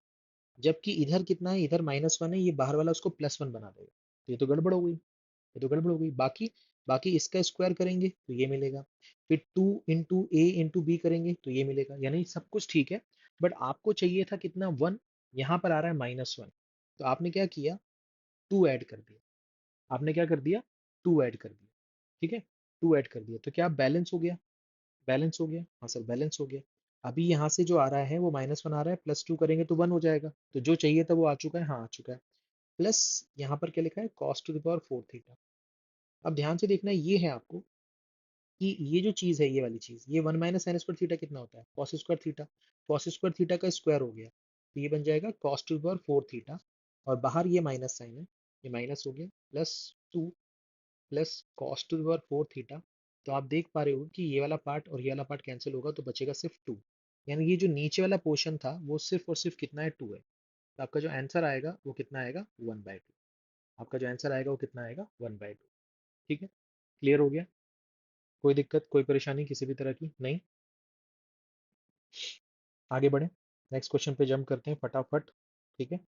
जबकि इधर कितना है, इधर -1 है, ये बाहर वाला उसको +1 बना देगा। तो ये तो गड़बड़ हो गई, ये तो गड़बड़ हो गई। बाकी बाकी इसका स्क्वायर करेंगे तो ये मिलेगा, फिर 2 × a × b करेंगे तो ये मिलेगा, यानी सब कुछ ठीक है। बट आपको चाहिए था कितना, 1, यहाँ पर आ रहा है -1। तो आपने क्या किया, 2 ऐड कर दिया। आपने क्या कर दिया, 2 ऐड कर दिया, ठीक है, 2 ऐड कर दिया, तो क्या बैलेंस हो गया, बैलेंस हो गया, हाँ सर बैलेंस हो गया। अभी यहाँ से जो आ रहा है वो -1 आ रहा है, +2 करेंगे तो 1 हो जाएगा, तो जो चाहिए था वो आ चुका है, हाँ आ चुका है। प्लस यहाँ पर क्या लिखा है, cos to the power 4 theta. अब ध्यान से देखना, ये है आपको कि ये जो चीज़ है, ये वाली चीज़, ये 1 माइनस साइन स्क्वायर थीटा कितना होता है, cos square theta. Cos square theta का स्क्वायर हो गया, तो ये बन जाएगा cos to the power 4 theta, और बाहर ये माइनस साइन है, ये माइनस हो गया, +2 plus cos to the power 4 theta. तो आप देख पा रहे हो कि ये वाला पार्ट और ये वाला पार्ट कैंसिल होगा, तो बचेगा सिर्फ 2। यानी ये जो नीचे वाला पोर्शन था वो सिर्फ और सिर्फ कितना है, 2 है। तो आपका जो आंसर आएगा वो कितना आएगा, 1/2। आपका जो आंसर आएगा वो कितना आएगा, 1/2। ठीक है, क्लियर हो गया? कोई दिक्कत कोई परेशानी किसी भी तरह की नहीं? आगे बढ़े, नेक्स्ट क्वेश्चन पे जंप करते हैं फटाफट। ठीक है,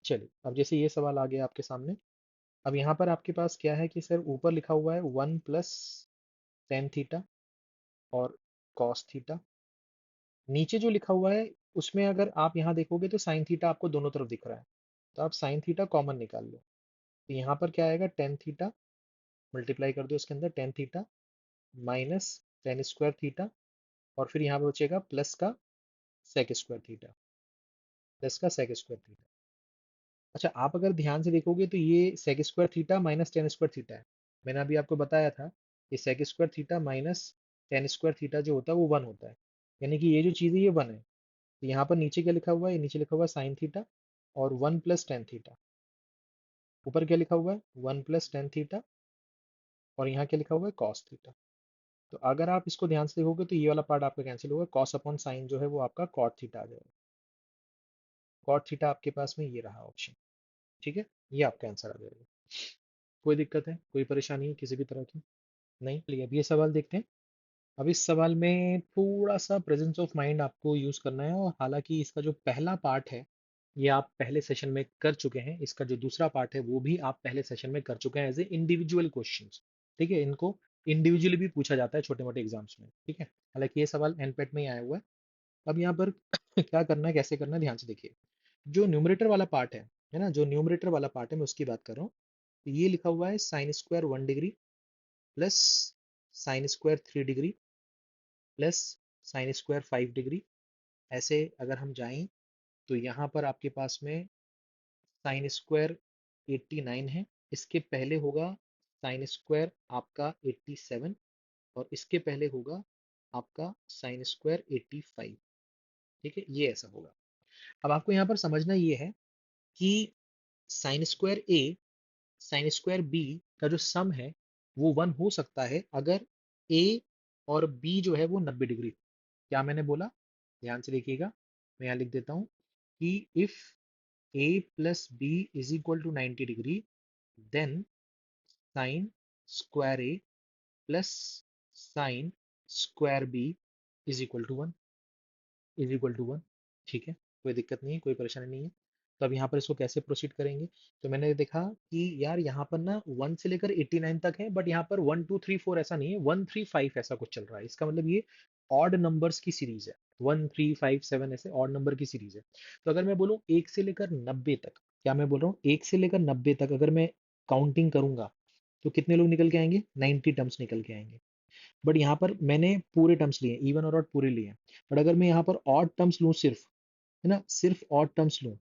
चलिए अब जैसे ये सवाल आ गया आपके सामने। अब यहाँ पर आपके पास क्या है कि सर ऊपर लिखा हुआ है 1 + tan थीटा और कॉस थीटा। नीचे जो लिखा हुआ है उसमें अगर आप यहाँ देखोगे तो साइन थीटा आपको दोनों तरफ दिख रहा है, तो आप साइन थीटा कॉमन निकाल लो। तो यहाँ पर क्या आएगा, टेन थीटा, मल्टीप्लाई कर दो इसके अंदर, tan theta minus tan square theta, और फिर यहाँ पे बचेगा प्लस का सेक स्क्वायर थीटा, प्लस का सेक स्क्वायर थीटा। अच्छा, आप अगर ध्यान से देखोगे तो ये sec square theta minus tan square theta है। मैंने अभी आपको बताया था कि sec square theta minus tan square theta जो होता है वो 1 होता है, यानी कि ये जो चीज़ है ये 1 है। तो यहाँ पर नीचे क्या लिखा हुआ है, नीचे लिखा हुआ है साइन थीटा और 1 + tan थीटा। ऊपर क्या लिखा हुआ है, 1 + tan थीटा, और यहाँ क्या लिखा हुआ है, कॉस थीटा। तो अगर आप इसको ध्यान से देखोगे तो ये वाला पार्ट आपका कैंसिल होगा, कॉस अपॉन साइन जो है वो आपका कॉट थीटा आ जाएगा। कॉट थीटा आपके पास में ये रहा ऑप्शन। ठीक है, ये आपका आंसर आ जाएगा। कोई दिक्कत है कोई परेशानी है किसी भी तरह की नहीं? चलिए अब ये सवाल देखते हैं। अब इस सवाल में थोड़ा सा प्रेजेंस ऑफ माइंड आपको यूज करना है, और हालांकि इसका जो पहला पार्ट है ये आप पहले सेशन में कर चुके हैं, इसका जो दूसरा पार्ट है वो भी आप पहले सेशन में कर चुके हैं एज ए इंडिविजुअल क्वेश्चंस। ठीक है, इनको इंडिविजुअली भी पूछा जाता है छोटे मोटे एग्जाम्स में। ठीक है, हालांकि ये सवाल एनपेट में ही आया हुआ है। अब यहाँ पर क्या करना है कैसे करना है, ध्यान से देखिए। जो न्यूमरेटर वाला पार्ट है ना, जो न्यूमरेटर वाला पार्ट है मैं उसकी बात कर रहा हूँ। तो ये लिखा हुआ है sine square 1 degree plus sine square 3 degree plus sine square 5 degree. ऐसे अगर हम जाएं तो यहाँ पर आपके पास में साइन स्क्वायर 89 है, इसके पहले होगा साइन स्क्वायर आपका 87, और इसके पहले होगा आपका साइन स्क्वायर 85। ठीक है, ये ऐसा होगा। अब आपको यहाँ पर समझना ये है कि साइन स्क्वायर ए साइन स्क्वायर बी का जो सम है वो 1 हो सकता है अगर ए और बी जो है वो 90 डिग्री। क्या मैंने बोला, ध्यान से देखिएगा, मैं यहाँ लिख देता हूँ कि if A plus B is equal to 90 degree, then sine square A plus sine square B is equal to 1, is equal to 1। ठीक है, कोई दिक्कत नहीं है, कोई परेशानी नहीं है। तो अब यहाँ पर इसको कैसे प्रोसीड करेंगे? तो मैंने देखा कि यार यहाँ पर ना 1 से लेकर 89 तक है, बट यहाँ पर 1 2 3 4 ऐसा नहीं है, 1 3 5 ऐसा कुछ चल रहा है। इसका मतलब ये ऑड नंबर्स की सीरीज है, 1 3 5 7 ऐसे ऑड नंबर की सीरीज है। तो अगर मैं बोलूँ 1 से लेकर 90 तक, क्या मैं बोल रहा हूँ 1 से लेकर 90 तक अगर मैं काउंटिंग करूंगा तो कितने लोग निकल के आएंगे? 90 टर्म्स निकल के आएंगे। बट यहाँ पर मैंने पूरे टर्म्स लिए, इवन और ऑड पूरे लिए हैं। बट अगर मैं यहाँ पर ऑड टर्म्स लूँ सिर्फ, है ना, सिर्फ ऑड टर्म्स लूँ,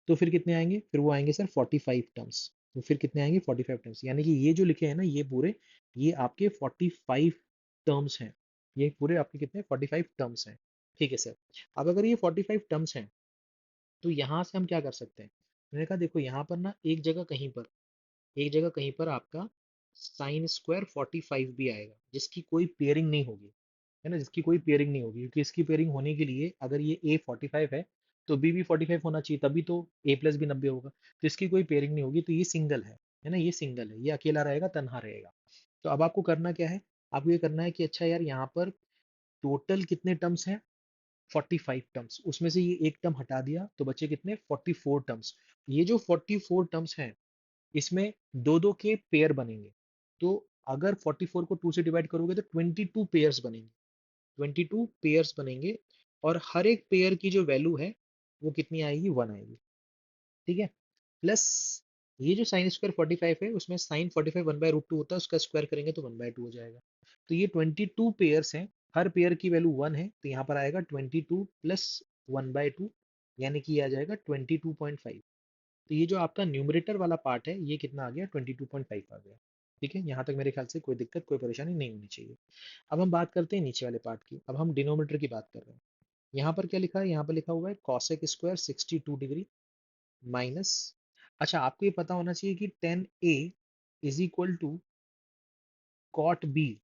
तो फिर कितने आएंगे? फिर वो आएंगे सर 45 टर्म्स। तो फिर कितने आएंगे? 45 टर्म्स। यानी कि ये जो लिखे हैं ना ये पूरे, ये आपके 45 टर्म्स हैं। ये पूरे आपके कितने? 45 टर्म्स हैं। ठीक है सर। अब अगर ये 45 टर्म्स हैं तो यहाँ से हम क्या कर सकते हैं? मैंने कहा देखो यहाँ पर ना एक जगह कहीं पर आपका साइन स्क्वायर 45 भी आएगा, जिसकी कोई पेयरिंग नहीं होगी, है ना, जिसकी कोई पेयरिंग नहीं होगी, क्योंकि इसकी पेयरिंग होने के लिए अगर ये ए 45 है तो बी भी 45 होना चाहिए, तभी तो ए प्लस बी 90 होगा। तो इसकी कोई पेयरिंग नहीं होगी, तो ये सिंगल है ना, ये सिंगल है, ये अकेला रहेगा, तन्हा रहेगा। तो अब आपको करना क्या है? आपको ये करना है कि अच्छा यार यहाँ पर टोटल कितने टर्म्स हैं? 45 टर्म्स, उसमें से ये एक टर्म हटा दिया तो बचे कितने? 44 टर्म्स। ये जो 44 टर्म्स हैं इसमें दो दो के पेयर बनेंगे। तो अगर 44 को 2 से डिवाइड करोगे तो 22 पेयर्स बनेंगे, 22 पेयर्स बनेंगे। और हर एक पेयर की जो वैल्यू है वो कितनी आएगी? 1 आएगी। ठीक है, प्लस ये जो साइन स्क्वायर 45 है उसमें साइन 45 1/√2 होता है, उसका स्क्वायर करेंगे तो 1/2 हो जाएगा। तो ये 22 पेयर्स हैं, हर पेयर की वैल्यू 1 है, तो यहाँ पर आएगा 22 प्लस 1/2, यानी कि ये आ जाएगा 22.5। तो ये जो आपका न्यूमरेटर वाला पार्ट है ये कितना आ गया? 22.5 आ गया। ठीक है, यहाँ तक मेरे ख्याल से कोई दिक्कत कोई परेशानी नहीं होनी चाहिए। अब हम बात करते हैं नीचे वाले पार्ट की। अब हम डिनोमिनेटर की बात कर रहे हैं। यहाँ पर क्या लिखा है? यहाँ पर लिखा हुआ है कॉसेक स्क्वायर 62 डिग्री माइनस, अच्छा आपको ये पता होना चाहिए कि 10a is equal to cot B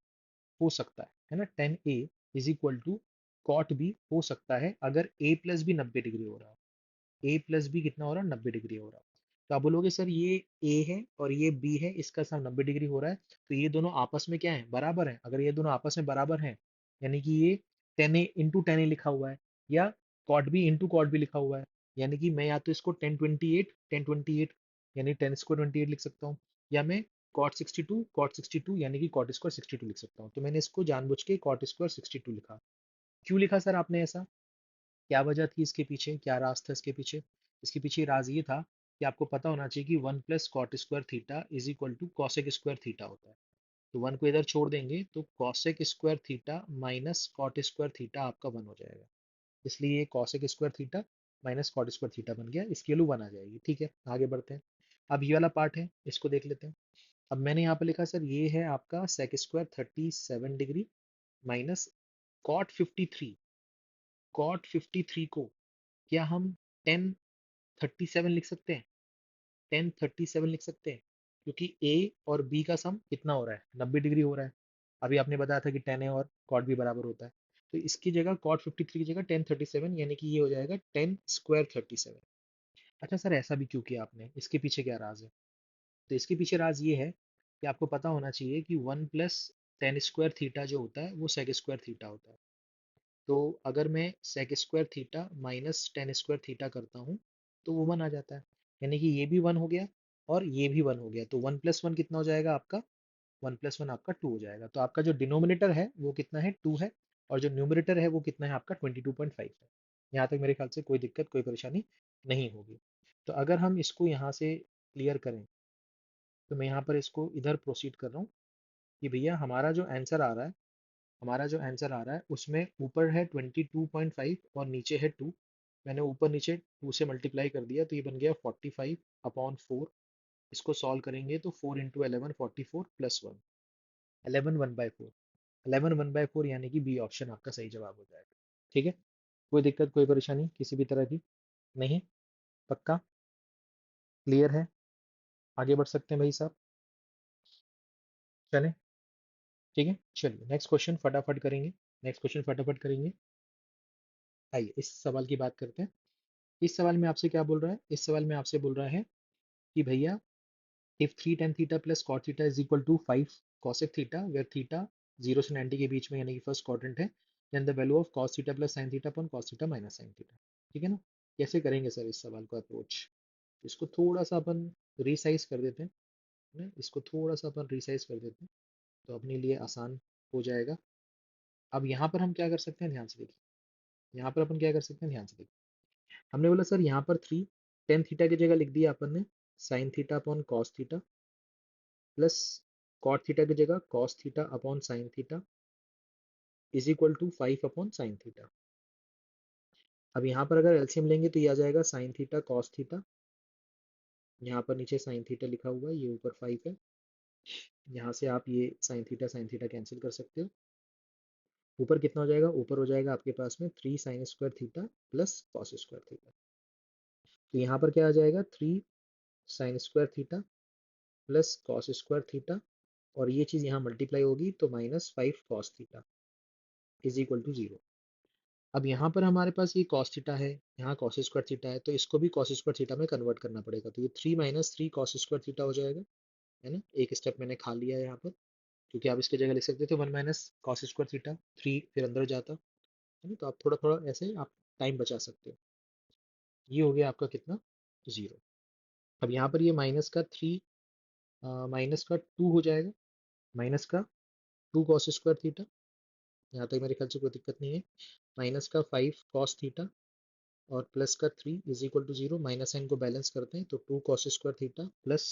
हो सकता है ना, 10a is equal to cot B हो सकता है अगर a प्लस बी 90 डिग्री हो रहा है। ए प्लस बी कितना हो रहा है? 90 डिग्री हो रहा है। तो आप बोलोगे सर ये ए है और ये बी है, इसका सम 90 डिग्री हो रहा है, तो ये दोनों आपस में क्या है? बराबर है। अगर ये दोनों आपस में बराबर हैं, यानी कि ये 10a इंटू 10a लिखा हुआ है, या cot B into cot B लिखा हुआ है, यानी कि मैं या तो इसको 1028 यानी 10 स्क्वायर 28 लिख सकता हूँ, या मैं कॉट 62 यानी कि कॉट स्क्वायर 62 लिख सकता हूँ। तो मैंने इसको जानबूझ के कॉट स्क्वायर 62 लिखा। क्यों लिखा सर आपने ऐसा? क्या वजह थी इसके पीछे? क्या राज था इसके पीछे? इसके पीछे राज ये था कि आपको पता होना चाहिए कि 1 plus cot square theta is equal to cosec square theta होता है। तो 1 को इधर छोड़ देंगे तो cosec square theta minus cot square theta आपका 1 हो जाएगा। इसलिए ये cosec square theta minus cot square theta बन गया, इसकी वैल्यू 1 आ जाएगी। ठीक है, आगे बढ़ते हैं। अब ये वाला पार्ट है, इसको देख लेते हैं। अब मैंने यहाँ पे लिखा सर ये है आपका sec square 37 degree minus cot 53 को क्या हम 1037 लिख सकते हैं? 1037 लिख सकते हैं, क्योंकि ए और बी का सम कितना हो रहा है? 90 डिग्री हो रहा है। अभी आपने बताया था कि 10 ए और कॉट भी बराबर होता है। तो इसकी जगह कॉट 53 की जगह 1037, यानी कि ये हो जाएगा 10 स्क्वायर 37। अच्छा सर ऐसा भी क्यों किया आपने? इसके पीछे क्या राज है? तो इसके पीछे राज ये है कि आपको पता होना चाहिए कि 1 प्लस 10 स्क्वायर थीटा जो होता है वो सेक स्क्वायर थीटा होता है। तो अगर मैं sec square theta minus 10 square theta करता हूँ तो वो 1 आ जाता है, यानी कि ये भी 1 हो गया और ये भी 1 हो गया। तो 1 प्लस 1 कितना हो जाएगा आपका? 1 प्लस 1 आपका 2 हो जाएगा। तो आपका जो डिनोमिनेटर है वो कितना है? 2 है, और जो न्यूमरेटर है वो कितना है आपका? 22.5 है। यहाँ तक मेरे ख्याल से कोई दिक्कत कोई परेशानी नहीं होगी। तो अगर हम इसको यहाँ से क्लियर करें तो मैं यहाँ पर इसको इधर प्रोसीड कर रहा हूँ कि भैया हमारा जो आंसर आ रहा है उसमें ऊपर है 22.5 और नीचे है 2। मैंने ऊपर नीचे 2 से मल्टीप्लाई कर दिया तो ये बन गया 45/4। इसको सॉल्व करेंगे तो 4 × 11 44 प्लस 1, 11 1/4, 11 1/4 यानी कि बी ऑप्शन आपका सही जवाब हो जाएगा। ठीक है, कोई दिक्कत कोई परेशानी किसी भी तरह की नहीं? पक्का क्लियर है? आगे बढ़ सकते हैं भाई साहब? चलें, ठीक है चलिए नेक्स्ट क्वेश्चन फटाफट करेंगे। नेक्स्ट क्वेश्चन फटाफट करेंगे। आइए इस सवाल की बात करते हैं। इस सवाल में आपसे क्या बोल रहा है, इस सवाल में आपसे बोल रहा है कि भैया if 3 tan theta plus cot theta is equal to 5 cosec theta where theta 0 से 90 के बीच में यानी कि फर्स्ट क्वाड्रेंट है, then the value of cos theta plus sin theta upon cos theta minus sin theta। ठीक है ना? कैसे करेंगे सर इस सवाल को अप्रोच? इसको थोड़ा सा अपन रिसाइज कर देते हैं ना, इसको थोड़ा सा अपन रिसाइज कर देते हैं तो अपने लिए आसान हो जाएगा। अब यहाँ पर हम क्या कर सकते हैं, ध्यान से देखिए। यहाँ पर अपन क्या कर सकते हैं, ध्यान से देखिए। हमने बोला सर यहाँ पर 3 टेन थीटा की जगह लिख दिया अपन ने sine theta upon cos theta plus cot theta की जगह cos theta upon sine theta is equal to 5 upon sine theta. अब यहाँ पर अगर एलसीएम लेंगे तो ये आ जाएगा साइन थीटा कॉस थीटा, यहाँ पर नीचे साइन थीटा लिखा हुआ है, ये ऊपर 5 है। यहाँ से आप ये साइन थीटा कैंसिल कर सकते हो। ऊपर कितना हो जाएगा, ऊपर हो जाएगा आपके पास में 3 sine square theta plus cos square theta. तो यहाँ पर क्या आ जाएगा, 3 sine square theta plus cos square theta, और ये चीज़ यहाँ मल्टीप्लाई होगी तो minus 5 cos theta is equal to 0। अब यहाँ पर हमारे पास ये कॉस थीटा है, यहाँ कॉस स्क्वायर थीटा है, तो इसको भी कॉस स्क्वायर थीटा में कन्वर्ट करना पड़ेगा। तो ये 3 माइनस 3 कॉस स्क्वायर थीटा हो जाएगा, है ना? एक स्टेप मैंने खा लिया है यहाँ पर, क्योंकि आप इसकी जगह लिख सकते थे 1 माइनस कॉस स्क्वायर थीटा, 3 फिर अंदर जाता है ना, तो आप थोड़ा थोड़ा ऐसे आप टाइम बचा सकते हो। ये हो गया आपका कितना, 0। अब यहाँ पर ये माइनस का 3 माइनस का 2 हो जाएगा, माइनस का 2 कॉस स्क्वायर थीटा, यहाँ तक मेरे ख्याल से कोई दिक्कत नहीं है। माइनस का 5 कॉस थीटा और प्लस का 3 is equal to 0। Minus sine को बैलेंस करते हैं तो 2 cos square theta plus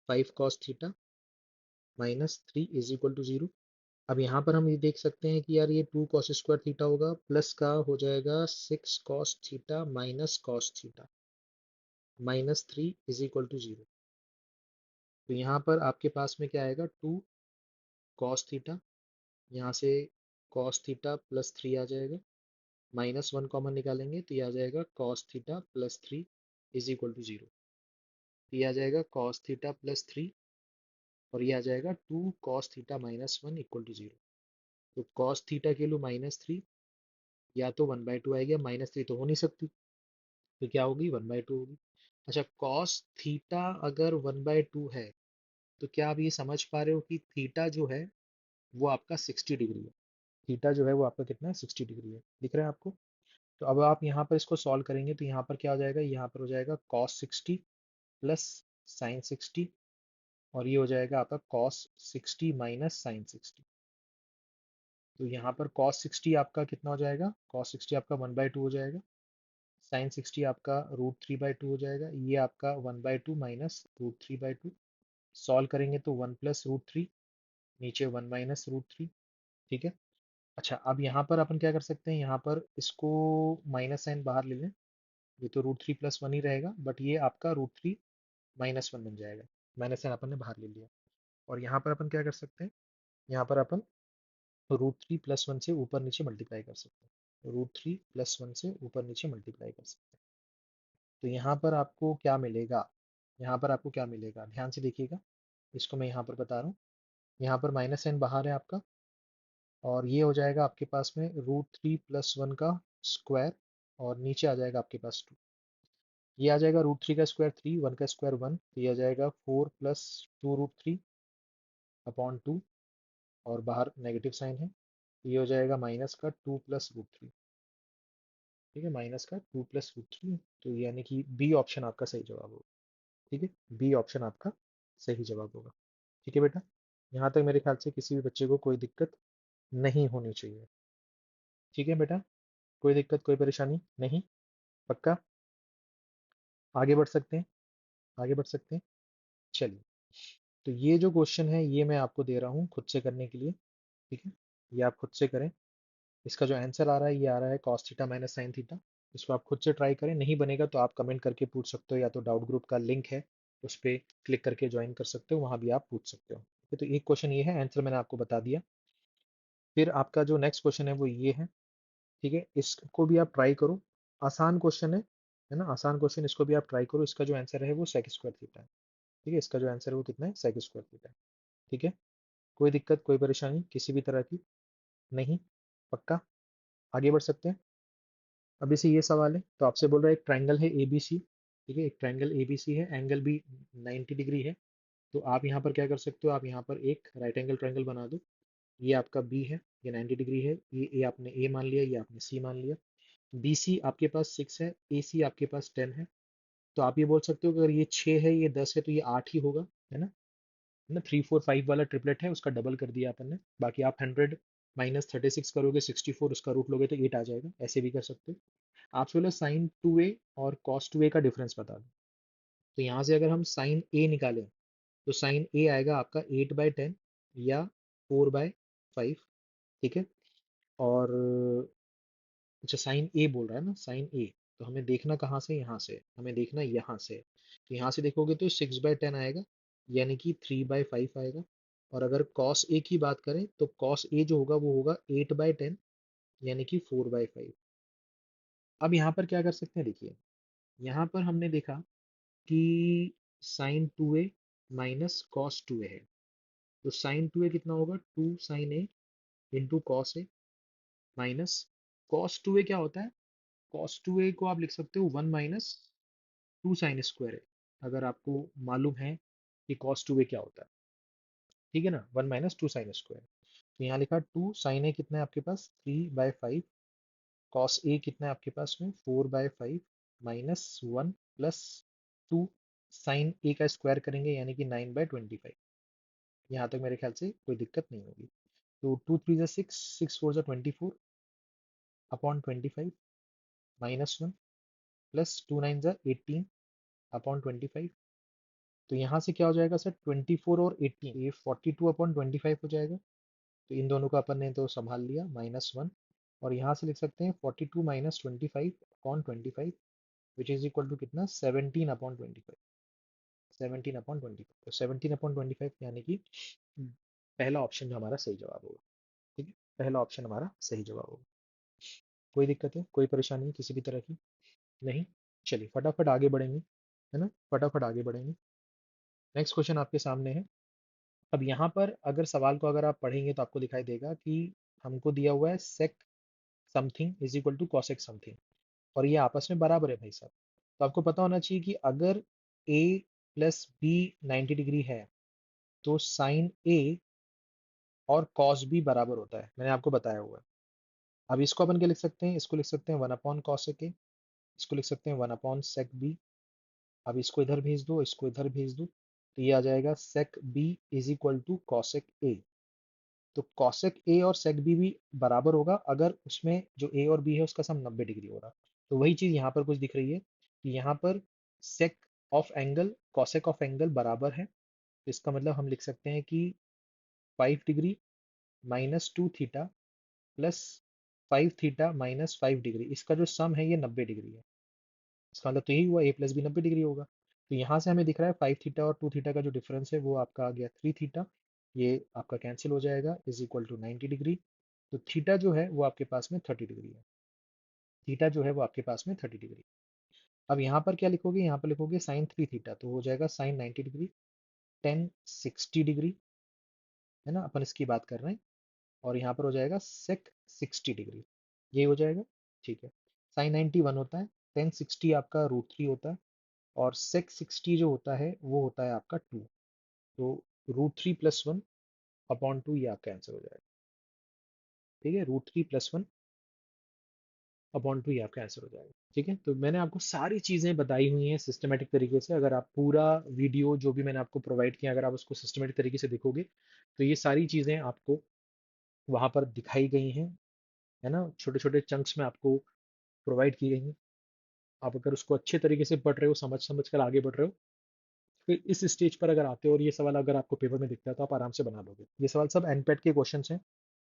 5 cos theta minus 3 is equal to 0। अब यहाँ पर हम ये देख सकते हैं कि यार ये 2 कॉस स्क्वायर थीटा होगा प्लस का हो जाएगा 6 cos theta minus cos theta minus 3 is equal to 0। तो यहाँ पर आपके पास में क्या आएगा, 2 कॉस थीटा, यहाँ से कॉस थीटा प्लस 3 आ जाएगा, माइनस 1 कॉमन निकालेंगे तो ये आ जाएगा cos theta plus 3 is equal to 0। ये आ जाएगा कॉस थीटा प्लस 3 और ये आ जाएगा 2 cos theta minus 1 equal to 0। तो कॉस थीटा के लिए -3, या तो 1/2 आएगी, या -3 तो हो नहीं सकती, तो क्या होगी, 1/2 होगी। अच्छा, कॉस थीटा अगर 1/2 है तो क्या आप ये समझ पा रहे हो कि थीटा जो है वो आपका 60 डिग्री है। थीटा जो है वो आपका कितना है, 60 डिग्री है, दिख रहा है आपको? तो अब आप यहाँ पर इसको सॉल्व करेंगे तो यहाँ पर क्या हो जाएगा, यहाँ पर हो जाएगा कॉस 60 प्लस साइन 60, और ये हो जाएगा आपका कॉस 60 माइनस साइन 60। तो यहाँ पर cos 60 आपका कितना हो जाएगा, cos 60 आपका 1/2 हो जाएगा, sin 60 आपका √3/2 हो जाएगा, ये आपका 1/2 माइनस √3/2। सॉल्व करेंगे तो 1 प्लस √3, नीचे 1 माइनस √3। ठीक है। अच्छा, अब यहाँ पर अपन क्या कर सकते हैं, यहाँ पर इसको माइनस साइन बाहर ले लें, ये तो √3 प्लस 1 ही रहेगा, बट ये आपका √3 माइनस 1 बन जाएगा। माइनस साइन अपन ने बाहर ले लिया, और यहाँ पर अपन क्या कर सकते हैं, यहाँ पर अपन √3 प्लस 1 से ऊपर नीचे मल्टीप्लाई कर सकते हैं, √3 प्लस 1 से ऊपर नीचे मल्टीप्लाई कर सकते हैं। तो यहाँ पर आपको क्या मिलेगा, यहाँ पर आपको क्या मिलेगा, ध्यान से देखिएगा, इसको मैं यहाँ पर बता रहा हूँ। यहाँ पर माइनस साइन बाहर है आपका, और ये हो जाएगा आपके पास में √3 प्लस 1 का स्क्वायर, और नीचे आ जाएगा आपके पास 2। ये आ जाएगा √3 का स्क्वायर 3, 1 का स्क्वायर 1, तो ये आ जाएगा 4 प्लस 2 √3 अपॉन 2, और बाहर नेगेटिव साइन है, ये हो जाएगा माइनस का 2 प्लस √3। ठीक है, माइनस का 2 प्लस √3, तो यानी कि बी ऑप्शन आपका सही जवाब होगा। ठीक है, बी ऑप्शन आपका सही जवाब होगा। ठीक है बेटा, यहाँ तक मेरे ख्याल से किसी भी बच्चे को कोई दिक्कत नहीं होनी चाहिए। ठीक है बेटा, कोई दिक्कत कोई परेशानी नहीं, पक्का? आगे बढ़ सकते हैं, आगे बढ़ सकते हैं। चलिए, तो ये जो क्वेश्चन है ये मैं आपको दे रहा हूँ खुद से करने के लिए। ठीक है, ये आप खुद से करें। इसका जो आंसर आ रहा है ये आ रहा है cos theta minus sine theta. इसको आप खुद से ट्राई करें, नहीं बनेगा तो आप कमेंट करके पूछ सकते हो, या तो डाउट ग्रुप का लिंक है उस पर क्लिक करके ज्वाइन कर सकते हो, वहाँ भी आप पूछ सकते हो। ठीक है, तो एक क्वेश्चन ये है, आंसर मैंने आपको बता दिया। फिर आपका जो नेक्स्ट क्वेश्चन है वो ये है। ठीक है, इसको भी आप ट्राई करो, आसान क्वेश्चन है ना, आसान क्वेश्चन, इसको भी आप ट्राई करो। इसका जो आंसर है वो सेक स्क्वायर थीटा है। ठीक है, इसका जो आंसर है वो कितना है, सेक स्क्वायर थीटा है। ठीक है, कोई दिक्कत कोई परेशानी किसी भी तरह की नहीं, पक्का? आगे बढ़ सकते हैं। अब जैसे ये सवाल है तो आपसे बोल रहा है एक ट्रायंगल है ए बी सी, ठीक है, एक ट्रायंगल ए बी सी है, एंगल भी 90 डिग्री है। तो आप यहाँ पर क्या कर सकते हो, आप यहाँ पर एक राइट एंगल ट्रायंगल बना दो। ये आपका बी है, ये 90 डिग्री है, ये आपने ए मान लिया, ये आपने सी मान लिया। बी सी आपके पास 6 है, ए सी आपके पास 10 है। तो आप ये बोल सकते हो कि अगर ये 6 है, ये 10 है, तो ये 8 ही होगा, है ना। 3 4 5 वाला ट्रिपलेट है, उसका डबल कर दिया अपन ने। बाकी आप 100 -36 करोगे, 64 उसका रूट लोगे तो 8 आ जाएगा, ऐसे भी कर सकते हो। आपसे बोला साइन 2a और कॉस 2a का डिफरेंस बता दो। तो यहाँ से अगर हम साइन ए निकालें तो साइन ए आएगा आपका 8/10 या 4/5, ठीक है। और अच्छा, साइन ए बोल रहा है ना, साइन ए। तो हमें देखना कहाँ से, यहाँ से हमें देखना यहाँ से। तो यहाँ से देखोगे तो 6/10 आएगा, यानी कि 3/5 आएगा। और अगर कॉस ए की बात करें तो कॉस ए जो होगा वो होगा 8/10, यानी कि 4/5। अब यहाँ पर क्या कर सकते हैं, देखिए यहाँ पर हमने देखा कि sign 2a minus cos 2a है। तो साइन 2a कितना होगा, 2 sin a into cos A, minus cos 2a क्या होता है, कॉस 2a को आप लिख सकते हो 1 - 2 sin² है, अगर आपको मालूम है कि कॉस 2a क्या होता है, ठीक है ना, 1 - 2 sin²। तो यहाँ लिखा 2 sin a कितना है आपके पास 3/5, कॉस ए कितना है आपके पास में 4/5, -1 प्लस 2 sin a का स्क्वायर करेंगे यानी कि 9/25। यहाँ तक मेरे ख्याल से कोई दिक्कत नहीं होगी। तो 2 3 ज़ा 6, 6 4 ज़ा 24 अपॉन 25, -1 प्लस 2 9 ज़ा 18 अपॉन 25। तो यहाँ से क्या हो जाएगा सर, 24 और 18, ये 42/25 हो जाएगा। तो इन दोनों का अपन ने तो संभाल लिया, -1। और यहाँ से लिख सकते हैं 42 - 25 upon 25, which is equal to कितना, 17/25। 17/25, तो 17/25 यानी कि पहला ऑप्शन जो हमारा सही जवाब होगा, ठीक है, पहला ऑप्शन हमारा सही जवाब होगा। कोई दिक्कत है, कोई परेशानी है किसी भी तरह की? नहीं। चलिए फटाफट आगे बढ़ेंगे, है ना, फटाफट आगे बढ़ेंगे। नेक्स्ट क्वेश्चन आपके सामने है। अब यहाँ पर अगर सवाल को अगर आप पढ़ेंगे तो आपको दिखाई देगा कि हमको दिया हुआ है sec something is equal to cosec something, और ये आपस में बराबर है भाई साहब। तो आपको पता होना चाहिए कि अगर a प्लस बी 90 डिग्री है तो साइन a और कॉस b बराबर होता है, मैंने आपको बताया हुआ है। अब इसको अपन क्या लिख सकते हैं, इसको लिख सकते हैं 1/cosec a, इसको लिख सकते हैं 1/sec b। अब इसको इधर भेज दो, इसको इधर भेज दो, तो ये आ जाएगा sec b is equal to cosec a। तो कॉसेक ए और सेक बी भी बराबर होगा अगर उसमें जो ए और बी है उसका सम 90 डिग्री हो रहा। तो वही चीज यहाँ पर कुछ दिख रही है कि यहाँ पर sake of angle cosec of angle बराबर है। तो इसका मतलब हम लिख सकते हैं कि 5 degree -2 theta plus 5 theta -5 degree, इसका जो सम है ये 90 डिग्री है। इसका मतलब तो यही हुआ, ए प्लस बी 90 डिग्री होगा। तो यहाँ से हमें दिख रहा है 5 थीटा और 2 थीटा का जो डिफरेंस है वो आपका आ गया 3 थीटा। ये आपका कैंसिल हो जाएगा, इज इक्वल टू 90 डिग्री। तो थीटा जो है वो आपके पास में 30 डिग्री है, थीटा जो है वो आपके पास में 30 डिग्री। अब यहाँ पर क्या लिखोगे, यहाँ पर लिखोगे sin 3 थीटा, तो हो जाएगा sin 90 डिग्री, टेन 60 डिग्री, है ना, अपन इसकी बात कर रहे हैं। और यहाँ पर हो जाएगा सेक 60 डिग्री, ये हो जाएगा, ठीक है। sin 90 1 होता है, टेन 60 आपका √3 होता है, और सेक 60 जो होता है वो होता है आपका 2। तो √3 + 1/2 ये आपका आंसर हो जाएगा, ठीक है, √3 + 1/2 ये आपका आंसर हो जाएगा, ठीक है। तो मैंने आपको सारी चीज़ें बताई हुई हैं सिस्टमेटिक तरीके से। अगर आप पूरा वीडियो जो भी मैंने आपको प्रोवाइड किया, अगर आप उसको सिस्टमेटिक तरीके से देखोगे तो ये सारी चीज़ें आपको वहाँ पर दिखाई गई हैं, है ना, छोटे छोटे चंक्स में आपको प्रोवाइड की गई हैं। आप अगर उसको अच्छे तरीके से पढ़ रहे हो, समझ समझ कर आगे बढ़ रहे हो, फिर इस स्टेज पर अगर आते हो और ये सवाल अगर आपको पेपर में दिखता है तो आप आराम से बना लोगे। ये सवाल सब एनपेट के क्वेश्चन हैं,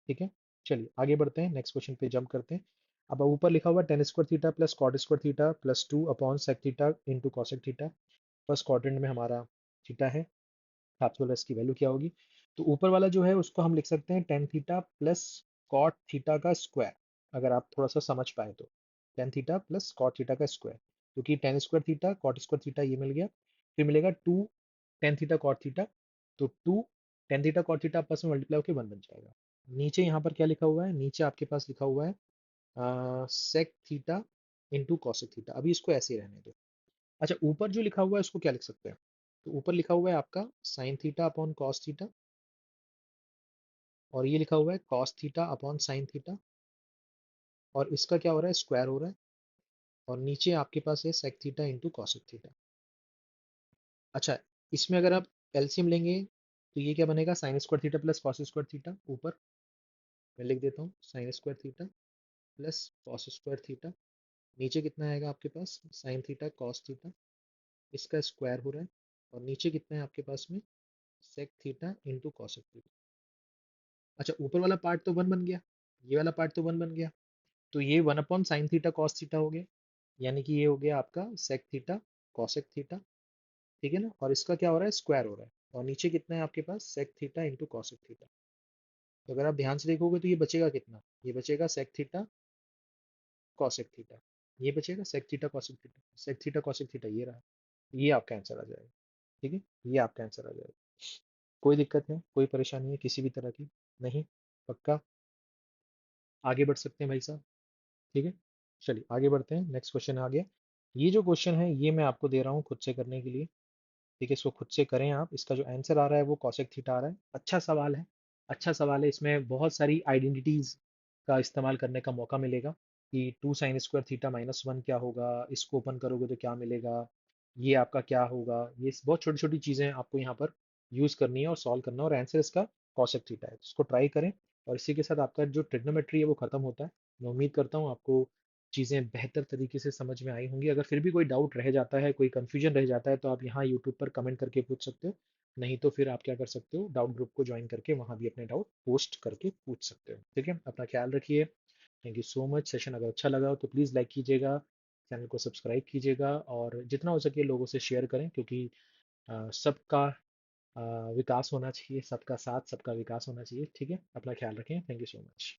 ठीक है। चलिए आगे बढ़ते हैं, नेक्स्ट क्वेश्चन पे जंप करते हैं। अब ऊपर लिखा हुआ tan² theta plus cot² theta plus 2/sec theta into cosec theta. First quadrant में हमारा थीटा है, आपको इसकी वैल्यू क्या होगी। तो ऊपर वाला जो है उसको हम लिख सकते हैं tan theta plus cot theta का स्क्वायर, अगर आप थोड़ा सा समझ पाए तो tan theta plus cot theta का स्क्वायर, क्योंकि tan² थीटा cot² थीटा ये मिल गया। फिर मिलेगा 2 tan थीटा कॉट थीटा, तो 2 tan थीटा कॉट थीटा आपस में मल्टीप्लाई होकर 1 बन जाएगा। नीचे यहाँ पर क्या लिखा हुआ है, नीचे आपके पास लिखा हुआ है sec theta into cosec theta. अभी इसको ऐसे ही रहने दो। अच्छा, ऊपर जो लिखा हुआ है उसको क्या लिख सकते हैं? तो ऊपर लिखा हुआ है आपका sine theta upon cos theta, और ये लिखा हुआ है cos theta upon sine theta, और इसका क्या हो रहा है, स्क्वायर हो रहा है, और नीचे आपके पास है sec theta into cosec theta. अच्छा, इसमें अगर आप एलसीएम लेंगे तो ये क्या बनेगा, sign square theta plus cos square theta. ऊपर मैं लिख देता हूँ sign square theta plus cos square theta. नीचे कितना आएगा आपके पास, साइन थीटा कॉस थीटा, इसका स्क्वायर हो रहा है, और नीचे कितना है आपके पास में, sec theta into cosec theta. अच्छा, ऊपर वाला पार्ट तो वन बन गया, ये वाला पार्ट तो वन बन गया, तो ये one upon sine theta cos theta हो गया, यानी कि ये हो गया आपका सेक थीटा कॉसेक थीटा। ठीक है ना, और इसका क्या हो रहा है, स्क्वायर हो रहा है, और नीचे कितना है आपके पास, sec theta into cosec theta. तो अगर आप ध्यान से देखोगे तो ये बचेगा कितना, ये बचेगा सेक थीटा कॉसेक थीटा, ये बचेगा sec theta cosec theta, sec theta cosec theta ये रहा, ये आपका आंसर आ जाएगा। ठीक है, ये आपका आंसर आ जाएगा। कोई दिक्कत नहीं, कोई परेशानी है किसी भी तरह की? नहीं? पक्का? आगे बढ़ सकते हैं भाई साहब? ठीक है, चलिए आगे बढ़ते हैं, नेक्स्ट क्वेश्चन आ गया। ये जो क्वेश्चन है ये मैं आपको दे रहा हूँ खुद से करने के लिए। ठीक है, इसको खुद से करें आप। इसका जो आंसर आ रहा है वो कॉसेक थीटा आ रहा है। अच्छा सवाल है, अच्छा सवाल है। इसमें बहुत सारी आइडेंटिटीज का इस्तेमाल करने का मौका मिलेगा कि two sine square theta minus one क्या होगा, इसको ओपन करोगे तो क्या मिलेगा, ये आपका क्या होगा, ये बहुत छोटी छोटी चीज़ें आपको यहाँ पर यूज़ करनी है और सॉल्व करना है, और आंसर इसका कॉसेक थीटा है। इसको ट्राई करें, और इसी के साथ आपका जो ट्रिग्नोमेट्री है वो खत्म होता है। मैं उम्मीद करता हूँ आपको चीज़ें बेहतर तरीके से समझ में आई होंगी। अगर फिर भी कोई डाउट रह जाता है, कोई कन्फ्यूजन रह जाता है, तो आप यहाँ यूट्यूब पर कमेंट करके पूछ सकते हो। नहीं तो फिर आप क्या कर सकते हो, डाउट ग्रुप को ज्वाइन करके वहाँ भी अपने डाउट पोस्ट करके पूछ सकते हो। ठीक है, अपना ख्याल रखिए। Thank you so much. Session अगर अच्छा लगा हो तो प्लीज़ लाइक कीजिएगा, चैनल को सब्सक्राइब कीजिएगा, और जितना हो सके लोगों से शेयर करें, क्योंकि सबका विकास होना चाहिए, सबका साथ सबका विकास होना चाहिए। ठीक है, अपना ख्याल रखें। Thank you so much.